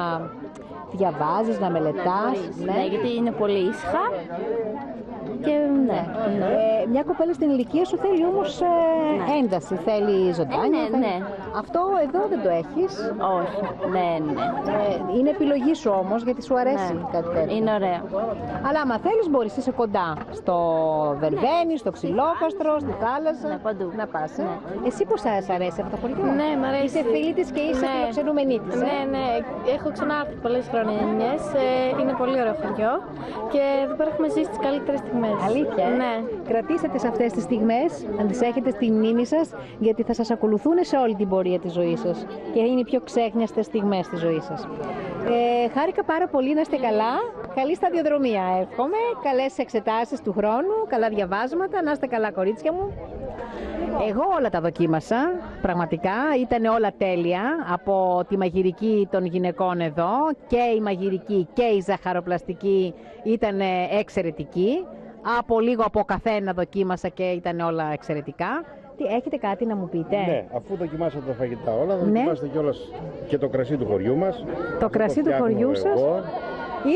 Speaker 4: διαβάζεις, να μελετάς?
Speaker 5: Ναι, γιατί είναι πολύ ήσυχα. Και ναι.
Speaker 4: Μια κοπέλα στην ηλικία σου θέλει όμως ένταση, θέλει ζωντάνια.
Speaker 5: Ναι.
Speaker 4: Αυτό εδώ δεν το έχεις?
Speaker 5: Όχι, ναι.
Speaker 4: Είναι επιλογή σου όμως, γιατί σου αρέσει κάτι τέτοιο.
Speaker 5: Είναι ωραία.
Speaker 4: Αλλά άμα θέλεις μπορείς, είσαι κοντά στο Βερβαίνι, στο Ξυλόκαστρο, στη θάλασσα.
Speaker 5: Ναι, παντού.
Speaker 4: Να πας. Εσύ πώς σας αρέσει αυτό το χωριό?
Speaker 5: Ναι, μ' αρέσει.
Speaker 4: Είσαι φίλη της και είσαι φιλοξενούμενη της.
Speaker 5: Ναι. Έχω ξανάρθει πολλές χρονιές. Είναι πολύ ωραίο χωριό και εδώ πέρα έχουμε ζήσει τις καλύτερες στιγμές.
Speaker 4: Αλήθεια?
Speaker 5: Ναι.
Speaker 4: Κρατήστε τις αυτές τις στιγμές, να τις έχετε στη μνήμη σας, γιατί θα σας ακολουθούν σε όλη την πορεία της ζωής σας και είναι οι πιο ξέχνιαστες στιγμές της ζωής σας. Χάρηκα πάρα πολύ, να είστε καλά. Καλή σταδιοδρομία εύχομαι, καλές εξετάσεις του χρόνου, καλά διαβάσματα, να είστε καλά κορίτσια μου. Εγώ όλα τα δοκίμασα, πραγματικά, ήταν όλα τέλεια, από τη μαγειρική των γυναικών εδώ και η μαγειρική και η ζαχαροπλαστική ήταν εξαιρετική. Από λίγο από καθένα δοκίμασα και ήταν όλα εξαιρετικά. Έχετε κάτι να μου πείτε?
Speaker 22: Ναι, αφού δοκιμάσατε τα φαγητά όλα, δοκιμάσετε κιόλας και το κρασί του χωριού μας.
Speaker 4: Το κρασί του χωριού σας.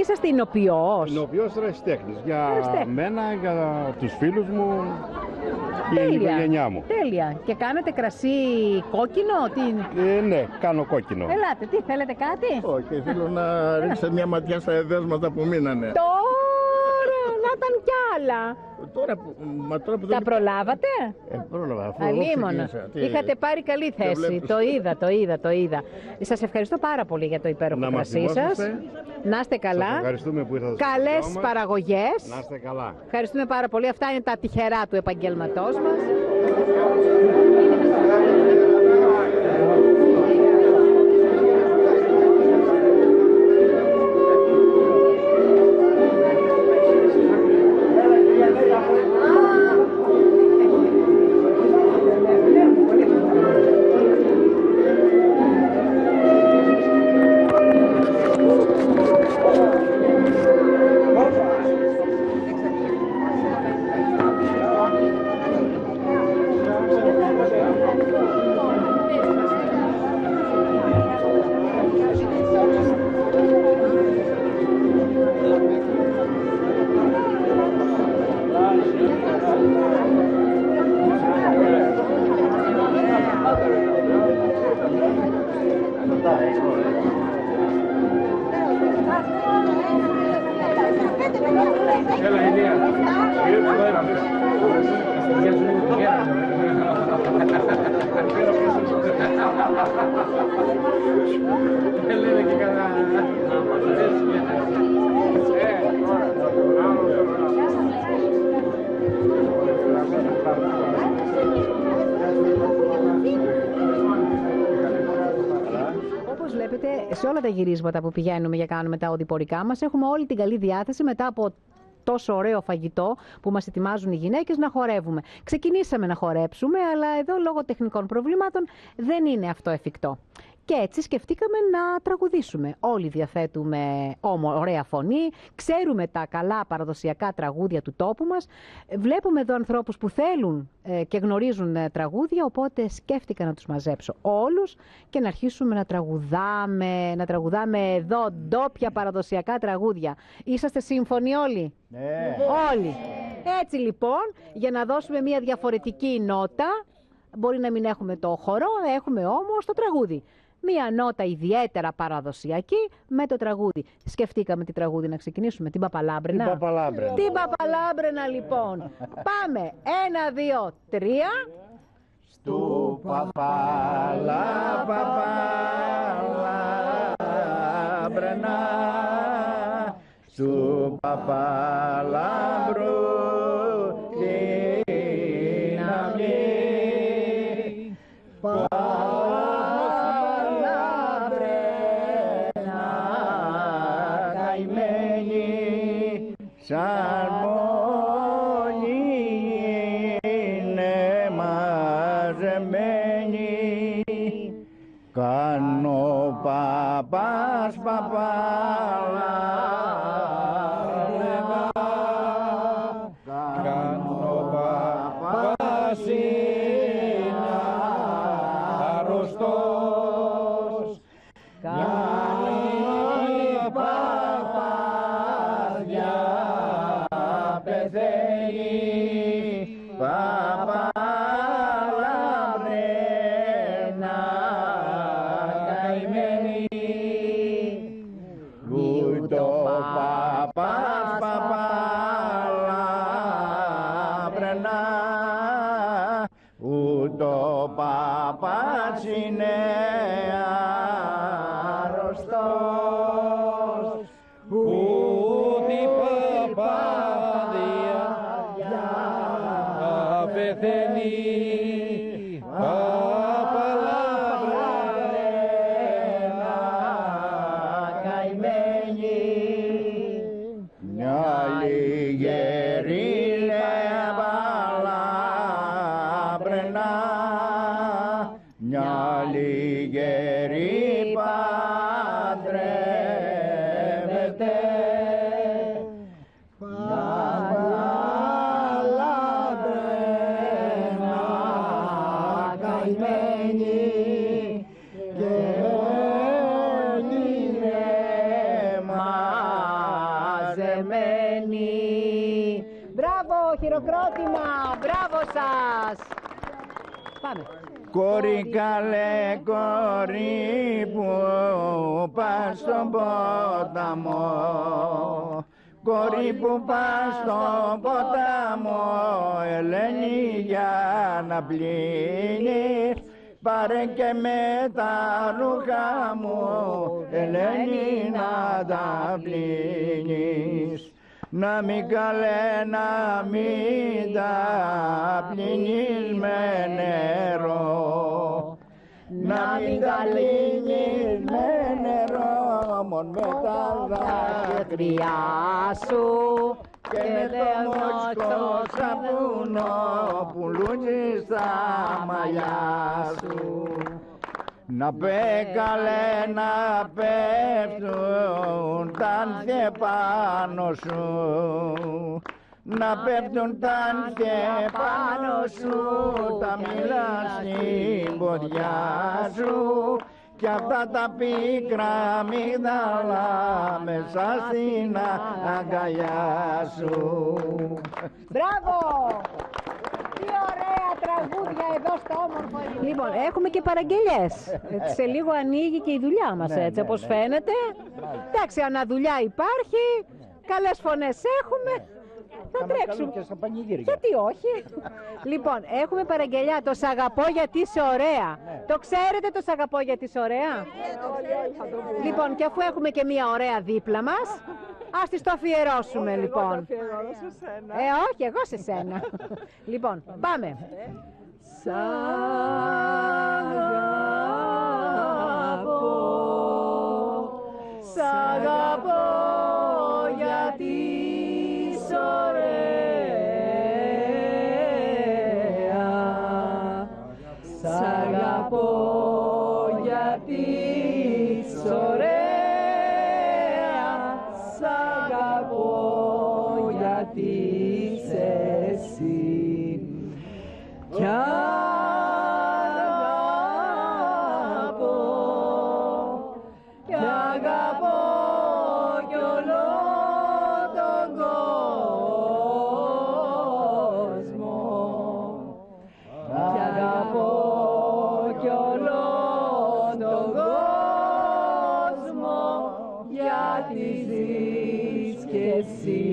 Speaker 4: Είσαστε ηνοποιός.
Speaker 22: Ηνοποιός ερασιτέχνης. Για μένα, για τους φίλους μου και η οικογένειά μου.
Speaker 4: Τέλεια. Και κάνετε κρασί κόκκινο?
Speaker 22: Ναι, κάνω κόκκινο.
Speaker 4: Ελάτε, τι θέλετε κάτι?
Speaker 19: Όχι, θέλω να ρίξετε μια ματιά στα εδέσματα που μείνανε.
Speaker 4: Να ήταν κι άλλα.
Speaker 19: Τώρα που
Speaker 4: τα προλάβατε?
Speaker 19: Πρόλαβα.
Speaker 4: Αλίμονα. Είχατε πάρει καλή θέση. Το είδα. Σας ευχαριστώ πάρα πολύ για το υπέροχο κρασί σας. Να είστε καλά.
Speaker 22: Σας ευχαριστούμε που ήρθατε.
Speaker 4: Καλές παραγωγές.
Speaker 22: Να είστε καλά.
Speaker 4: Ευχαριστούμε πάρα πολύ. Αυτά είναι τα τυχερά του επαγγέλματός μας. Όπως βλέπετε, σε όλα τα γυρίσματα που πηγαίνουμε για κάνουμε τα οδηπορικά μας, έχουμε όλη την καλή διάθεση μετά από τόσο ωραίο φαγητό που μας ετοιμάζουν οι γυναίκες να χορεύουμε. Ξεκινήσαμε να χορέψουμε, αλλά εδώ λόγω τεχνικών προβλημάτων δεν είναι αυτό εφικτό. Και έτσι σκεφτήκαμε να τραγουδήσουμε. Όλοι διαθέτουμε ωραία φωνή, ξέρουμε τα καλά παραδοσιακά τραγούδια του τόπου μας. Βλέπουμε εδώ ανθρώπους που θέλουν και γνωρίζουν τραγούδια, οπότε σκέφτηκα να τους μαζέψω όλους και να αρχίσουμε να τραγουδάμε εδώ ντόπια παραδοσιακά τραγούδια. Είσαστε σύμφωνοι όλοι?
Speaker 1: Ναι.
Speaker 4: Όλοι. Έτσι λοιπόν, για να δώσουμε μια διαφορετική νότα, μπορεί να μην έχουμε το χορό, έχουμε όμως το τραγούδι. Μία νότα ιδιαίτερα παραδοσιακή με το τραγούδι. Σκεφτήκαμε τι τραγούδι να ξεκινήσουμε, την Παπαλάμπρενα.
Speaker 1: Την Παπαλάμπρενα.
Speaker 4: Την Παπαλάμπρενα λοιπόν. Πάμε, 1, 2, 3.
Speaker 1: Στου Παπαλάμπρενα, στου Παπαλάμπρου την αυγή. Σαν μόνοι είναι μαζεμένοι, κάνω παπάς Παπαλάμπρενα, κάνω παπάς είναι αρρωστός, κάνει παπάδια πεθαίνει, Παπαλάμπρενα καημένη. Ούτω παπάς Παπαλάμπρενα, ούτω παπάς είναι αρρωστός, ούτι παπάδια πεθαίνει, Παπαλάμπρενα καημένη. Μια λιγερή Παπαλάμπρενα, μια λιγερή παντρεύεται.
Speaker 4: Μπράβο, χειροκρότημα, μπράβο σας. Πάμε.
Speaker 1: Κόρη καλέ, κόρη που πας στον ποταμό, κόρη που πας στον ποταμό, Ελένη για να πλύνεις, πάρε και με τα ρούχα μου, Ελένη να τα πλύνεις. Να μην καλέ, να μην τα πλύνεις με νερό, να μην τα πλύνεις με νερό, μον με τα δάκρυα σου και με το μόσκο σαπούνο που λούζεις στα μαλλιά σου. Να καλέ, να πέφτουν τα άνθια πάνω σου, να πέφτουν τα άνθια πάνω σου, τα μήλα στην ποδιά σου κι αυτά τα πίκρα μυγδαλά μέσα στην αγκαλιά σου.
Speaker 4: Μπράβο! Τι ωραία τραγούδια εδώ στο όμορφο ελληνικό. Λοιπόν, έχουμε και παραγγελιές. Σε λίγο ανοίγει και η δουλειά μας, έτσι όπως φαίνεται. Εντάξει, αναδουλειά υπάρχει, καλές φωνές έχουμε. Θα τρέξουμε.
Speaker 1: Και στα πανηγύρια.
Speaker 4: Γιατί όχι. Λοιπόν, έχουμε παραγγελιά. Το σ' αγαπώ γιατί είσαι ωραία. Το ξέρετε το σ' αγαπώ γιατί είσαι ωραία? Λοιπόν, και αφού έχουμε και μια ωραία δίπλα μας, ας της το αφιερώσουμε λοιπόν. Όχι, εγώ σε σένα. Λοιπόν, πάμε. Σ' αγαπώ, σ' αγαπώ γιατί είσαι ωραία. Σ' αγαπώ γιατί είσαι ωραία. Σ' αγαπώ γιατί είσαι εσύ. Κι αγαπώ, κι αγαπώ κι όλο τον κόσμο. Κι αγαπώ κι όλο τον κόσμο, γιατί ζεις κι εσύ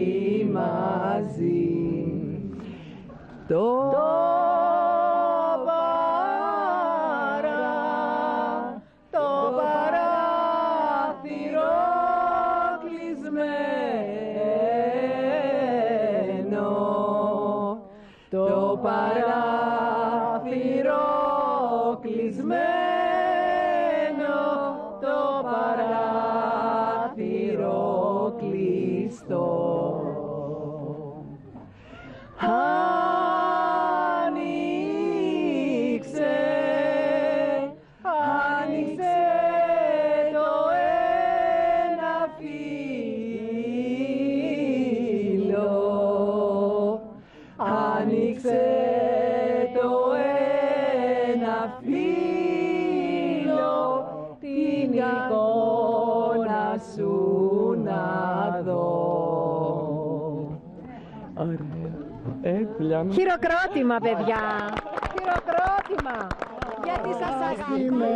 Speaker 4: μαζί. Το παράθυρο κλεισμένο, το παράθυρο κλεισμένο, το παράθυρο κλειστό. Άνοιξε το ένα φύλλο, άνοιξε το ένα φύλλο, την εικόνα σου να δω. Χειροκρότημα, παιδιά! Χειροκρότημα! Γιατί σας αγαπάμε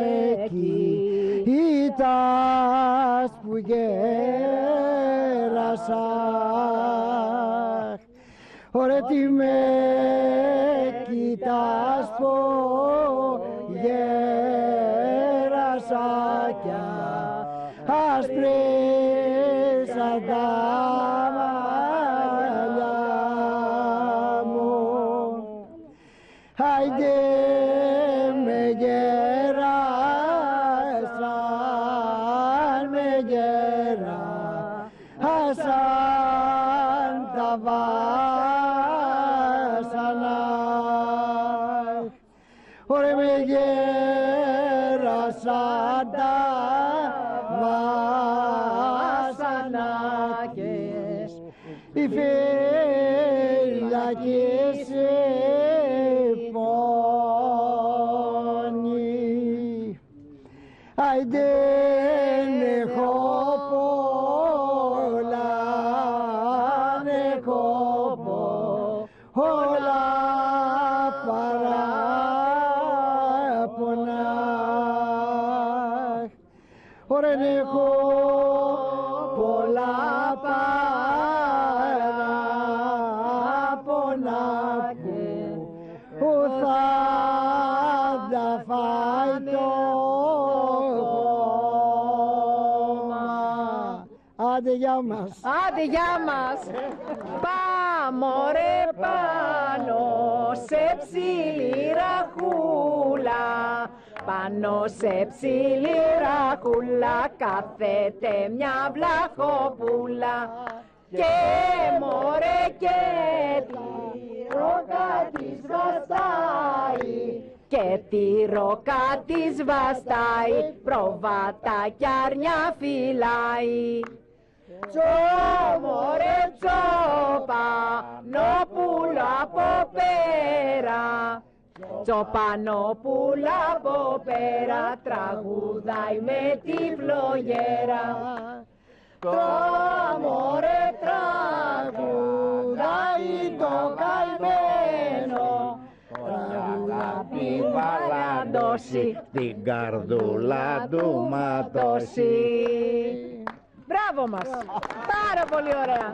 Speaker 4: εκεί.
Speaker 16: Ήτας που γέρασα, ωραία τι με κοιτάς που γέρασα κι άσπρεσα τα μαλλιά μου. Άιντε με γέρασαν, με γέρασαν τα βάσανα. Ωρε με γέρασαν τα βασανάκες, οι φύλακες πόνοι. Άιντεν έχω πολλά, έχω πολλά παράπονα. Ωρε έχω πολλά παράπονα που θα τα φάει το κόμμα. Άντε γεια μας.
Speaker 2: Άντε γεια μας. Πάμε ρε πάνω σε ψηλή ραχούλα, πάνω σε ψηλή ραχούλα κάθεται μια βλαχοπούλα και μωρέ και τη ρόκα της βαστάει, και τη ρόκα της βαστάει, πρόβατα κι αρνιά φυλάει. Μωρέ Τσοπανόπουλο από πέρα, Τσοπανόπουλο από πέρα, τραγουδάει με τη φλογέρα. Μωρέ τραγουδάει το καημένο, τραγουδάει παραδόση,
Speaker 1: την καρδούλα του ματώσει.
Speaker 2: Μπράβο μας! Πάρα πολύ ωραία!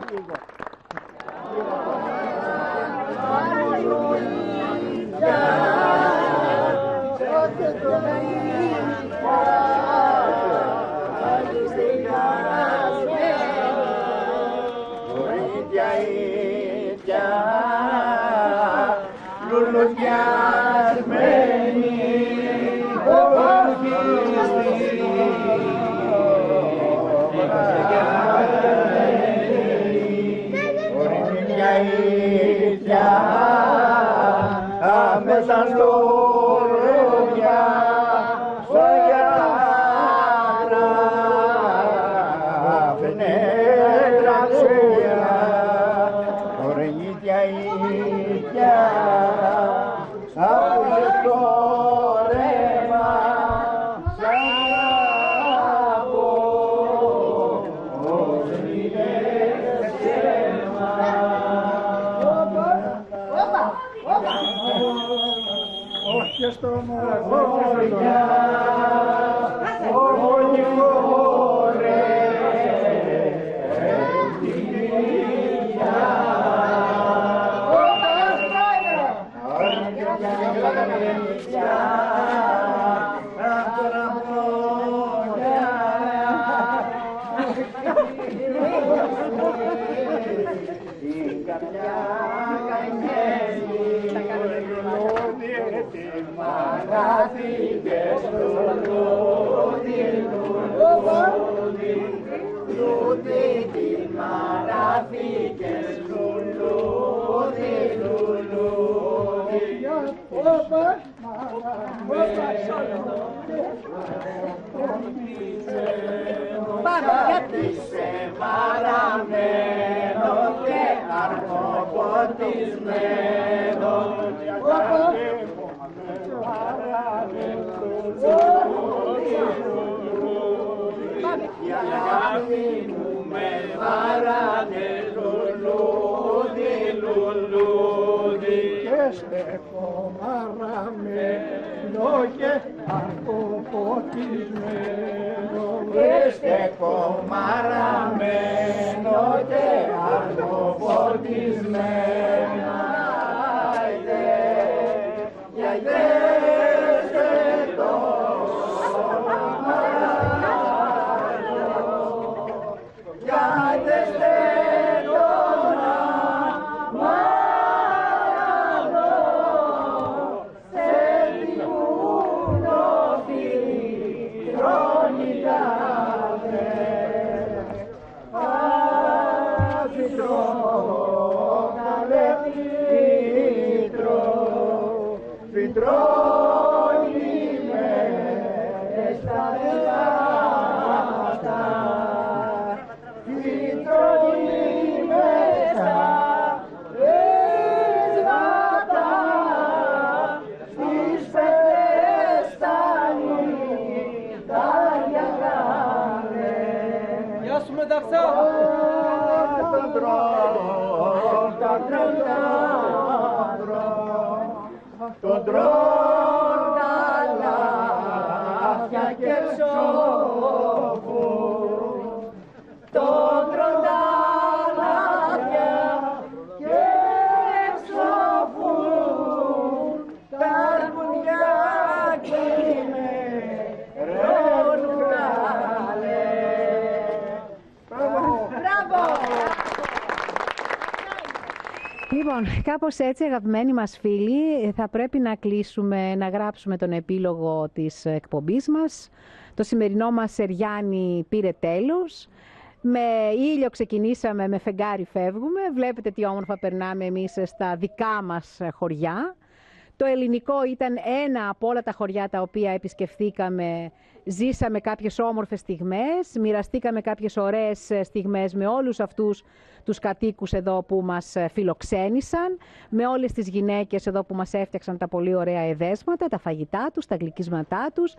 Speaker 1: Μέσα στο ρούγια, στο γιάρα, φαινέτρα ξούια, ορνίτια ίδια, άκουσες το ρέμα, σαν από ορνίτες ψέμα.
Speaker 16: Και στο μορφωριά,
Speaker 1: όλοι φορέ, μαγαθήκες λουλούδι, λουλούδι, λουλούδι, τι μαγαθήκες λουλούδι, λουλούδι. Γιατί σε βαραμένο και αρμοποτισμένο, η αγάπη μου με βαράνε λουλούδι, λουλούδι,
Speaker 16: και στέχω μαραμένο και αρκοποτισμένο,
Speaker 1: και στέχω μαραμένο και αρκοποτισμένο. Φυτρό
Speaker 8: Τον τρώνε τα λάθια και ψόφους, τον τρώνε τα λάθια και ψόφους, τα αρκουδιά κλείνε, ρώνουν καλέ. Μπράβο!
Speaker 4: Λοιπόν, κάπως έτσι, αγαπημένοι μας φίλοι, θα πρέπει να κλείσουμε, να γράψουμε τον επίλογο της εκπομπής μας. Το σημερινό μας Σεριάνι πήρε τέλος. Με ήλιο ξεκινήσαμε, με φεγγάρι φεύγουμε. Βλέπετε τι όμορφα περνάμε εμείς στα δικά μας χωριά. Το ελληνικό ήταν ένα από όλα τα χωριά τα οποία επισκεφθήκαμε. Ζήσαμε κάποιες όμορφες στιγμές, μοιραστήκαμε κάποιες ωραίες στιγμές με όλους αυτούς τους κατοίκους εδώ που μας φιλοξένησαν, με όλες τις γυναίκες εδώ που μας έφτιαξαν τα πολύ ωραία εδέσματα, τα φαγητά τους, τα γλυκίσματά τους.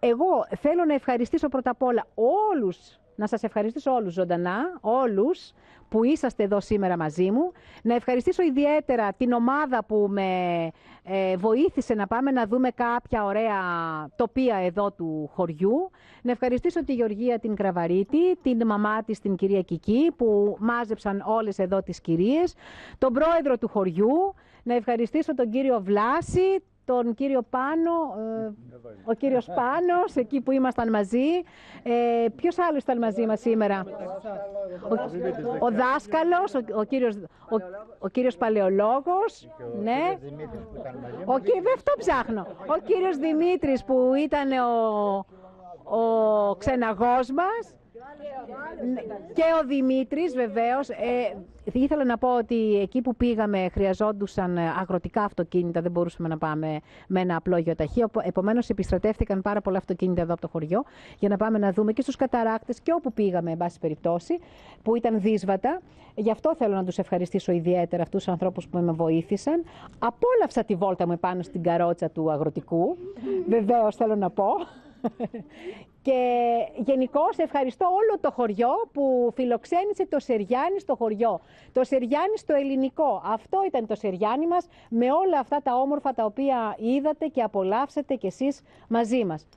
Speaker 4: Εγώ θέλω να ευχαριστήσω πρώτα απ' όλα όλους, να σας ευχαριστήσω όλους ζωντανά, όλους που είσαστε εδώ σήμερα μαζί μου. Να ευχαριστήσω ιδιαίτερα την ομάδα που με βοήθησε να πάμε να δούμε κάποια ωραία τοπία εδώ του χωριού. Να ευχαριστήσω τη Γεωργία την Κραβαρίτη, την μαμά της την κυρία Κική που μάζεψαν όλες εδώ τις κυρίες, τον πρόεδρο του χωριού, να ευχαριστήσω τον κύριο Βλάση, τον κύριο Πάνο, ο κύριος Πάνος, εκεί που ήμασταν μαζί. Ποιος άλλος ήταν μαζί μας σήμερα? Ο δάσκαλος, ο κύριος Παλαιολόγος, ναι. Αυτό ψάχνω. Ο κύριος Δημήτρης που ήταν ο ξεναγός μας. Και ο Δημήτρης βεβαίως. Ήθελα να πω ότι εκεί που πήγαμε χρειαζόντουσαν αγροτικά αυτοκίνητα, δεν μπορούσαμε να πάμε με ένα απλό γεωταχή. Επομένως επιστρατεύτηκαν πάρα πολλά αυτοκίνητα εδώ από το χωριό για να πάμε να δούμε και στους καταράκτες και όπου πήγαμε, εν πάση περιπτώσει, που ήταν δύσβατα. Γι' αυτό θέλω να τους ευχαριστήσω ιδιαίτερα αυτούς τους ανθρώπους που με βοήθησαν. Απόλαυσα τη βόλτα μου επάνω στην καρότσα του αγροτικού, βεβαίως θέλω να πω. Και γενικώς ευχαριστώ όλο το χωριό που φιλοξένησε το Σεριάνι στο χωριό. Το Σεριάνι στο ελληνικό. Αυτό ήταν το Σεριάνι μας με όλα αυτά τα όμορφα τα οποία είδατε και απολαύσατε κι εσείς μαζί μας.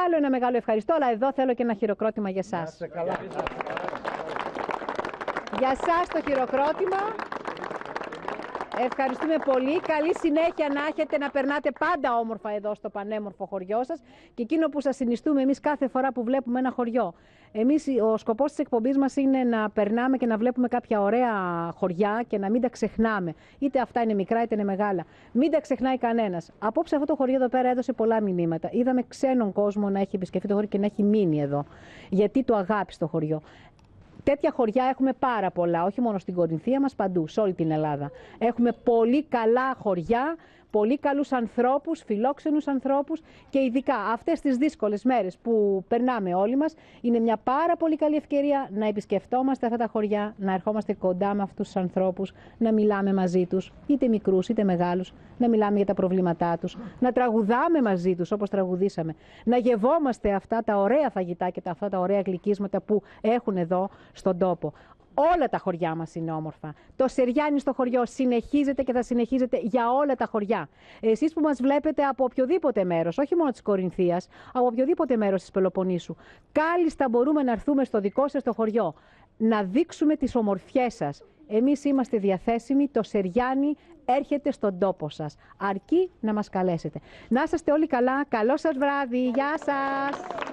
Speaker 4: Άλλο ένα μεγάλο ευχαριστώ, αλλά εδώ θέλω και ένα χειροκρότημα για σας. Για σας το χειροκρότημα. Ευχαριστούμε πολύ. Καλή συνέχεια να έχετε, να περνάτε πάντα όμορφα εδώ στο πανέμορφο χωριό σας και εκείνο που σας συνιστούμε εμείς κάθε φορά που βλέπουμε ένα χωριό. Ο σκοπός της εκπομπής μας είναι να περνάμε και να βλέπουμε κάποια ωραία χωριά και να μην τα ξεχνάμε. Είτε αυτά είναι μικρά είτε είναι μεγάλα. Μην τα ξεχνάει κανένας. Απόψε αυτό το χωριό εδώ πέρα έδωσε πολλά μηνύματα. Είδαμε ξένον κόσμο να έχει επισκεφτεί το χωριό και να έχει μείνει εδώ. Γιατί το αγάπησε το χωριό. Τέτοια χωριά έχουμε πάρα πολλά, όχι μόνο στην Κορινθία μας, παντού, σε όλη την Ελλάδα. Έχουμε πολύ καλά χωριά, πολύ καλούς ανθρώπους, φιλόξενους ανθρώπους και ειδικά αυτές τις δύσκολες μέρες που περνάμε όλοι μας, είναι μια πάρα πολύ καλή ευκαιρία να επισκεφτόμαστε αυτά τα χωριά, να ερχόμαστε κοντά με αυτούς τους ανθρώπους, να μιλάμε μαζί τους, είτε μικρούς είτε μεγάλους, να μιλάμε για τα προβλήματά τους, να τραγουδάμε μαζί τους όπως τραγουδήσαμε, να γευόμαστε αυτά τα ωραία φαγητά και αυτά τα ωραία γλυκίσματα που έχουν εδώ στον τόπο. Όλα τα χωριά μας είναι όμορφα. Το Σεριάνι στο χωριό συνεχίζεται και θα συνεχίζεται για όλα τα χωριά. Εσείς που μας βλέπετε από οποιοδήποτε μέρος, όχι μόνο της Κορινθίας, από οποιοδήποτε μέρος της Πελοποννήσου, κάλλιστα μπορούμε να έρθουμε στο δικό σας το χωριό, να δείξουμε τις ομορφιές σας. Εμείς είμαστε διαθέσιμοι, το Σεριάνι έρχεται στον τόπο σας. Αρκεί να μας καλέσετε. Να είσαστε όλοι καλά, καλό σας βράδυ, γεια σας!